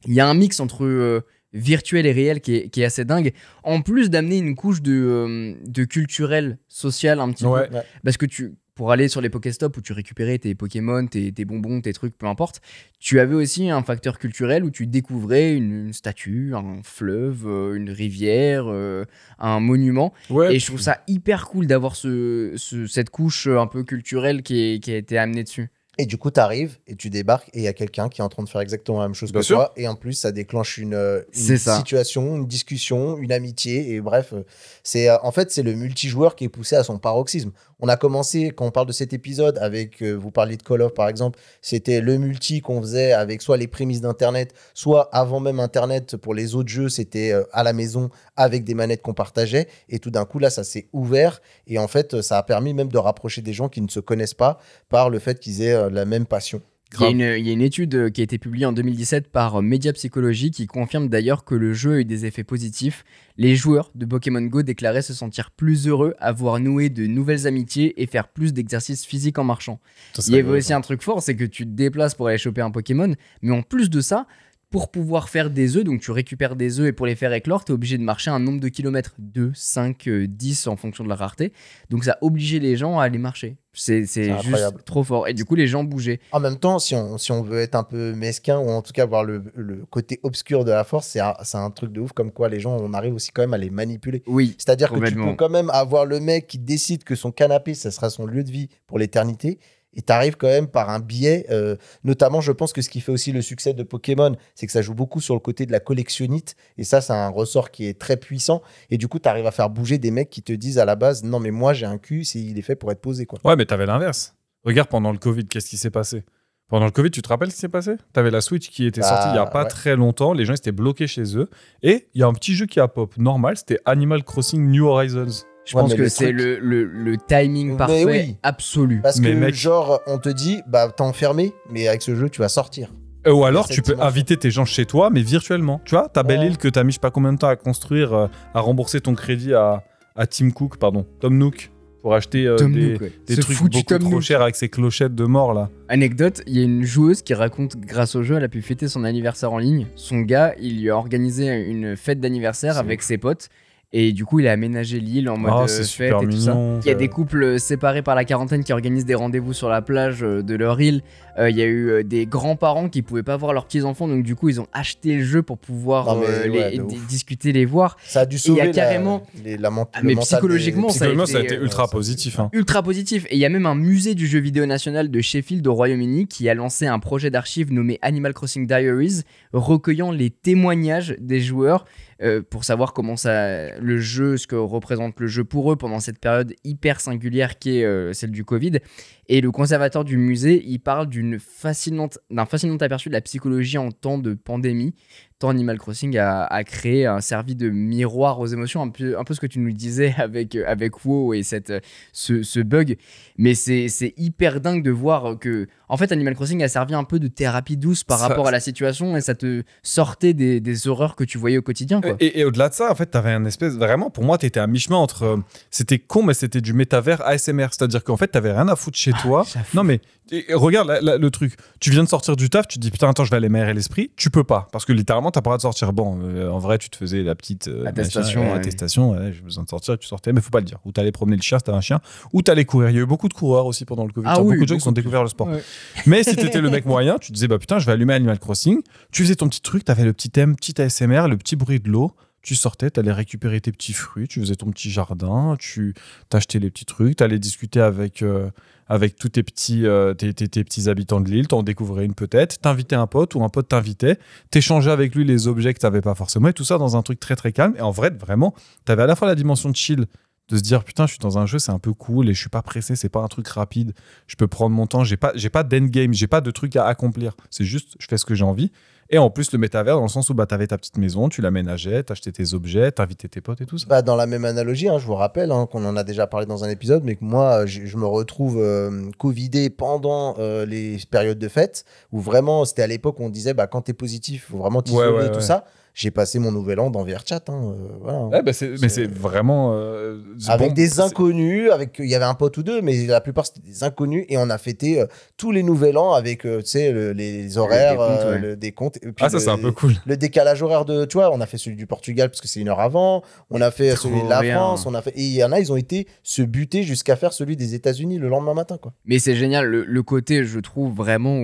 il y a un mix entre... virtuel et réel qui est assez dingue, en plus d'amener une couche de culturel, social un petit peu. Parce que pour aller sur les Pokéstop où tu récupérais tes Pokémon, tes bonbons, tes trucs, peu importe, tu avais aussi un facteur culturel où tu découvrais une statue, un fleuve, une rivière, un monument. Et je trouve ça hyper cool d'avoir cette couche un peu culturelle qui a été amenée dessus. Et du coup, tu arrives et tu débarques et il y a quelqu'un qui est en train de faire exactement la même chose que toi. Et en plus, ça déclenche une situation, une discussion, une amitié. Et bref, en fait, c'est le multijoueur qui est poussé à son paroxysme. On a commencé, quand on parle de cet épisode, avec, vous parliez de Call of par exemple, c'était le multi qu'on faisait avec soit les prémices d'Internet, soit avant même Internet pour les autres jeux, c'était à la maison avec des manettes qu'on partageait. Et tout d'un coup, là, ça s'est ouvert. Et en fait, ça a permis même de rapprocher des gens qui ne se connaissent pas par le fait qu'ils aient la même passion. Il y a une étude qui a été publiée en 2017 par Média Psychologie qui confirme d'ailleurs que le jeu a eu des effets positifs. Les joueurs de Pokémon Go déclaraient se sentir plus heureux, avoir noué de nouvelles amitiés et faire plus d'exercices physiques en marchant. Il y avait aussi un truc fort, c'est que tu te déplaces pour aller choper un Pokémon, mais en plus de ça, pour pouvoir faire des œufs, donc tu récupères des œufs et pour les faire éclore, tu es obligé de marcher un nombre de kilomètres, 2, 5, 10 en fonction de la rareté. Donc ça obligeait les gens à aller marcher. C'est juste trop fort. Et du coup, les gens bougeaient. En même temps, si on veut être un peu mesquin ou en tout cas voir le côté obscur de la force, c'est un truc de ouf comme quoi les gens, on arrive aussi quand même à les manipuler. Oui, c'est-à-dire que tu peux quand même avoir le mec qui décide que son canapé, ça sera son lieu de vie pour l'éternité. Et t'arrives quand même par un biais, notamment je pense que ce qui fait aussi le succès de Pokémon, c'est que ça joue beaucoup sur le côté de la collectionnite, et ça c'est un ressort qui est très puissant, et du coup t'arrives à faire bouger des mecs qui te disent à la base, non mais moi j'ai un cul, il est fait pour être posé quoi. Ouais mais t'avais l'inverse, regarde pendant le Covid, qu'est-ce qui s'est passé ? Pendant le Covid, tu te rappelles ce qui s'est passé ? T'avais la Switch qui était sortie il y a pas très longtemps, les gens étaient bloqués chez eux, et il y a un petit jeu qui a pop, normal, c'était Animal Crossing New Horizons. Je pense que c'est le timing parfait absolu. Parce que genre, on te dit, bah t'es enfermé, mais avec ce jeu, tu vas sortir. Ou alors, tu peux inviter tes gens chez toi, mais virtuellement. Tu vois, ta belle île que t'as mis je sais pas combien de temps à construire, à rembourser ton crédit à Tom Nook, pour acheter des trucs beaucoup trop chers avec ses clochettes de mort, là. Anecdote, il y a une joueuse qui raconte, grâce au jeu, elle a pu fêter son anniversaire en ligne. Son gars, il lui a organisé une fête d'anniversaire avec ses potes. Et du coup, il a aménagé l'île en mode fête et tout ça. Il y a des couples séparés par la quarantaine qui organisent des rendez-vous sur la plage de leur île. Il y a eu des grands-parents qui pouvaient pas voir leurs petits-enfants, donc du coup, ils ont acheté le jeu pour pouvoir discuter, les voir. Ça a dû sauver carrément... mais psychologiquement, ça a été ultra positif. Hein. Ultra positif. Et il y a même un musée du jeu vidéo national de Sheffield au Royaume-Uni qui a lancé un projet d'archives nommé Animal Crossing Diaries, recueillant les témoignages des joueurs pour savoir comment le jeu, ce que représente le jeu pour eux pendant cette période hyper singulière qui est celle du Covid. Et le conservateur du musée, il parle d'un fascinant aperçu de la psychologie en temps de pandémie. Tant Animal Crossing a créé un servi de miroir aux émotions, un peu ce que tu nous disais avec WoW et ce bug. Mais c'est hyper dingue de voir que, en fait, Animal Crossing a servi un peu de thérapie douce par rapport à la situation et ça te sortait des horreurs que tu voyais au quotidien, quoi. Et au-delà de ça, en fait, t'avais un espèce... Vraiment, pour moi, t'étais à mi-chemin entre... C'était con, mais c'était du métavers ASMR. C'est-à-dire qu'en fait, t'avais rien à foutre chez toi. Non, mais regarde le truc. Tu viens de sortir du taf, tu te dis, putain, attends, je vais aller m'aérer l'esprit. Tu peux pas. Parce que littéralement, t'as pas le droit de sortir. Bon, en vrai, tu te faisais la petite attestation. J'ai besoin de sortir, tu sortais, mais faut pas le dire. Ou t'allais promener le chien, si t'avais un chien. Ou t'allais courir. Il y a eu beaucoup de coureurs aussi pendant le Covid. Beaucoup de gens qui ont découvert le sport. Ouais. Mais si t'étais le mec moyen, tu te disais, bah putain, je vais allumer Animal Crossing. Tu faisais ton petit truc, t'avais le petit thème, petit ASMR, le petit bruit de l'eau. Tu sortais, t'allais récupérer tes petits fruits, tu faisais ton petit jardin, tu t'achetais les petits trucs, t'allais discuter avec tous tes petits habitants de l'île, t'en découvrais une peut-être, t'invitais un pote ou un pote t'invitait, t'échangeais avec lui les objets que t'avais pas forcément, et tout ça dans un truc très très calme. Et en vrai, vraiment, t'avais à la fois la dimension de chill, de se dire putain, je suis dans un jeu, c'est un peu cool et je suis pas pressé, c'est pas un truc rapide, je peux prendre mon temps, j'ai pas d'endgame, j'ai pas de truc à accomplir, c'est juste je fais ce que j'ai envie. Et en plus le métavers dans le sens où t'avais ta petite maison, tu l'aménageais, t'achetais tes objets, t'invitais tes potes et tout ça. Dans la même analogie, je vous rappelle qu'on en a déjà parlé dans un épisode, mais que moi je me retrouve covidé pendant les périodes de fête, où vraiment c'était à l'époque où on disait quand t'es positif, faut vraiment t'isoler tout ça. J'ai passé mon nouvel an dans VRChat. Voilà. Mais c'est vraiment... avec des inconnus, il y avait un pote ou deux, mais la plupart c'était des inconnus, et on a fêté tous les nouvel an avec les horaires, le décompte. Et puis ça c'est un peu cool. Le décalage horaire tu vois, on a fait celui du Portugal parce que c'est 1 heure avant, on a fait celui de la France, et il y en a, ils ont été se buter jusqu'à faire celui des États-Unis le lendemain matin, quoi. Mais c'est génial, le côté, je trouve vraiment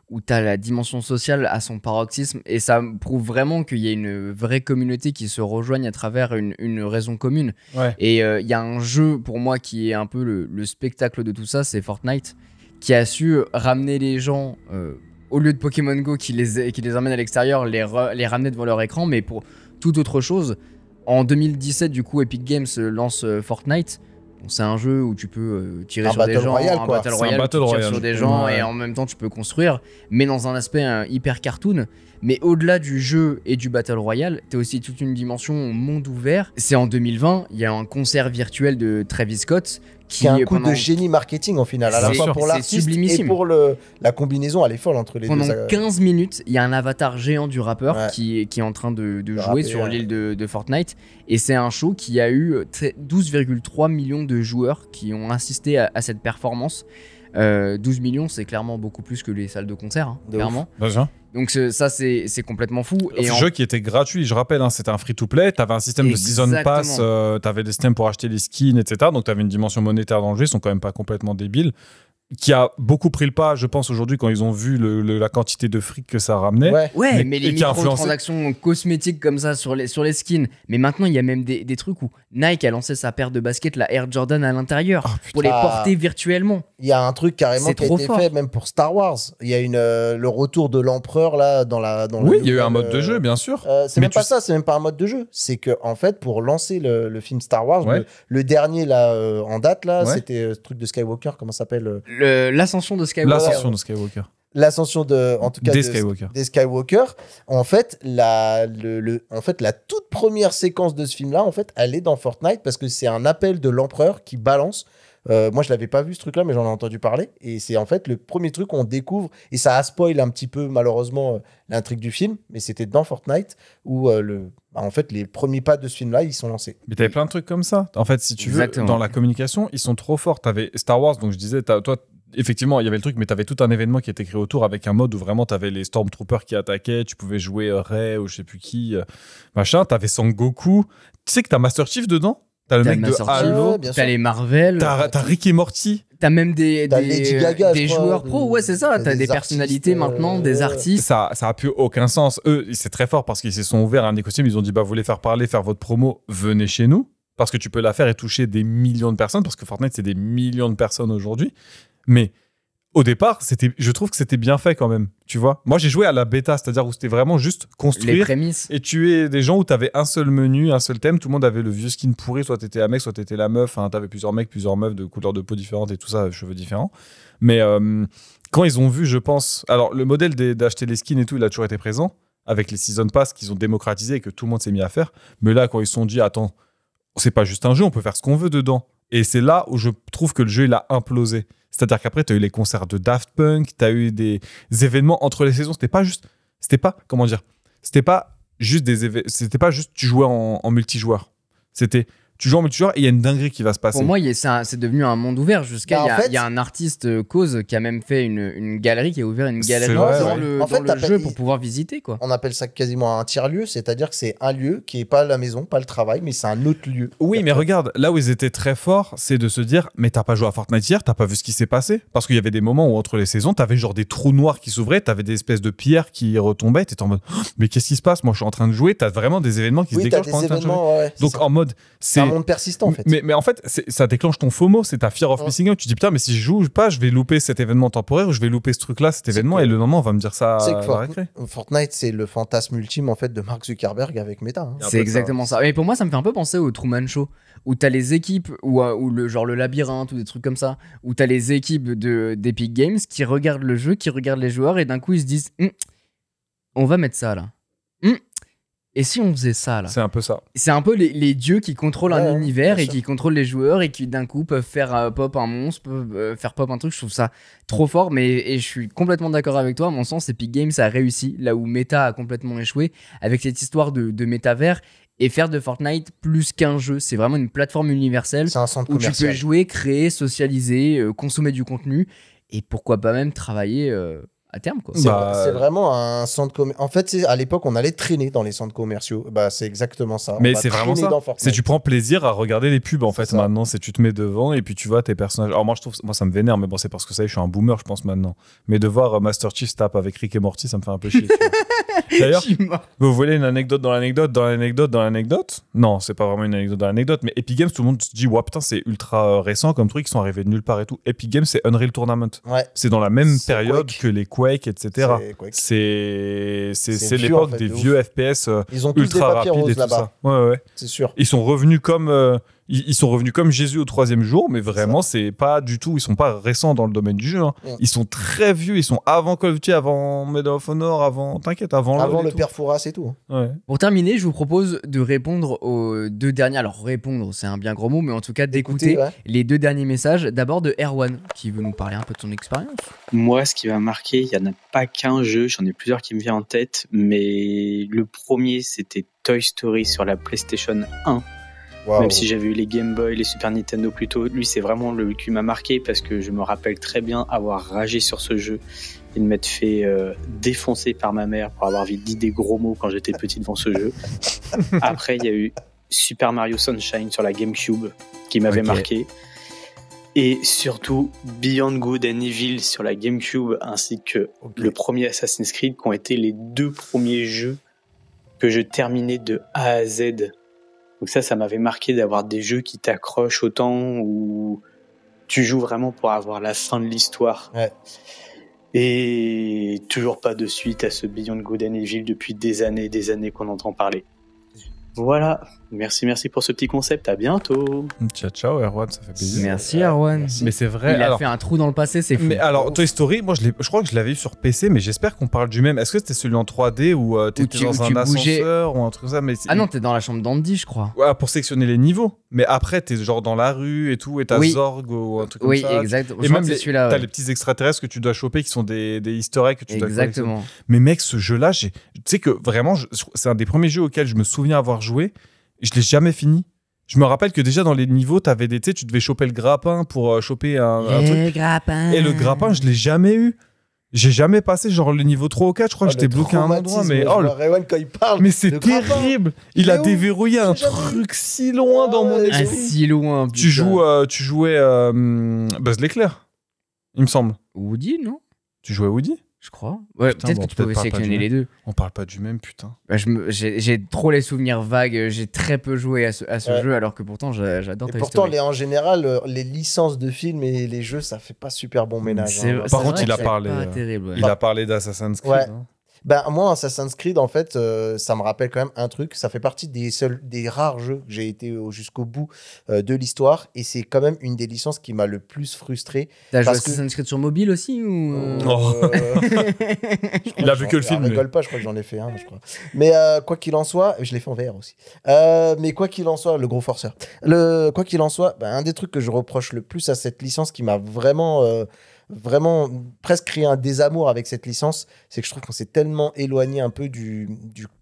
où tu as la dimension sociale à son paroxysme, et ça prouve vraiment qu'il y a une vraie communauté qui se rejoigne à travers une raison commune. Ouais. Et il y a un jeu pour moi qui est un peu le spectacle de tout ça, c'est Fortnite, qui a su ramener les gens, au lieu de Pokémon Go qui les emmène à l'extérieur, les ramener devant leur écran, mais pour toute autre chose. En 2017, du coup, Epic Games lance Fortnite. C'est un jeu où tu peux tirer sur des gens, un battle royale, sur des gens, et en même temps tu peux construire, mais dans un aspect hyper cartoon. Mais au-delà du jeu et du battle royale, t'as aussi toute une dimension monde ouvert. C'est en 2020, il y a un concert virtuel de Travis Scott qui a un coup de génie marketing au final, à la fois pour l'artiste et pour la combinaison, elle est folle entre les deux. Pendant 15 minutes, il y a un avatar géant du rappeur qui est en train de jouer sur l'île de Fortnite, et c'est un show qui a eu 12,3 millions de joueurs qui ont assisté à cette performance. 12 millions, c'est clairement beaucoup plus que les salles de concert, clairement. Donc ça, c'est complètement fou. Et ce jeu qui était gratuit, je rappelle, c'était un free-to-play, t'avais un système de season pass, t'avais des systèmes pour acheter les skins, etc. Donc t'avais une dimension monétaire dans le jeu, ils sont quand même pas complètement débiles. Qui a beaucoup pris le pas, je pense, aujourd'hui, quand ils ont vu la quantité de fric que ça ramenait. Mais les microtransactions cosmétiques comme ça sur les skins. Mais maintenant, il y a même des trucs où Nike a lancé sa paire de baskets, la Air Jordan, à l'intérieur, pour les porter virtuellement. Il y a un truc carrément qui a été fait, même pour Star Wars. Il y a le retour de l'empereur là, dans il y a eu un mode de jeu, bien sûr. C'est même pas ça, c'est même pas un mode de jeu. C'est que, en fait, pour lancer le film Star Wars, le dernier là, en date, là, c'était ce truc de Skywalker, comment ça s'appelle L'ascension de Skywalker. L'ascension des Skywalker. En fait, la toute première séquence de ce film-là, en fait, elle est dans Fortnite parce que c'est un appel de l'empereur qui balance Moi, je l'avais pas vu ce truc-là, mais j'en ai entendu parler. Et c'est en fait le premier truc qu'on découvre. Et ça a spoil un petit peu, malheureusement, l'intrigue du film. Mais c'était dans Fortnite où, en fait, les premiers pas de ce film-là, ils sont lancés. Mais t'avais plein de trucs comme ça. En fait, si tu veux, Exactement. dans la communication, ils sont trop forts. T'avais Star Wars, donc je disais, toi, effectivement, il y avait le truc, mais t'avais tout un événement qui était créé autour avec un mode où vraiment t'avais les Stormtroopers qui attaquaient, tu pouvais jouer Rey ou je sais plus qui, machin. T'avais Sangoku. Tu sais que t'as Master Chief dedans? T'as le T'as mec de Master Chief, Halo. bien t'as sûr. les Marvel, T'as Rick et Morty. t'as même des Lady Gaga, des je crois, joueurs pro, ouais c'est ça, t'as t'as des des personnalités artistes, maintenant, des ouais. artistes. Ça a plus aucun sens. Eux, c'est très fort parce qu'ils se sont ouverts à un écosystème. Ils ont dit, bah, vous voulez faire parler, faire votre promo, venez chez nous. Parce que tu peux la faire et toucher des millions de personnes. Parce que Fortnite, c'est des millions de personnes aujourd'hui. Mais au départ, je trouve que c'était bien fait quand même. Tu vois, moi, j'ai joué à la bêta, c'est-à-dire où c'était vraiment juste Les construire prémices. et tuer des gens où t'avais un seul menu, un seul thème. Tout le monde avait le vieux skin pourri. Soit t'étais un mec, soit t'étais la meuf. Enfin, t'avais plusieurs mecs, plusieurs meufs de couleurs de peau différentes et tout ça, cheveux différents. Mais quand ils ont vu, je pense... Alors, le modèle d'acheter les skins et tout, il a toujours été présent, avec les Season Pass qu'ils ont démocratisé et que tout le monde s'est mis à faire. Mais là, quand ils se sont dit, attends, c'est pas juste un jeu, on peut faire ce qu'on veut dedans. Et c'est là où je trouve que le jeu, il a implosé. C'est-à-dire qu'après, tu as eu les concerts de Daft Punk, tu as eu des événements entre les saisons. C'était pas juste tu jouais en multijoueur. C'était tu joues en multijoueur et il y a une dinguerie qui va se passer. Pour moi, c'est devenu un monde ouvert. Bah, Il y a un artiste Cause qui a même fait une galerie, qui a ouvert une galerie C'est vrai, dans ouais. le, En fait, dans le jeu pour pouvoir visiter, quoi. On appelle ça quasiment un tiers-lieu, c'est-à-dire que c'est un lieu qui est pas la maison, pas le travail, mais c'est un autre lieu. Oui, mais regarde, là où ils étaient très forts, c'est de se dire, mais t'as pas joué à Fortnite hier, t'as pas vu ce qui s'est passé. Parce qu'il y avait des moments où entre les saisons, t'avais genre des trous noirs qui s'ouvraient, t'avais des espèces de pierres qui retombaient, t'étais en mode, oh, mais qu'est-ce qui se passe? Moi, je suis en train de jouer, t'as vraiment des événements qui se Oui, t'as déclenchent des pendant que t'es en train de jouer. événements, ouais. Donc c'est ça. en mode, C'est un monde persistant, en fait. Mais en fait, ça déclenche ton FOMO, c'est ta fear of missing out. Tu dis putain, mais si je joue pas, je vais louper cet événement temporaire ou je vais louper ce truc-là, cet événement, et le lendemain, on va me dire ça C'est à que la récré. Fortnite, c'est le fantasme ultime, en fait, de Mark Zuckerberg avec Meta. Hein. un peu C'est de exactement ça. Et pour moi, ça me fait un peu penser au Truman Show, où t'as les équipes, ou le labyrinthe, ou des trucs comme ça, où t'as les équipes d'Epic Games qui regardent le jeu, qui regardent les joueurs, et d'un coup, ils se disent on va mettre ça là. Et si on faisait ça là? C'est un peu ça. C'est un peu les dieux qui contrôlent un Ouais, univers bien et sûr. qui contrôlent les joueurs et qui d'un coup peuvent faire pop un monstre, peuvent faire pop un truc. Je trouve ça trop fort, et je suis complètement d'accord avec toi. À mon sens, Epic Games a réussi là où Meta a complètement échoué avec cette histoire de métavers et faire de Fortnite plus qu'un jeu. C'est vraiment une plateforme universelle C'est un centre où tu commercial. peux jouer, créer, socialiser, consommer du contenu et pourquoi pas même travailler à terme, quoi. C'est vraiment un centre commercial. En fait, à l'époque, on allait traîner dans les centres commerciaux. Bah, c'est exactement ça. Mais On va c'est vraiment traîner ça. dans Fortnite. C'est tu prends plaisir à regarder les pubs en fait ça. maintenant. C'est tu te mets devant et puis tu vois tes personnages. Alors moi je trouve ça me vénère, mais bon c'est parce que ça y est, je suis un boomer je pense maintenant. Mais de voir Master Chief se tape avec Rick et Morty, ça me fait un peu chier. Tu vois. D'ailleurs, Je suis mort. vous voulez une anecdote dans l'anecdote? Non, c'est pas vraiment une anecdote dans l'anecdote, mais Epic Games, tout le monde se dit, ouais, putain, c'est ultra récent comme truc, ils sont arrivés de nulle part et tout. Epic Games, c'est Unreal Tournament. Ouais. C'est dans la même C'est période Quake. que les Quake, etc. C'est Quake. C'est vieux, l'époque en fait, des de vieux FPS Ils ont tous des ultra papiers rapides et roses tout là-bas. ça. Ouais. C'est sûr. Ils sont revenus comme ils sont revenus comme Jésus au 3e jour, mais vraiment c'est pas du tout, ils sont pas récents dans le domaine du jeu. Hein. Ouais. Ils sont très vieux, ils sont avant Call of Duty, avant Medal of Honor, avant Avant LoL et le tout. père Fouras et tout. Ouais. Pour terminer, je vous propose de répondre aux deux derniers. Alors, répondre, c'est un bien gros mot, mais en tout cas, d'écouter ouais. les deux derniers messages. D'abord de Erwan, qui veut nous parler un peu de son expérience. Moi, ce qui m'a marqué, il n'y en a pas qu'un jeu, j'en ai plusieurs qui me viennent en tête, mais le premier, c'était Toy Story sur la PlayStation 1. Waouh. Même si j'avais eu les Game Boy, les Super Nintendo plus tôt, lui, c'est vraiment le qui m'a marqué parce que je me rappelle très bien avoir ragé sur ce jeu et de m'être fait défoncer par ma mère pour avoir dit des gros mots quand j'étais petit devant ce jeu. Après, il y a eu Super Mario Sunshine sur la GameCube qui m'avait Ok. marqué. Et surtout Beyond Good and Evil sur la GameCube ainsi que le premier Assassin's Creed qui ont été les deux premiers jeux que je terminais de A à Z. Donc ça m'avait marqué d'avoir des jeux qui t'accrochent autant où tu joues vraiment pour avoir la fin de l'histoire. Ouais. Et toujours pas de suite à ce Beyond Good and Evil depuis des années qu'on entend parler. Voilà, merci pour ce petit concept, à bientôt. Ciao Erwan, ça fait plaisir. Merci Erwan. Mais c'est vrai. Il a fait un trou dans le passé, c'est fou. Mais alors, Toy Story, moi je crois que je l'avais eu sur PC, mais j'espère qu'on parle du même. Est-ce que c'était celui en 3D où t'étais dans un ascenseur ou un truc comme ça Ah non, t'es dans la chambre d'Andy, je crois. Ouais, pour sectionner les niveaux. Mais après, t'es genre dans la rue et tout, et t'as Zorg ou un truc comme ça. Oui, exact. Et même t'as les petits extraterrestres que tu dois choper qui sont des easter eggs que tu dois collecter. Exactement. Mais mec, ce jeu-là, tu sais que vraiment, c'est un des premiers jeux auxquels je me souviens avoir joué. Je l'ai jamais fini. Je me rappelle que déjà dans les niveaux, t'avais tu devais choper le grappin pour choper un truc. Grappin. Et le grappin, je l'ai jamais eu. J'ai jamais passé genre le niveau 3 ou 4, je crois que j'étais bloqué à un endroit. Mais quand il parle, mais c'est terrible. Il a déverrouillé un truc si loin dans mon esprit. Si loin. Tu jouais Buzz l'éclair, il me semble. Woody, non? Tu jouais Woody? Je crois. Ouais, peut-être que tu pouvais sélectionner les deux. On parle pas du même, putain. Bah, j'ai trop les souvenirs vagues. J'ai très peu joué à ce jeu, alors que pourtant j'adore Toy Story. Pourtant, en général, les licences de films et les jeux, ça fait pas super bon ménage. Par contre, il a parlé d'Assassin's Creed. Ouais. Moi, Assassin's Creed, en fait, ça me rappelle quand même un truc. Ça fait partie des rares jeux que j'ai été jusqu'au bout de l'histoire. Et c'est quand même une des licences qui m'a le plus frustré. T'as joué Assassin's Creed sur mobile aussi ou Il a vu que le film. Je rigole pas, je crois que j'en ai fait un, je crois. Mais quoi qu'il en soit, je l'ai fait en VR aussi. Mais quoi qu'il en soit, le gros forceur. Quoi qu'il en soit, un des trucs que je reproche le plus à cette licence qui m'a vraiment presque créé un désamour avec cette licence, c'est que je trouve qu'on s'est tellement éloigné un peu du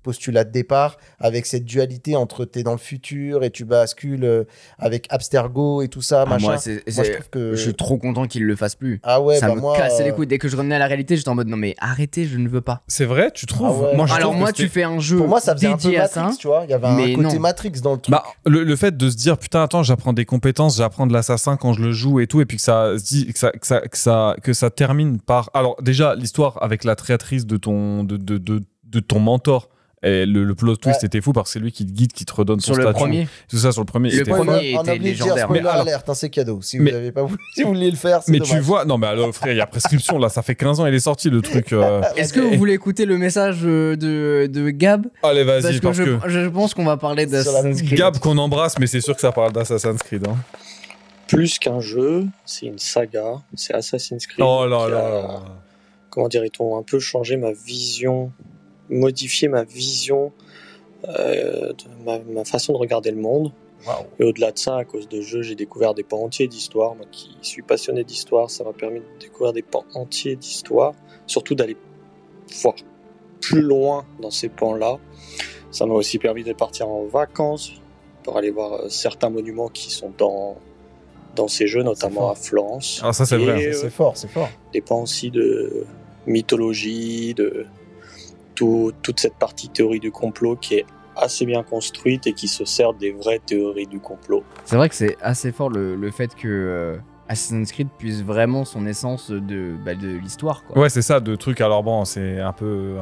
postulat de départ, avec cette dualité entre t'es dans le futur et tu bascules avec Abstergo et tout ça, machin. Moi, je trouve que je suis trop content qu'ils le fassent plus. Ah ouais, ça me cassait les couilles. Dès que je revenais à la réalité, j'étais en mode non mais arrêtez, je ne veux pas. C'est vrai, tu trouves? Moi, tu fais un jeu pour moi, ça faisait dédié un peu à ça. Matrix, tu vois. Il y avait un côté Matrix dans le truc. Le fait de se dire putain, attends, j'apprends des compétences, j'apprends de l'assassin quand je le joue et tout, et puis que ça se dit que ça termine par. Alors déjà, l'histoire avec la traîtrise de ton mentor. Et le plot twist était fou parce que c'est lui qui te guide, qui te redonne son statut. Sur le premier. Tout ça sur le premier. Le premier était légendaire. Mais alerte, c'est cadeau. Si vous n'avez pas voulu, si vous vouliez le faire, c'est mais dommage. tu vois, non mais alors frère, il y a prescription là, ça fait 15 ans il est sorti le truc. Est-ce que vous voulez écouter le message de Gab? Allez vas-y, parce que je pense qu'on va parler d'Assassin's Creed. Gab qu'on embrasse, mais c'est sûr que ça parle d'Assassin's Creed. Hein. Plus qu'un jeu, c'est une saga, c'est Assassin's Creed. Oh là là. Comment dirait-on, un peu changé ma vision, modifié ma vision, ma façon de regarder le monde. Wow. Et au-delà de ça, à cause de jeux, j'ai découvert des pans entiers d'histoire. Moi qui suis passionné d'histoire, ça m'a permis de découvrir des pans entiers d'histoire, surtout d'aller voir plus loin dans ces pans-là. Ça m'a aussi permis de partir en vacances pour aller voir certains monuments qui sont dans ces jeux, notamment à Florence. Ah, ça c'est vrai. C'est fort. Des pans aussi de mythologie, de toute cette partie théorie du complot qui est assez bien construite et qui se sert des vraies théories du complot. C'est vrai que c'est assez fort le fait que Assassin's Creed puise vraiment son essence de l'histoire, quoi. Ouais, c'est ça, de trucs. Alors bon, c'est un peu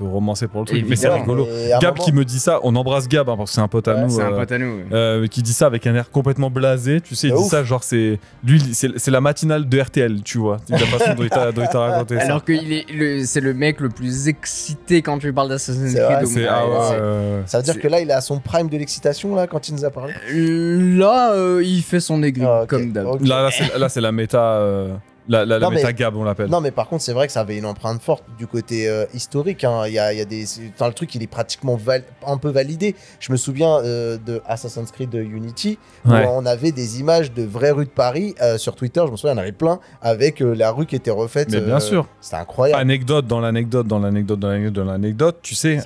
romancé pour le truc, mais c'est rigolo. Gab qui me dit ça, on embrasse Gab parce que c'est un pote à nous. C'est un pote à nous. Qui dit ça avec un air complètement blasé. Tu sais, il dit ça genre c'est la matinale de RTL, tu vois. C'est la façon dont il t'a raconté ça. Alors que c'est le mec le plus excité quand tu parles d'Assassin's Creed. Ça veut dire que là, il est à son prime de l'excitation là quand il nous a parlé. Là, il fait son aigri. Comme d'hab. Okay. Là, c'est la méta. La méta Gab, on l'appelle. Non, mais par contre, c'est vrai que ça avait une empreinte forte du côté historique. Hein. Il y a des. Enfin, le truc, il est pratiquement un peu validé. Je me souviens de Assassin's Creed Unity, où on avait des images de vraies rues de Paris sur Twitter. Je me souviens, il y en avait plein avec la rue qui était refaite. Mais bien sûr. C'était incroyable. Anecdote dans l'anecdote, tu sais,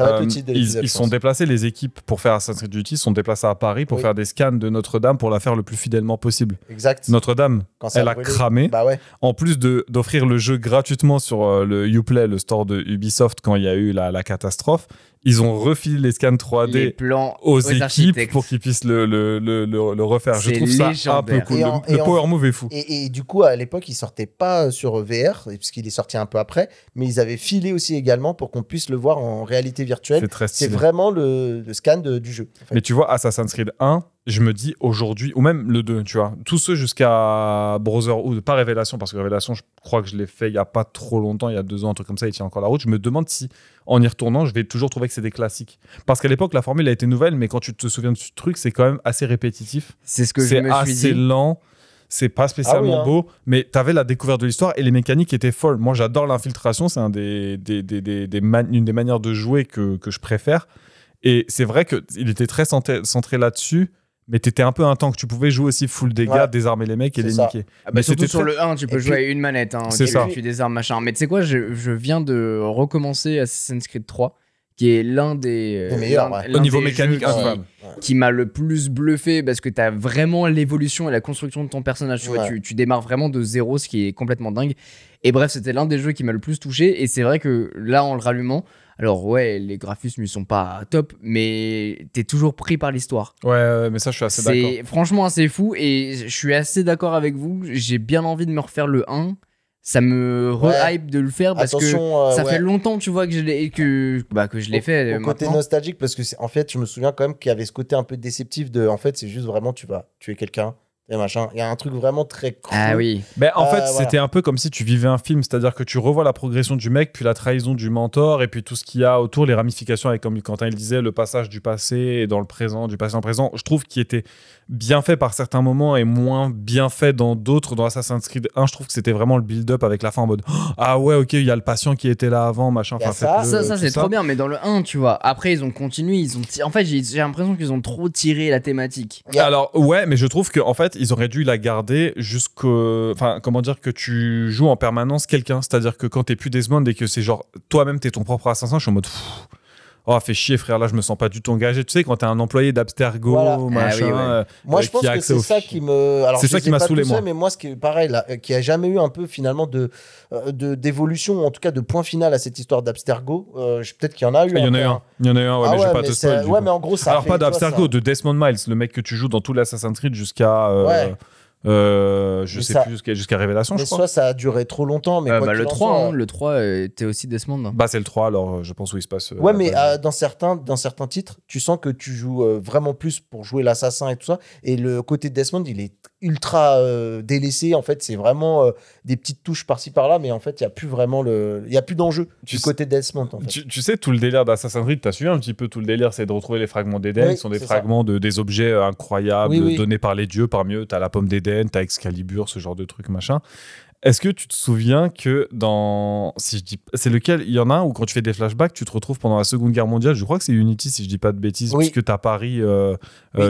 ils sont déplacés, les équipes pour faire Assassin's Creed Unity sont déplacées à Paris pour faire des scans de Notre-Dame pour la faire le plus fidèlement possible. Exact. Notre-Dame, elle a cramé. Bah ouais. En plus d'offrir le jeu gratuitement sur le Uplay, le store de Ubisoft, quand il y a eu la catastrophe, ils ont refilé les scans 3D aux équipes pour qu'ils puissent le refaire. Je trouve ça un peu cool. Le power move est fou. Et du coup, à l'époque, il sortait pas sur VR, puisqu'il est sorti un peu après, mais ils avaient filé aussi également pour qu'on puisse le voir en réalité virtuelle. C'est très stylé. C'est vraiment le scan du jeu. En fait. Mais tu vois, Assassin's Creed 1, je me dis aujourd'hui, ou même le 2, tu vois, tous ceux jusqu'à Brotherhood, pas Révélation, parce que Révélation, je crois que je l'ai fait il y a pas trop longtemps, il y a 2 ans, un truc comme ça, il tient encore la route. Je me demande si, en y retournant, je vais toujours trouver que c'est des classiques. Parce qu'à l'époque, la formule a été nouvelle, mais quand tu te souviens de ce truc, c'est quand même assez répétitif. C'est ce que je me suis dit. C'est assez lent. C'est pas spécialement beau, mais t'avais la découverte de l'histoire et les mécaniques étaient folles. Moi, j'adore l'infiltration, c'est une des manières de jouer que je préfère. Et c'est vrai qu'il était très centré là-dessus, mais t'étais un peu un tank. Tu pouvais jouer aussi full dégâts, désarmer les mecs et les niquer. Mais surtout sur le 1, tu peux jouer à une manette. Hein, c'est ça. Tu désarmes, machin. Mais tu sais quoi, je viens de recommencer Assassin's Creed 3. Qui est l'un des meilleurs, au niveau mécanique qui m'a le plus bluffé parce que t'as vraiment l'évolution et la construction de ton personnage. Tu vois, tu démarres vraiment de zéro, ce qui est complètement dingue. Et bref, c'était l'un des jeux qui m'a le plus touché. Et c'est vrai que là, en le rallumant, alors ouais, les graphismes ils sont pas top, mais t'es toujours pris par l'histoire. Ouais, mais ça, je suis assez d'accord. C'est franchement assez fou et je suis assez d'accord avec vous. J'ai bien envie de me refaire le 1. Ça me re-hype de le faire parce que ça fait longtemps, tu vois, que je l'ai fait. Au côté nostalgique, parce que en fait, je me souviens quand même qu'il y avait ce côté un peu déceptif de, en fait, c'est juste vraiment, tu vas tuer quelqu'un. Et machin. Il y a un truc vraiment très cru. Ah oui. Ben, en fait, c'était un peu comme si tu vivais un film, c'est-à-dire que tu revois la progression du mec, puis la trahison du mentor, et puis tout ce qu'il y a autour, les ramifications, avec, comme Quentin il disait, le passage du passé et dans le présent, du passé en présent. Je trouve qu'il était bien fait par certains moments et moins bien fait dans d'autres. Dans Assassin's Creed 1, je trouve que c'était vraiment le build-up avec la fin en mode ah ouais, ok, il y a le patient qui était là avant, machin. Ça c'est trop bien, mais dans le 1, tu vois, après ils ont continué, en fait, j'ai l'impression qu'ils ont trop tiré la thématique. Alors, ouais, mais je trouve qu'en fait, ils auraient dû la garder jusqu'au. Enfin, comment dire, que tu joues en permanence quelqu'un. C'est-à-dire que quand t'es plus Desmond et que c'est genre toi-même, t'es ton propre assassin, je suis en mode. Oh, fait chier, frère, là, je me sens pas du tout engagé. Tu sais, quand t'es un employé d'Abstergo, machin. Moi, je pense que c'est ça qui me. Alors, c'est ça qui m'a saoulé, moi. Mais moi, ce qui est pareil, là, qui a jamais eu un peu finalement d'évolution, ou en tout cas de point final à cette histoire d'Abstergo. Peut-être qu'il y en a eu. Il y en a eu un. Il y en a eu un, ouais, mais je vais pas te spoil. Ouais, mais en gros, ça. Alors, pas d'Abstergo, de Desmond Miles, le mec que tu joues dans tout l'Assassin's Creed jusqu'à. Je sais plus jusqu'à Révélation, je crois. Soit ça a duré trop longtemps, mais le 3, le 3 était aussi Desmond. Bah c'est le 3, alors je pense où il se passe. Ouais, mais dans certains titres, tu sens que tu joues vraiment plus pour jouer l'assassin et tout ça. Et le côté de Desmond, il est ultra délaissé. En fait, c'est vraiment des petites touches par-ci par-là, mais en fait, il y a plus vraiment il y a plus d'enjeu du côté de Desmond. En fait. Tu sais, tout le délire d'Assassin's Creed, t'as suivi un petit peu tout le délire, c'est de retrouver les fragments d'Éden, qui sont des fragments des objets incroyables donnés par les dieux. Parmi eux, t'as la pomme d'Éden, t'as Excalibur, ce genre de truc, machin. Est-ce que tu te souviens que c'est lequel, il y en a un où quand tu fais des flashbacks, tu te retrouves pendant la Seconde Guerre mondiale, je crois que c'est Unity si je dis pas de bêtises, puisque t'as Paris,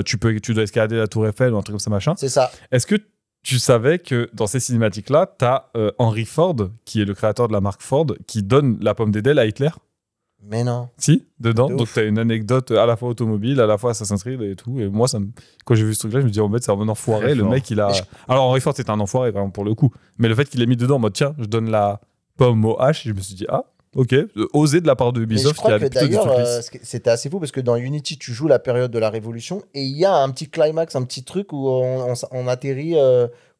tu dois escalader la Tour Eiffel ou un truc comme ça, machin. C'est ça. Est-ce que tu savais que dans ces cinématiques-là, t'as Henry Ford, qui est le créateur de la marque Ford, qui donne la pomme d'Éden à Hitler? Mais non. Si, dedans. Donc, tu as une anecdote à la fois automobile, à la fois Assassin's Creed et tout. Et moi, quand j'ai vu ce truc-là, je me dis, en fait, c'est un enfoiré. Le mec, il a. Alors, Henry Ford, c'était un enfoiré, vraiment, pour le coup. Mais le fait qu'il ait mis dedans en mode, tiens, je donne la pomme au H, je me suis dit, ah, ok, osé de la part de Ubisoft. Je crois que d'ailleurs, c'était assez fou parce que dans Unity, tu joues la période de la Révolution et il y a un petit climax, un petit truc où on atterrit.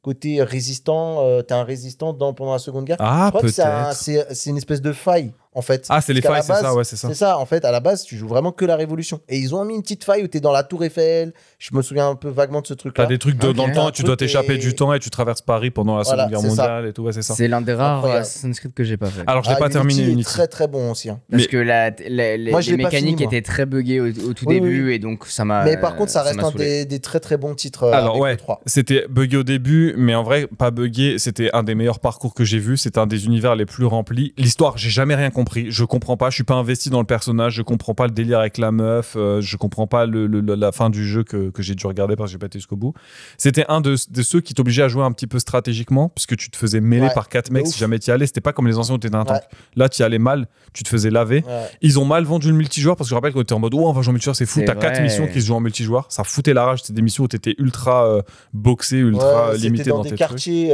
Côté résistant, t'es un résistant pendant la Seconde Guerre. Ah, je crois que c'est une espèce de faille, en fait. Ah, c'est les failles, c'est ça, ouais, c'est ça. C'est ça, en fait, à la base, tu joues vraiment que la Révolution. Et ils ont mis une petite faille où t'es dans la Tour Eiffel. Je me souviens un peu vaguement de ce truc-là. T'as des trucs dans le temps, tu dois t'échaper du temps et tu traverses Paris pendant la Seconde Guerre mondiale et tout, ouais, c'est ça. C'est l'un des rares Assassin's Creed que j'ai pas fait. Alors, je l'ai pas terminé, Unity. Très très bon aussi. Hein. Parce que les mécaniques étaient très buggées au tout début et donc ça m'a. Mais par contre, ça reste un des très très bons titres. Alors, ouais, c'était buggé au début, mais en vrai, pas buggé, c'était un des meilleurs parcours que j'ai vu, c'était un des univers les plus remplis. L'histoire, j'ai jamais rien compris, je comprends pas, je suis pas investi dans le personnage, je comprends pas le délire avec la meuf, je comprends pas la fin du jeu que j'ai dû regarder parce que j'ai pas été jusqu'au bout. C'était un de ceux qui t'obligeaient à jouer un petit peu stratégiquement, puisque tu te faisais mêler par 4 mecs si jamais t'y allais, c'était pas comme les anciens où t'étais un tank. Là, t'y allais mal, tu te faisais laver. Ils ont mal vendu le multijoueur parce que je rappelle qu'on était en mode on va jouer en multijoueur, c'est fou, t'as 4 missions qui se jouent en multijoueur, ça foutait la rage, c'était des missions où t'étais ultra boxé, ultra limité dans tes quartiers,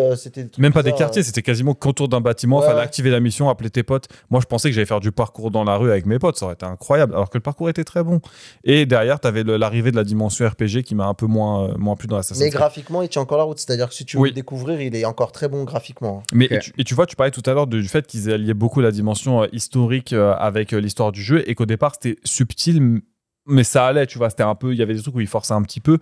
même pas des quartiers, c'était quasiment qu'autour d'un bâtiment, fallait activer la mission, appeler tes potes. Moi, je pensais que j'allais faire du parcours dans la rue avec mes potes, ça aurait été incroyable, alors que le parcours était très bon. Et derrière, t'avais l'arrivée de la dimension RPG qui m'a un peu moins plu dans Assassin's Creed. Mais graphiquement, il tient encore la route, c'est-à-dire que si tu veux le découvrir, il est encore très bon graphiquement. Mais et tu vois, tu parlais tout à l'heure du fait qu'ils alliaient beaucoup la dimension historique avec l'histoire du jeu et qu'au départ, c'était subtil, mais ça allait, tu vois, c'était un peu, il y avait des trucs où ils forçaient un petit peu.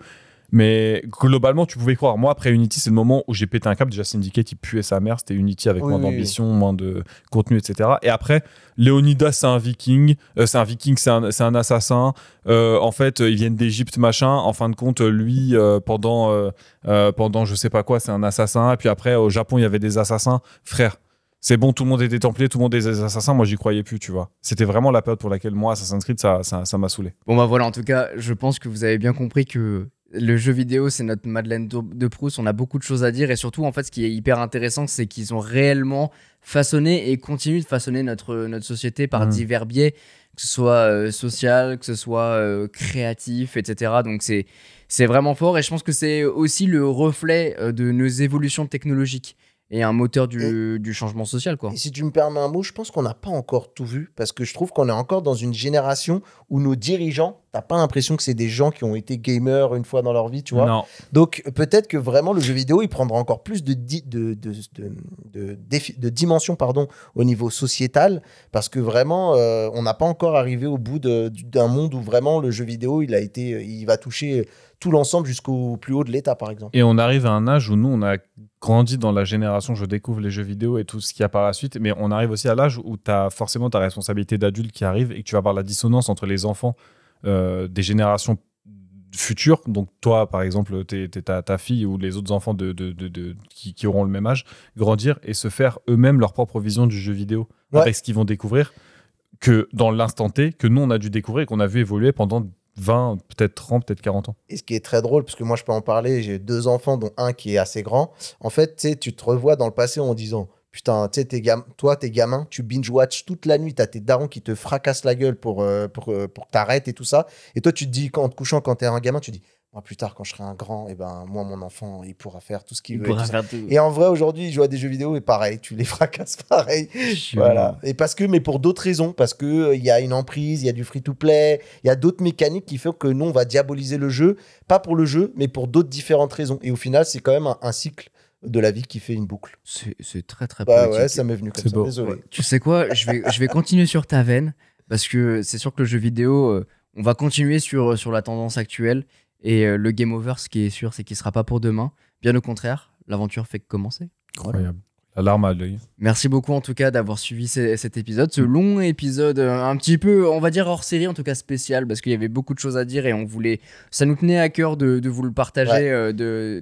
Mais globalement, tu pouvais croire. Moi, après Unity, c'est le moment où j'ai pété un câble. Déjà, Syndicate, il puait sa mère. C'était Unity avec moins d'ambition, moins de contenu, etc. Et après, Léonidas, c'est un viking. C'est un assassin. En fait, ils viennent d'Égypte, machin. En fin de compte, lui, pendant je sais pas quoi, c'est un assassin. Et puis après, au Japon, il y avait des assassins. Frère, c'est bon, tout le monde était templier, tout le monde était des assassins. Moi, j'y croyais plus, tu vois. C'était vraiment la période pour laquelle moi, Assassin's Creed, ça m'a saoulé. Bon, bah voilà, en tout cas, je pense que vous avez bien compris que le jeu vidéo, c'est notre Madeleine de Proust. On a beaucoup de choses à dire. Et surtout, en fait, ce qui est hyper intéressant, c'est qu'ils ont réellement façonné et continuent de façonner notre société par divers biais, que ce soit social, que ce soit créatif, etc. Donc, c'est vraiment fort. Et je pense que c'est aussi le reflet de nos évolutions technologiques et un moteur du changement social, quoi. Et si tu me permets un mot, je pense qu'on n'a pas encore tout vu, parce que je trouve qu'on est encore dans une génération où nos dirigeants, t'as pas l'impression que c'est des gens qui ont été gamers une fois dans leur vie, tu vois. Non. Donc peut-être que vraiment le jeu vidéo, il prendra encore plus de dimension, pardon, au niveau sociétal, parce que vraiment, on n'a pas encore arrivé au bout d'un monde où vraiment le jeu vidéo, il va toucher tout l'ensemble jusqu'au plus haut de l'État, par exemple. Et on arrive à un âge où nous, on a grandi dans la génération, je découvre les jeux vidéo et tout ce qu'il y a par la suite, mais on arrive aussi à l'âge où tu as forcément ta responsabilité d'adulte qui arrive et que tu vas avoir la dissonance entre les enfants des générations futures. Donc toi, par exemple, ta fille ou les autres enfants qui auront le même âge, grandir et se faire eux-mêmes leur propre vision du jeu vidéo avec ce qu'ils vont découvrir que dans l'instant T, que nous, on a dû découvrir et qu'on a vu évoluer pendant 20, peut-être 30, peut-être 40 ans. Et ce qui est très drôle, parce que moi je peux en parler, j'ai 2 enfants, dont un qui est assez grand. En fait, tu te revois dans le passé en disant, putain, tu sais, t'es gamin, tu binge-watch toute la nuit, t'as tes darons qui te fracassent la gueule pour que t'arrêtes et tout ça. Et toi, tu te dis, en te couchant, quand t'es un gamin, tu te dis, moi plus tard, quand je serai un grand, et ben moi, mon enfant, il pourra faire tout ce qu'il veut. Et en vrai, aujourd'hui, il joue à des jeux vidéo et pareil, tu les fracasses pareil. Voilà. Et mais pour d'autres raisons, parce que il y a une emprise, il y a du free-to-play, il y a d'autres mécaniques qui font que nous, on va diaboliser le jeu, pas pour le jeu, mais pour d'autres différentes raisons. Et au final, c'est quand même un cycle de la vie qui fait une boucle. C'est très très poétique. Ouais, ça m'est venu comme ça. Beau. Désolé. Ouais. Tu sais quoi, je vais continuer sur ta veine, parce que c'est sûr que le jeu vidéo, on va continuer sur la tendance actuelle. Et le game over, ce qui est sûr, c'est qu'il ne sera pas pour demain. Bien au contraire, l'aventure fait que commencer. Incroyable. La larme à l'œil. Merci beaucoup en tout cas d'avoir suivi cet épisode, ce long épisode un petit peu, on va dire hors série, en tout cas spécial, parce qu'il y avait beaucoup de choses à dire et ça nous tenait à cœur de vous le partager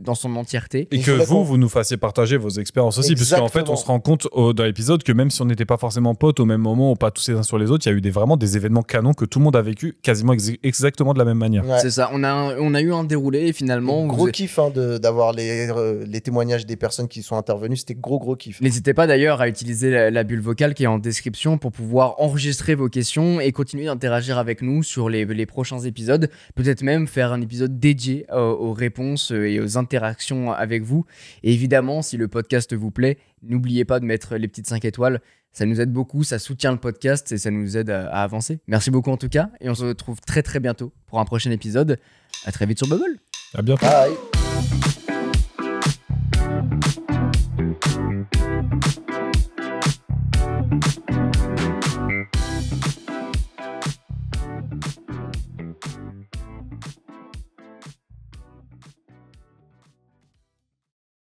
dans son entièreté. Et que vous nous fassiez partager vos expériences aussi, parce qu'en fait on se rend compte dans l'épisode que même si on n'était pas forcément potes au même moment ou pas tous les uns sur les autres, il y a eu vraiment des événements canons que tout le monde a vécu quasiment exactement de la même manière. Ouais. C'est ça, on a eu un déroulé et finalement... Gros kiff d'avoir les témoignages des personnes qui sont intervenues, c'était gros kiff. N'hésitez pas d'ailleurs à utiliser la bulle vocale qui est en description pour pouvoir enregistrer vos questions et continuer d'interagir avec nous sur les prochains épisodes. Peut-être même faire un épisode dédié aux réponses et aux interactions avec vous. Et évidemment, si le podcast vous plaît, n'oubliez pas de mettre les petites 5 étoiles. Ça nous aide beaucoup, ça soutient le podcast et ça nous aide à avancer. Merci beaucoup en tout cas et on se retrouve très très bientôt pour un prochain épisode. À très vite sur Bubble. À bientôt. Bye.